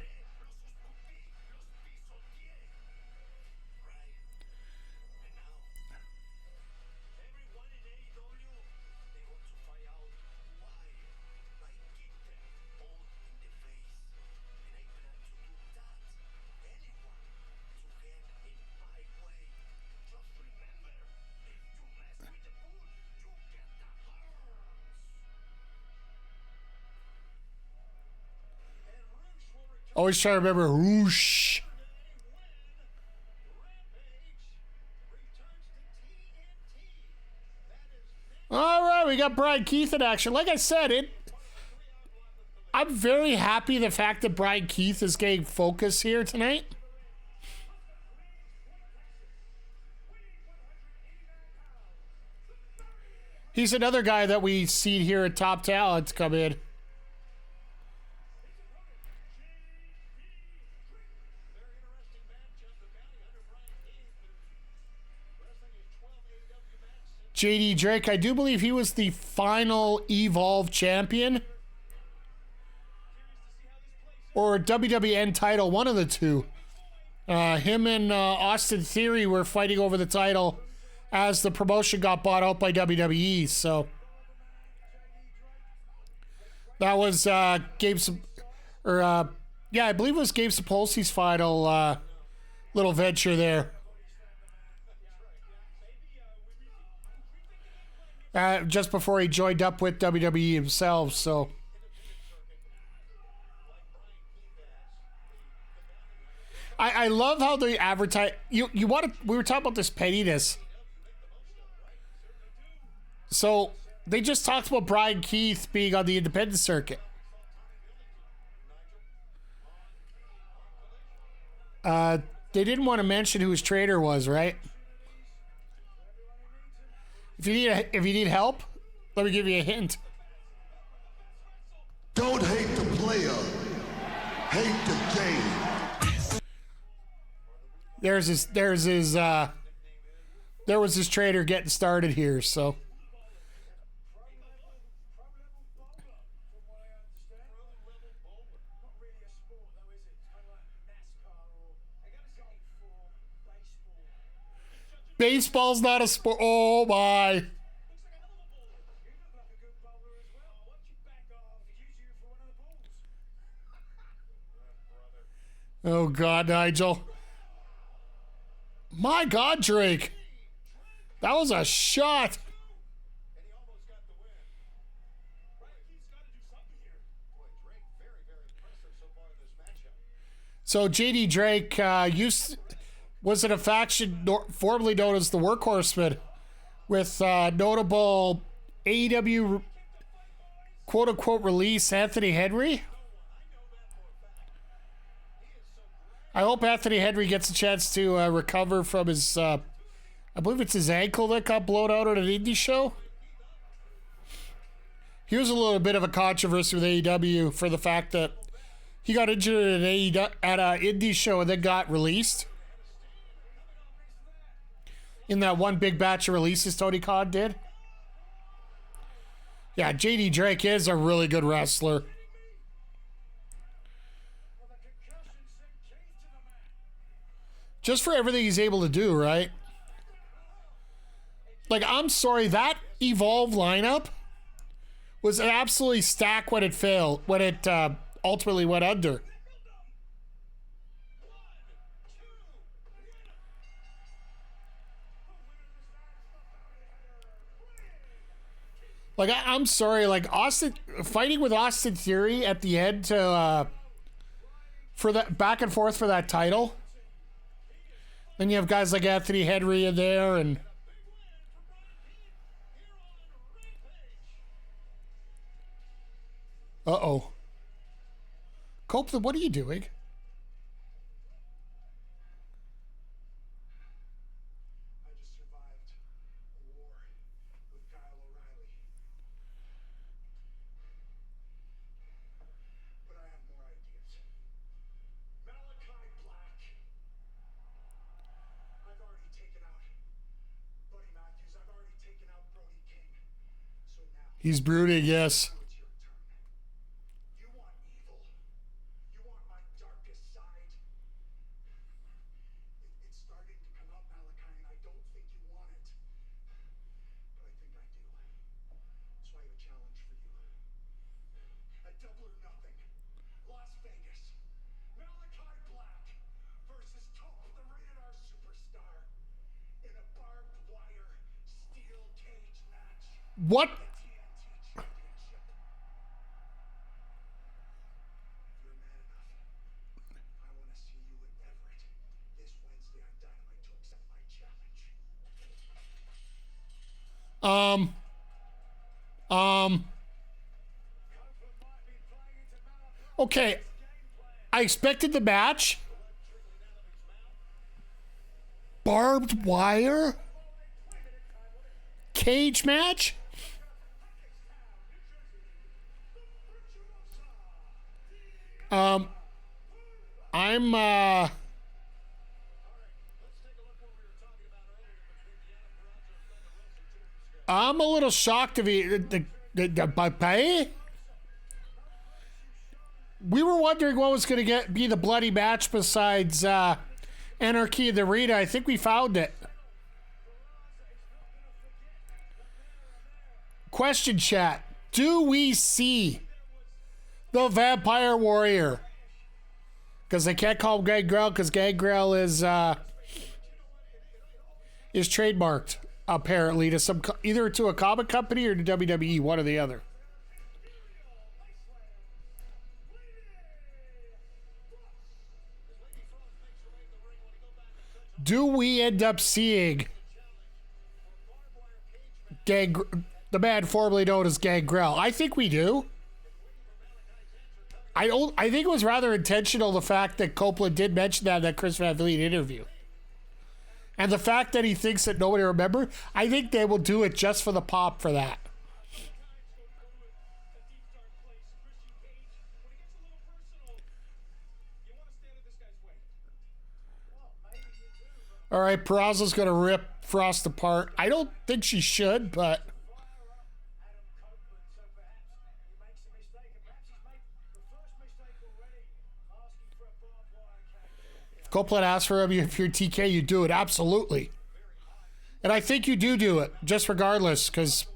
Always try to remember whoosh. All right, we got Bryan Keith in action. Like I said, I'm very happy the fact that Bryan Keith is getting focus here tonight. He's another guy that we see here at Top Talent come in. JD Drake, I do believe he was the final Evolve champion. Or WWN title, one of the two. Him and Austin Theory were fighting over the title as the promotion got bought out by WWE. So that was Gabe, yeah, I believe it was Gabe Sapolsky's final little venture there. Just before he joined up with WWE himself, so. I love how they advertise. We were talking about this pettiness. So they just talked about Bryan Keith being on the independent circuit. They didn't want to mention who his trainer was, right? If you need help, let me give you a hint. Don't hate the player, hate the game. There was his trainer getting started here, so. Baseball's not a sport. Oh my. Oh God, Nigel. My God, Drake. That was a shot. So JD Drake was in a faction formerly known as the Workhorsemen with notable AEW quote-unquote release Anthony Henry. I hope Anthony Henry gets a chance to recover from his, I believe it's his ankle that got blown out at an indie show. He was a little bit of a controversy with AEW for the fact that he got injured at an indie show and then got released. In that one big batch of releases Tony Khan did. Yeah, JD Drake is a really good wrestler. Just for everything he's able to do, right? Like, I'm sorry, that Evolve lineup was absolutely stacked when it failed, when it ultimately went under. Like, I'm sorry, like, fighting with Austin Theory at the end to, for that back and forth for that title. Then you have guys like Anthony Henry in there, and Copeland, what are you doing? I just survived a war with Kyle O'Reilly. But I have more ideas. Malachi Black. I've already taken out Buddy Matthews. I've already taken out Brody King. So now He's brooding, yes. it's your turn. You want evil. You want my darkest side. It's starting to come out, Malachi, and I don't think you want it. But I think I do. So I have a challenge for you. A double or nothing. Las Vegas. Malachi Black versus Cope, the rated R superstar, in a barbed wire steel cage match. What? TNT Championship. If you're man enough, Um, okay. I expected the match. Barbed wire? Cage match? I'm a little shocked of it. We were wondering what was going to be the bloody match besides Anarchy in the Arena. I think we found it. Question chat. Do we see the Vampire Warrior? Because they can't call him Gangrel because Gangrel is trademarked apparently to either to a comic company or to WWE, one or the other. Do we end up seeing the man formerly known as Gangrel? I think we do. I think it was rather intentional, the fact that Copeland did mention that in that Chris Van Vliet interview. And the fact that he thinks that nobody remembered, I think they will do it just for the pop for that. All right, Purrazzo's going to rip Frost apart. I don't think she should, but... Copeland asks for him, if you're TK, you do it. Absolutely. And I think you do it, just regardless, because...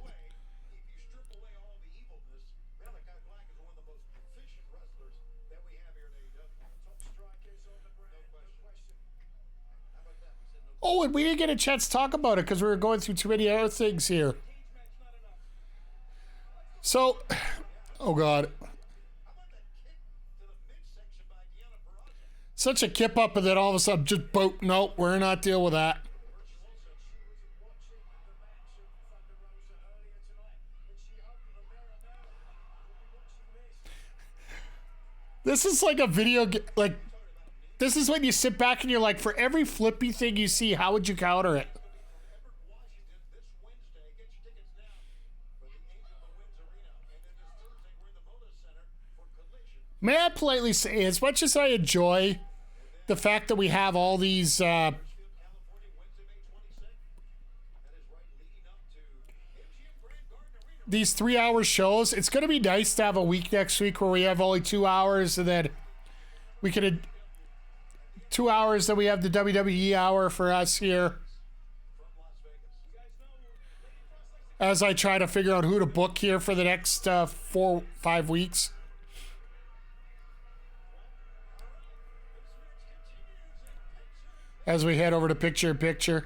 Oh, and we didn't get a chance to talk about it because we were going through too many other things here. So, oh God. Such a kip up, and then all of a sudden, just boom, nope, we're not dealing with that. This is like a video, like, this is when you sit back and you're like, for every flippy thing you see, how would you counter it? May I politely say, as much as I enjoy the fact that we have all these these 3-hour shows, it's going to be nice to have a week next week where we have only 2 hours, and then we could 2 hours, then we have the WWE hour for us here. As I try to figure out who to book here for the next 4-5 weeks. As we head over to picture-in-picture.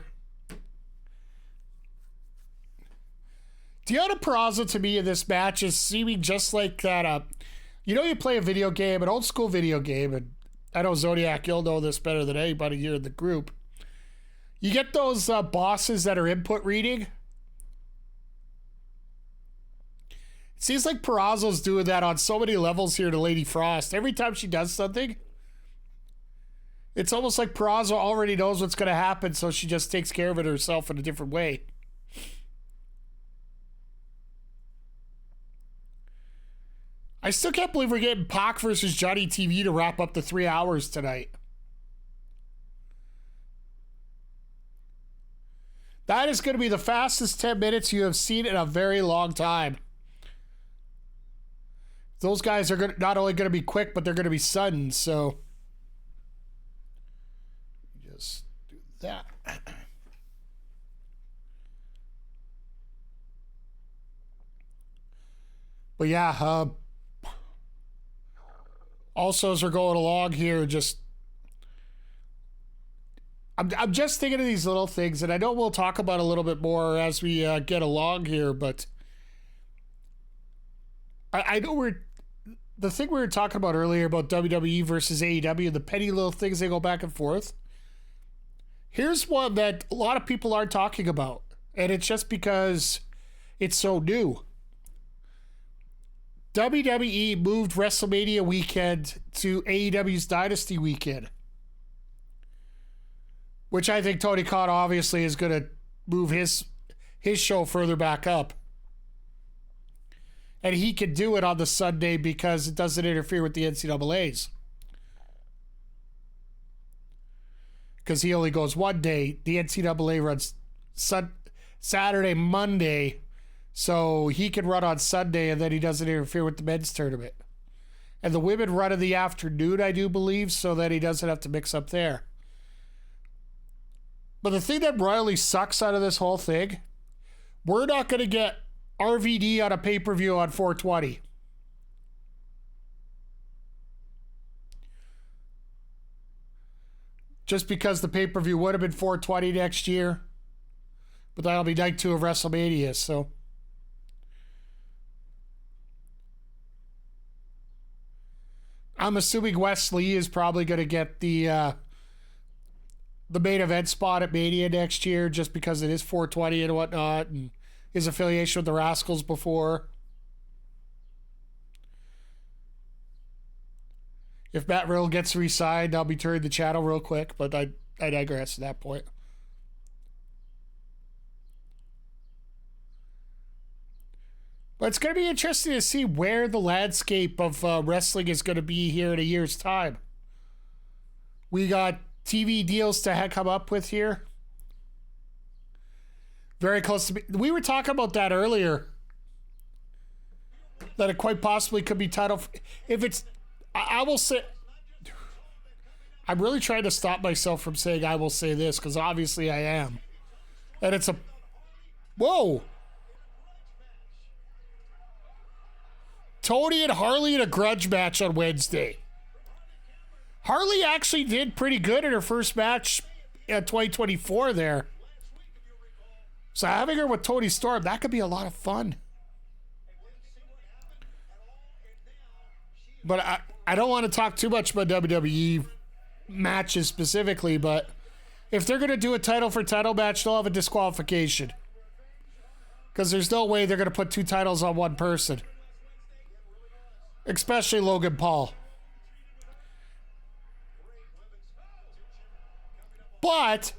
Deonna Purrazzo to me in this match is seeming just like that. You know, you play a video game, an old school video game, and I know Zodiac, you'll know this better than anybody here in the group. You get those bosses that are input reading. It seems like Purrazzo's doing that on so many levels here to Lady Frost. Every time she does something, it's almost like Purrazzo already knows what's going to happen, so she just takes care of it herself in a different way. I still can't believe we're getting Pac versus Johnny TV to wrap up the 3 hours tonight. That is going to be the fastest 10 minutes you have seen in a very long time. Those guys are not only going to be quick, but they're going to be sudden, so... Just do that. But yeah, also as we're going along here, I'm just thinking of these little things, and I know we'll talk about a little bit more as we get along here, but I know the thing we were talking about earlier about WWE versus AEW, the petty little things they go back and forth. Here's one that a lot of people aren't talking about, and it's just because It's so new. WWE moved WrestleMania weekend to AEW's Dynasty weekend, which I think Tony Khan obviously is going to move his show further back up. And he can do it on the Sunday because it doesn't interfere with the NCAAs. Because he only goes one day. The NCAA runs Saturday, Monday. So he can run on Sunday and then he doesn't interfere with the men's tournament. And the women run in the afternoon, I do believe, so that he doesn't have to mix up there. But the thing that royally sucks out of this whole thing, we're not going to get RVD on a pay-per-view on 420. Just because the pay-per-view would have been 420 next year. But that'll be night 2 of WrestleMania, so. I'm assuming Wesley is probably going to get the main event spot at Mania next year just because it is 420 and whatnot, and his affiliation with the Rascals before. If Matt Riddle gets re-signed, I'll be turning the channel real quick, but I digress at that point. But it's going to be interesting to see where the landscape of wrestling is going to be here in a year's time. We got TV deals to come up with here. Very close to me. We were talking about that earlier. That it quite possibly could be title. If it's, I will say, I'm really trying to stop myself from saying I will say this because obviously I am. And it's a, whoa. Tony and Harley in a grudge match on Wednesday. Harley actually did pretty good in her first match in 2024 there. So having her with Tony Storm, that could be a lot of fun. But I don't want to talk too much about WWE matches specifically, but if they're going to do a title for title match, they'll have a disqualification. Because there's no way they're going to put 2 titles on one person. Especially Logan Paul. But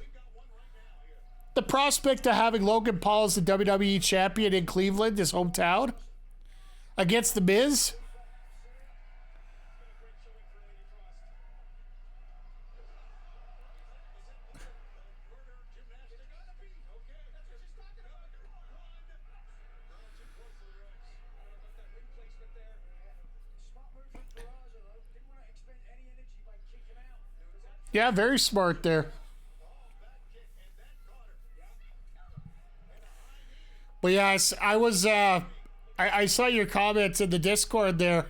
the prospect of having Logan Paul as the WWE champion in Cleveland, his hometown, against The Miz. Yeah, very smart there. But yeah, I was, I saw your comments in the Discord there.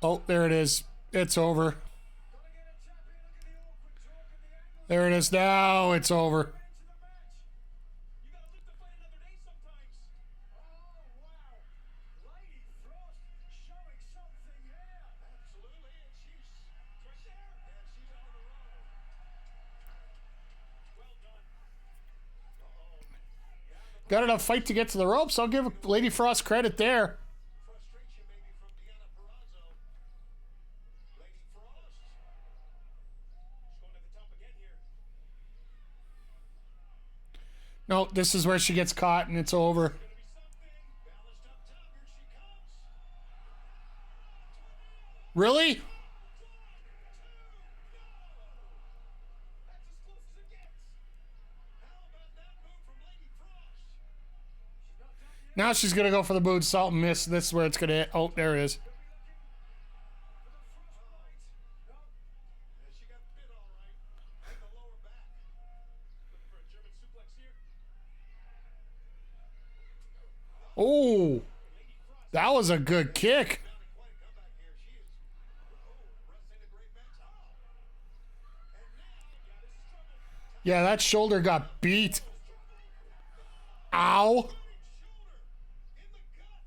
Oh, there it is. It's over. There it is now. It's over. Got enough fight to get to the ropes. I'll give Lady Frost credit there. Frustration maybe from Deonna Purrazzo. Lady Frost. She's going to the top again here. No, this is where she gets caught and it's over. Balanced up top. Here she comes. Really? That's as close as it gets. How about that move from Lady Frost? Now she's going to go for the moonsault and miss. This is where it's going to hit. Oh, there it is. She got bit all right. In the lower back. Looking for a German suplex here. Oh, that was a good kick. Mounting quite a comeback here. She is wrestling a great match. And now, yeah, this is trouble. Yeah, that shoulder got beat. Ow. Shoulder in the gut.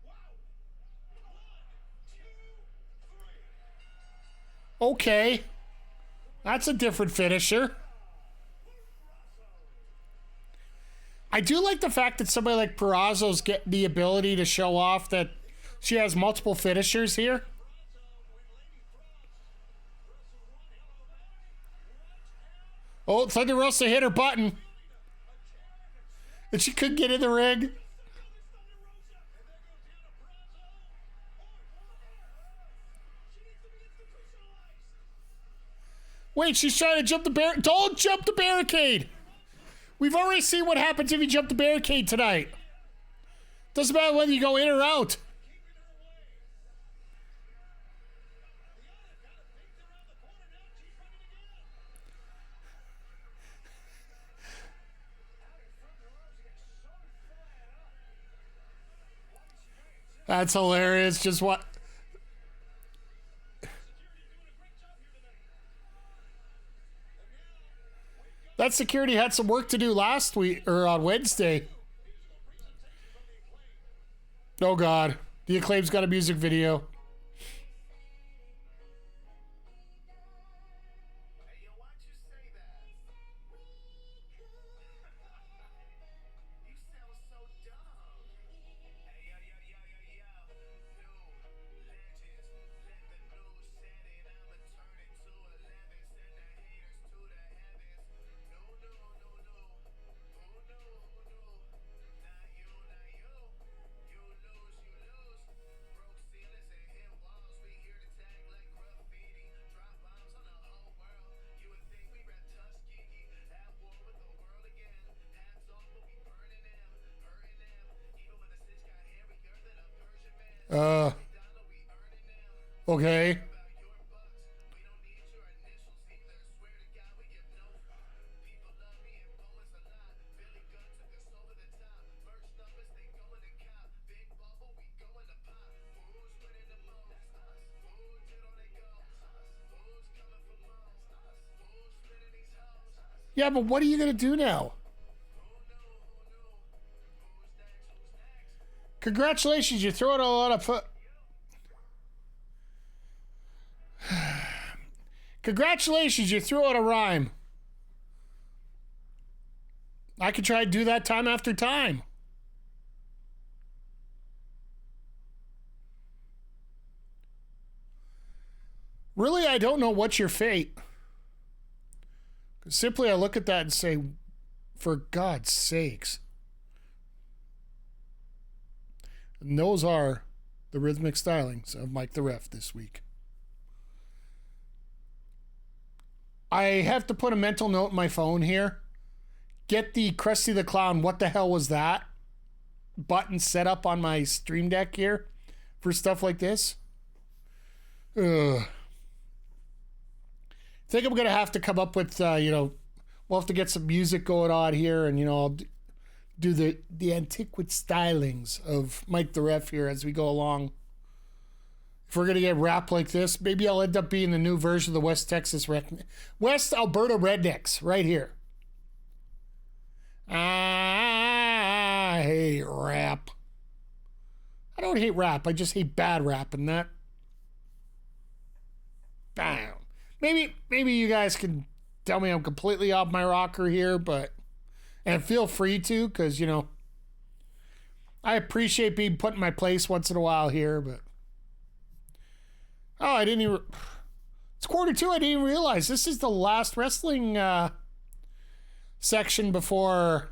Wow. 1, 2, 3. Okay. That's a different finisher. I do like the fact that somebody like Purrazzo's get the ability to show off that she has multiple finishers here. Oh, Thunder Rosa hit her button. And she couldn't get in the ring. Wait, she's trying to jump the barricade. Don't jump the barricade. We've already seen what happens if you jump the barricade tonight. Doesn't matter whether you go in or out. That's hilarious. Just what? That security had some work to do last week or on Wednesday. Oh God, the Acclaim's got a music video. Hey, yo, why'd you say that? You sound so dumb. Hey, yo, yo, yo, yo, yo. New legends. Let the news set it. I'ma turn it to 11. Send the haters to the heavens. No, no, no, no. Who knew, who knew? Not you, not you. You lose, you lose. Broke ceilings and hit walls. We here to tag like graffiti. Drop bombs on the whole world. You would think we rap Tuskegee. At war with the world again. Hats off, but we burning them. Hurting them. Even when the stitch got hairier than a Persian man. $1 we earning them. Okay. About your bucks. We don't need your initials either. Swear to God we give no fuck. People love me and poets a lot. Billy Gunn took us over the top. Merch numbers they going to cop. Big bubble we going to pop. Who's winning the most? Us. Who did all they go? Us. Who's coming for more? Us. Who's spinning these hoes? Us. Yeah, but what are you gonna do now? Who knew? Who knew? Who's next? Who's next? Congratulations, you throw out a lot of Congratulations, you threw out a rhyme. I could try to do that time after time. Really, I don't know what's your fate. Simply, I look at that and say, for God's sakes. And those are the rhythmic stylings of Mike the Ref this week. I have to put a mental note in my phone here. Get the Krusty the Clown, what the hell was that? Button set up on my Stream Deck here for stuff like this. Ugh. I think I'm going to have to come up with, we'll have to get some music going on here and, I'll do the antiquate stylings of Mike the Ref here as we go along. If we're going to get rap like this, maybe I'll end up being the new version of the West Alberta Rednecks right here. I hate rap. I don't hate rap. I just hate bad rap and that. Bam. Maybe you guys can tell me I'm completely off my rocker here, and feel free to, because, I appreciate being put in my place once in a while here, but. Oh, it's 2:45. I didn't even realize this is the last wrestling section before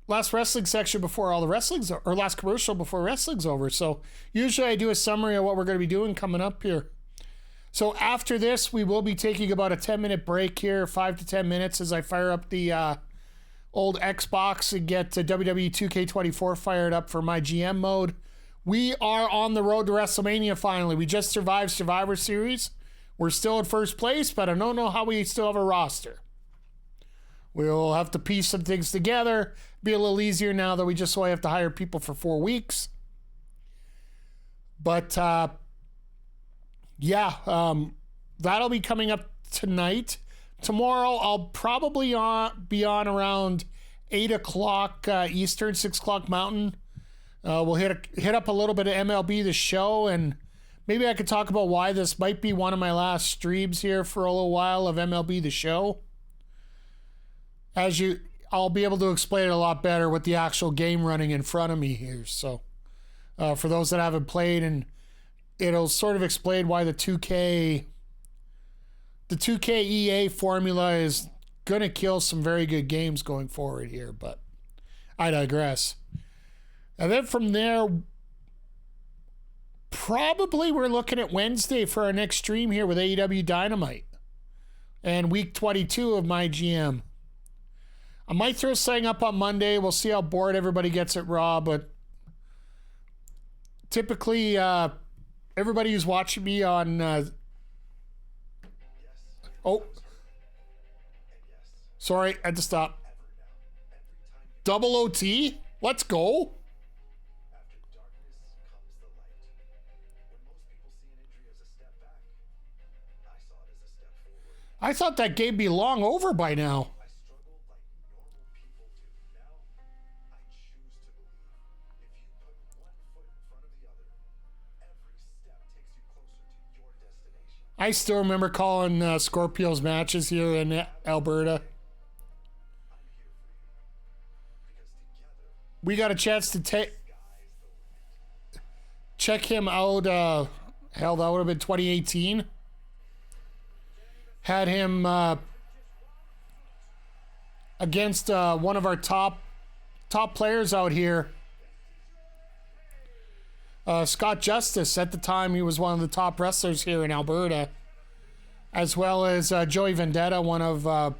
last wrestling section before all the wrestling's or last commercial before wrestling's over. So usually I do a summary of what we're going to be doing coming up here. So after this, we will be taking about a 10-minute break here, 5 to 10 minutes as I fire up the old Xbox and get WWE 2K24 fired up for my GM mode. We are on the road to WrestleMania finally. We just survived Survivor Series. We're still in first place, but I don't know how we still have a roster. We'll have to piece some things together. Be a little easier now that we just only have to hire people for 4 weeks. But, that'll be coming up tonight. Tomorrow, I'll probably be on around 8 o'clock Eastern, 6 o'clock Mountain. We'll hit up a little bit of MLB The Show, and maybe I could talk about why this might be one of my last streams here for a little while of MLB The Show. I'll be able to explain it a lot better with the actual game running in front of me here. So for those that haven't played, and it'll sort of explain why the 2K EA formula is going to kill some very good games going forward here, but I digress. And then from there, probably we're looking at Wednesday for our next stream here with AEW Dynamite and week 22 of my GM. I might throw something up on Monday. We'll see how bored everybody gets at Raw, but typically everybody who's watching me on sorry, I had to stop. Double OT? Let's go. I thought that game be long over by now. I still remember calling Scorpio's matches here in Alberta. We got a chance to check him out. Hell, that would have been 2018. Had him against one of our top players out here. Scott Justice. At the time, he was one of the top wrestlers here in Alberta, as well as Joey Vendetta, one of our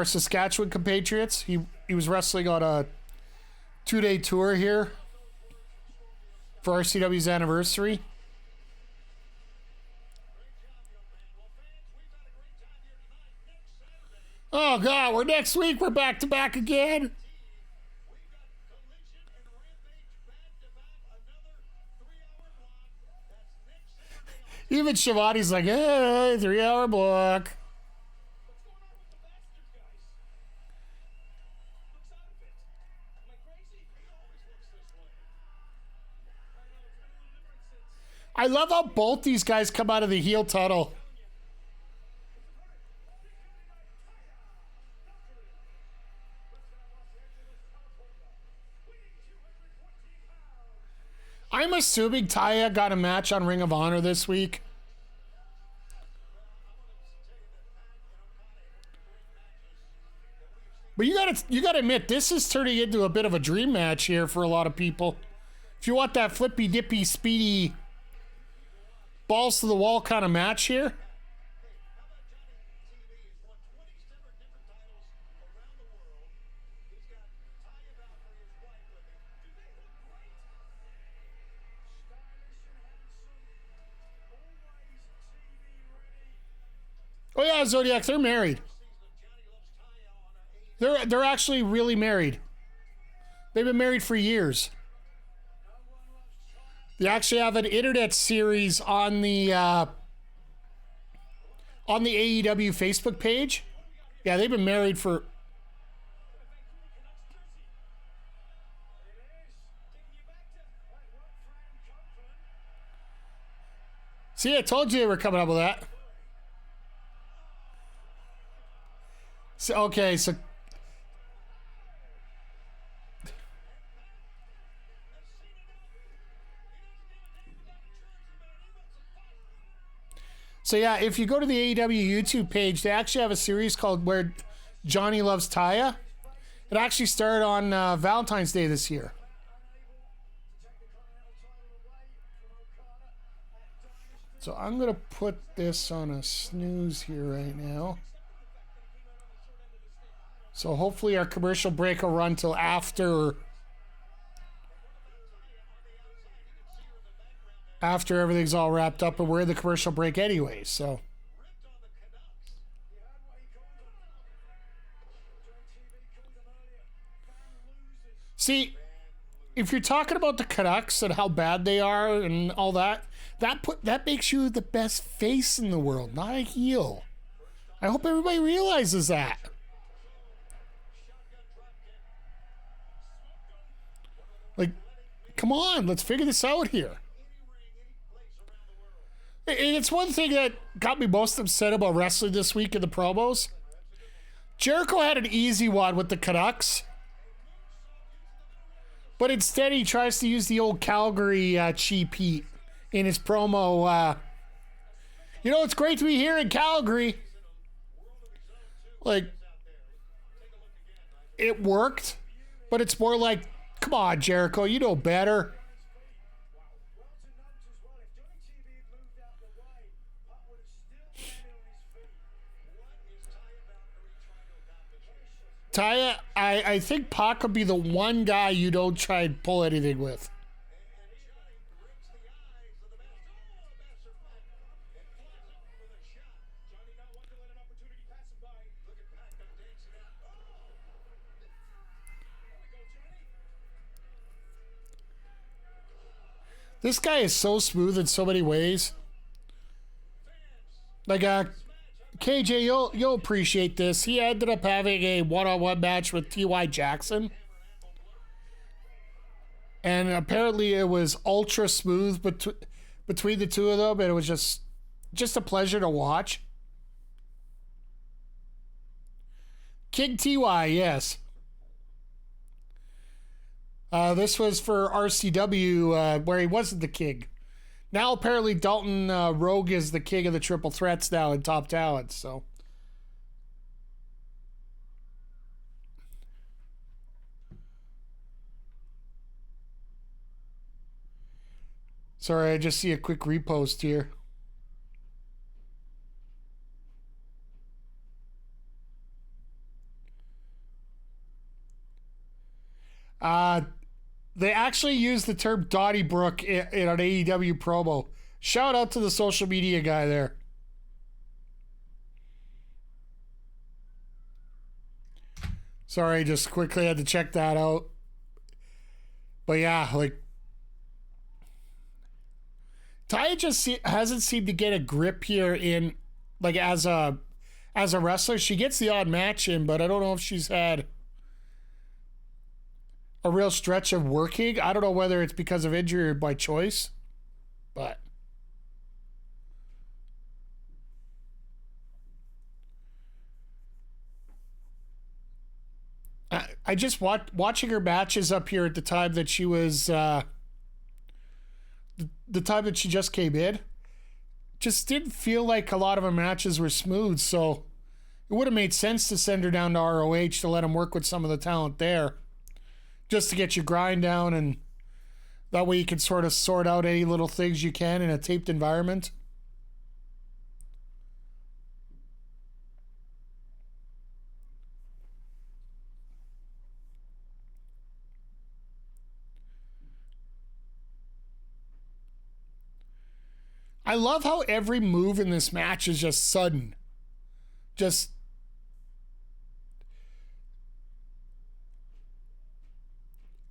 Saskatchewan compatriots. He was wrestling on a 2-day tour here for RCW's anniversary. Oh God, we're next week. We're back to back again. Even Shivani's like, hey, 3-hour block. I love how both these guys come out of the heel tunnel. I'm assuming Taya got a match on Ring of Honor this week. But you gotta admit, this is turning into a bit of a dream match here for a lot of people. If you want that flippy dippy speedy balls to the wall kind of match here. Oh yeah, Zodiac, they're married. They're actually really married. They've been married for years. They actually have an internet series on the AEW Facebook page. Yeah, they've been married for. See, I told you they were coming up with that. So, okay, so. So yeah, if you go to the AEW YouTube page, they actually have a series called Where Johnny Loves Taya. It actually started on Valentine's Day this year. So I'm going to put this on a snooze here right now. So hopefully our commercial break will run till after everything's all wrapped up, and we're in the commercial break anyway, so. See, if you're talking about the Canucks and how bad they are and all that, that makes you the best face in the world, not a heel. I hope everybody realizes that. Like, come on, let's figure this out here. And it's one thing that got me most upset about wrestling this week in the promos. Jericho had an easy one with the Canucks. But instead, he tries to use the old Calgary cheap heat in his promo. You know, it's great to be here in Calgary. Like, it worked, but it's more like, come on, Jericho, you know better. Taya, I think Pac would be the one guy you don't try and pull anything with. This guy is so smooth in so many ways. Like, KJ, you'll appreciate this. He ended up having a one-on-one match with T.Y. Jackson. And apparently it was ultra smooth between the two of them. And it was just a pleasure to watch. King T.Y., yes. This was for RCW where he wasn't the king. Now, apparently, Dalton Rogue is the king of the triple threats now in Top Talent, so. Sorry, I just see a quick repost here. They actually used the term Donnybrook in an AEW promo. Shout out to the social media guy there. Sorry, just quickly had to check that out. But yeah, like, Taya just hasn't seemed to get a grip here in, like, as a wrestler. She gets the odd match in, but I don't know if she's had a real stretch of working. I don't know whether it's because of injury or by choice, but I just watching her matches up here at the time that she was the time that she just came in, just didn't feel like a lot of her matches were smooth. So it would have made sense to send her down to ROH to let him work with some of the talent there, just to get your grind down, and that way you can sort of sort out any little things you can in a taped environment. I love how every move in this match is just sudden. Just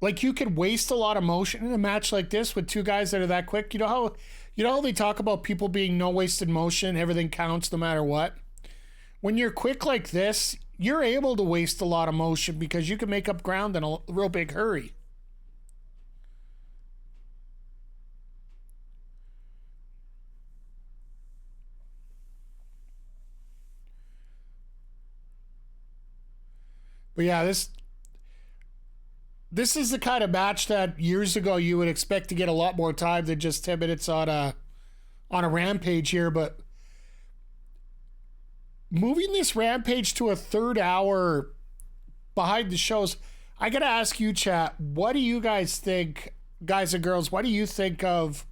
like, you could waste a lot of motion in a match like this with two guys that are that quick. You know how they talk about people being no wasted motion, everything counts no matter what? When you're quick like this, you're able to waste a lot of motion because you can make up ground in a real big hurry. But yeah, this is the kind of match that years ago you would expect to get a lot more time than just 10 minutes on a Rampage here. But moving this Rampage to a third hour behind the shows, I got to ask you, chat, what do you guys think, guys and girls, what do you think of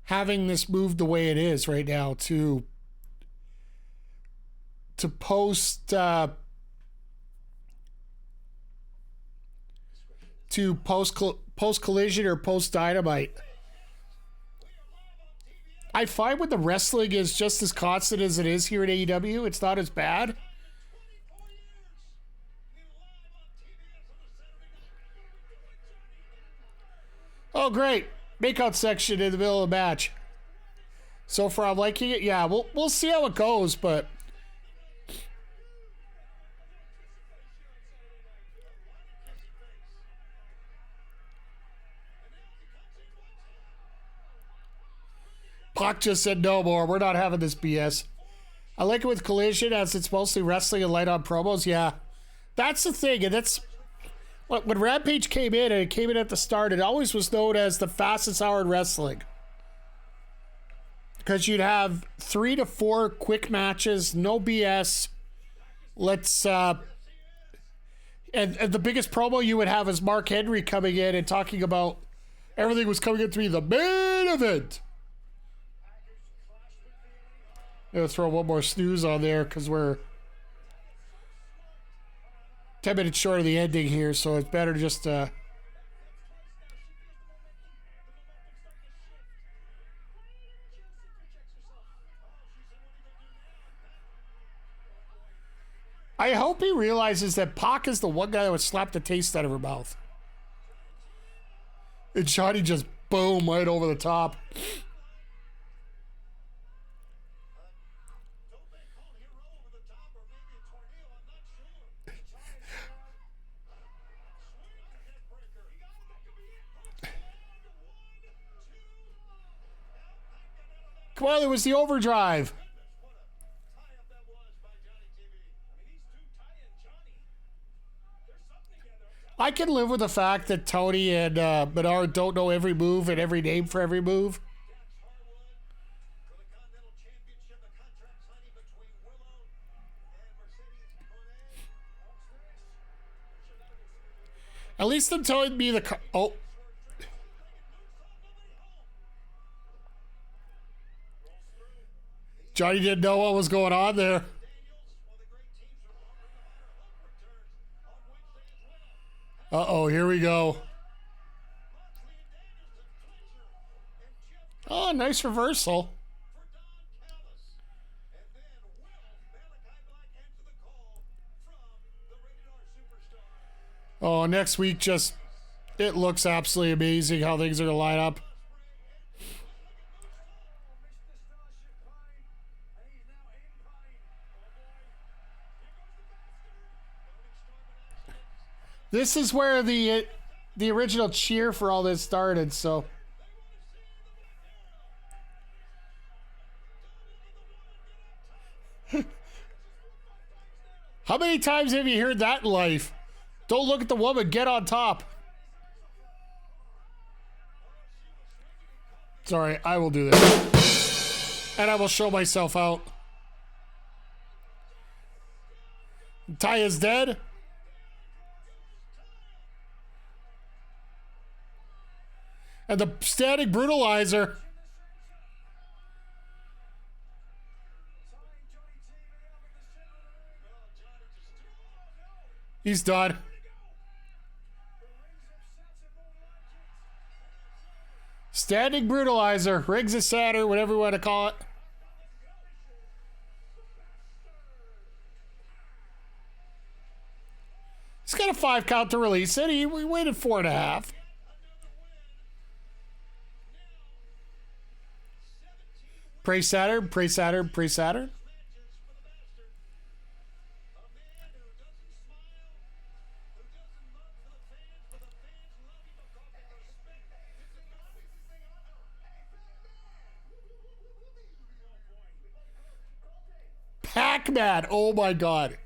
having this moved the way it is right now to post... to post Collision or post Dynamite? I find when the wrestling is just as constant as it is here at AEW, it's not as bad. Oh, great. Makeout section in the middle of the match. So far, I'm liking it. Yeah, we'll see how it goes, but Pac just said no more. We're not having this BS. I like it with Collision as it's mostly wrestling and light on promos. Yeah, that's the thing. And that's when Rampage came in, and it came in at the start, it always was known as the fastest hour in wrestling. Because you'd have 3 to 4 quick matches, no BS. And the biggest promo you would have is Mark Henry coming in and talking about everything was coming in to be the main event. I'm going to throw one more snooze on there because we're 10 minutes short of the ending here, so it's better just I hope he realizes that Pac is the one guy that would slap the taste out of her mouth. And Johnny just boom right over the top. Come on, it was the overdrive. I can live with the fact that Tony and Menard don't know every move and every name for every move. At least them telling me the... Oh. Johnny didn't know what was going on there. Uh-oh, here we go. Oh, nice reversal. Oh, next week just... It looks absolutely amazing how things are going to line up. This is where the original cheer for all this started, so... How many times have you heard that in life? Don't look at the woman, get on top. Sorry, I will do this. And I will show myself out. Taya's dead. And the standing brutalizer. He's done. Standing brutalizer, rings of Saturn, whatever you want to call it. He's got a 5 count to release it. We waited 4.5. Pray Saturn, pray Saturn, pray Saturn. Pac-Man, oh my God.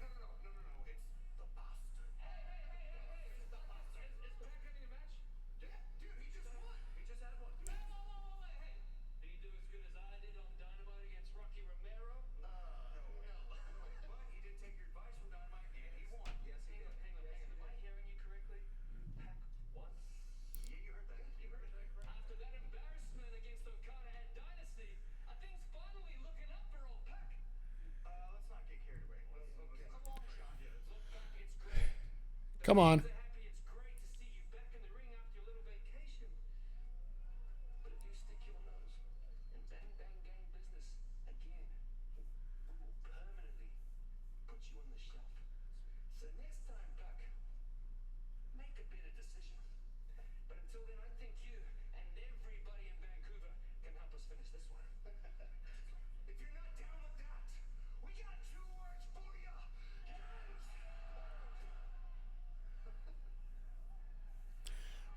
Come on.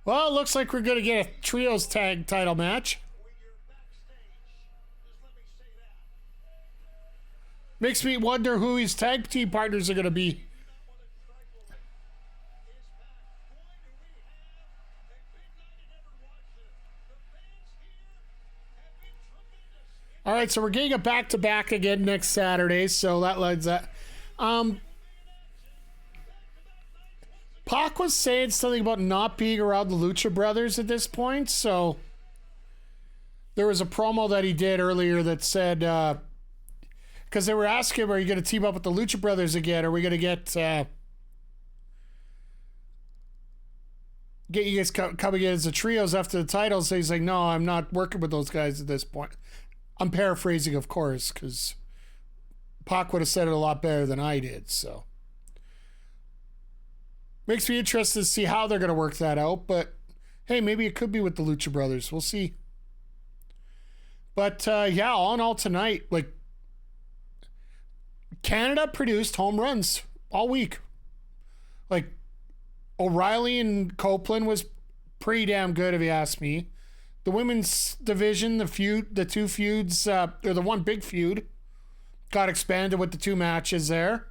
Well, it looks like we're going to get a trios tag title match. Makes me wonder who his tag team partners are going to be. All right, so we're getting a back-to-back again next Saturday, so that leads that. Pac was saying something about not being around the Lucha Brothers at this point, so there was a promo that he did earlier that said, because they were asking him, are you going to team up with the Lucha Brothers again? Are we going to get you guys coming in as the trios after the titles? So he's like, no, I'm not working with those guys at this point. I'm paraphrasing, of course, because Pac would have said it a lot better than I did, so. Makes me interested to see how they're going to work that out, but hey, maybe it could be with the Lucha Brothers. We'll see. But yeah, all in all tonight, like, Canada produced home runs all week. Like, O'Reilly and Copeland was pretty damn good, if you ask me. The women's division, the two feuds, or the one big feud, got expanded with the two matches there.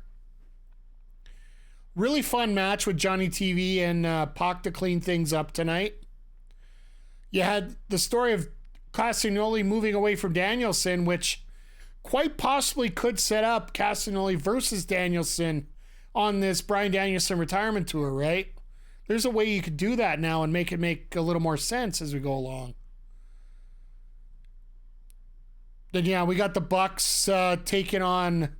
Really fun match with Johnny TV and Pac to clean things up tonight. You had the story of Castagnoli moving away from Danielson, which quite possibly could set up Castagnoli versus Danielson on this Bryan Danielson retirement tour, right? There's a way you could do that now and make it make a little more sense as we go along. Then, yeah, we got the Bucks taking on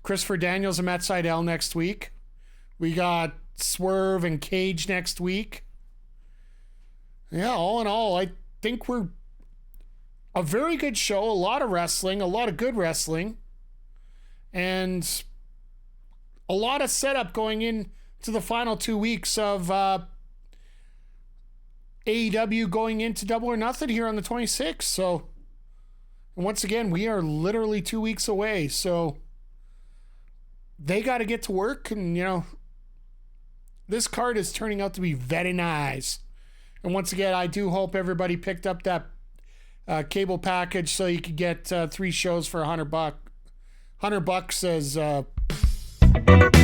Christopher Daniels and Matt Sydal next week. We got Swerve and Cage next week. Yeah, all in all, I think we're a very good show. A lot of wrestling, a lot of good wrestling, and a lot of setup going in to the final 2 weeks of AEW going into Double or Nothing here on the 26th. So, and once again, we are literally 2 weeks away. So they got to get to work, and, you know, this card is turning out to be very nice. And once again, I do hope everybody picked up that cable package so you could get 3 shows for $100. $100 as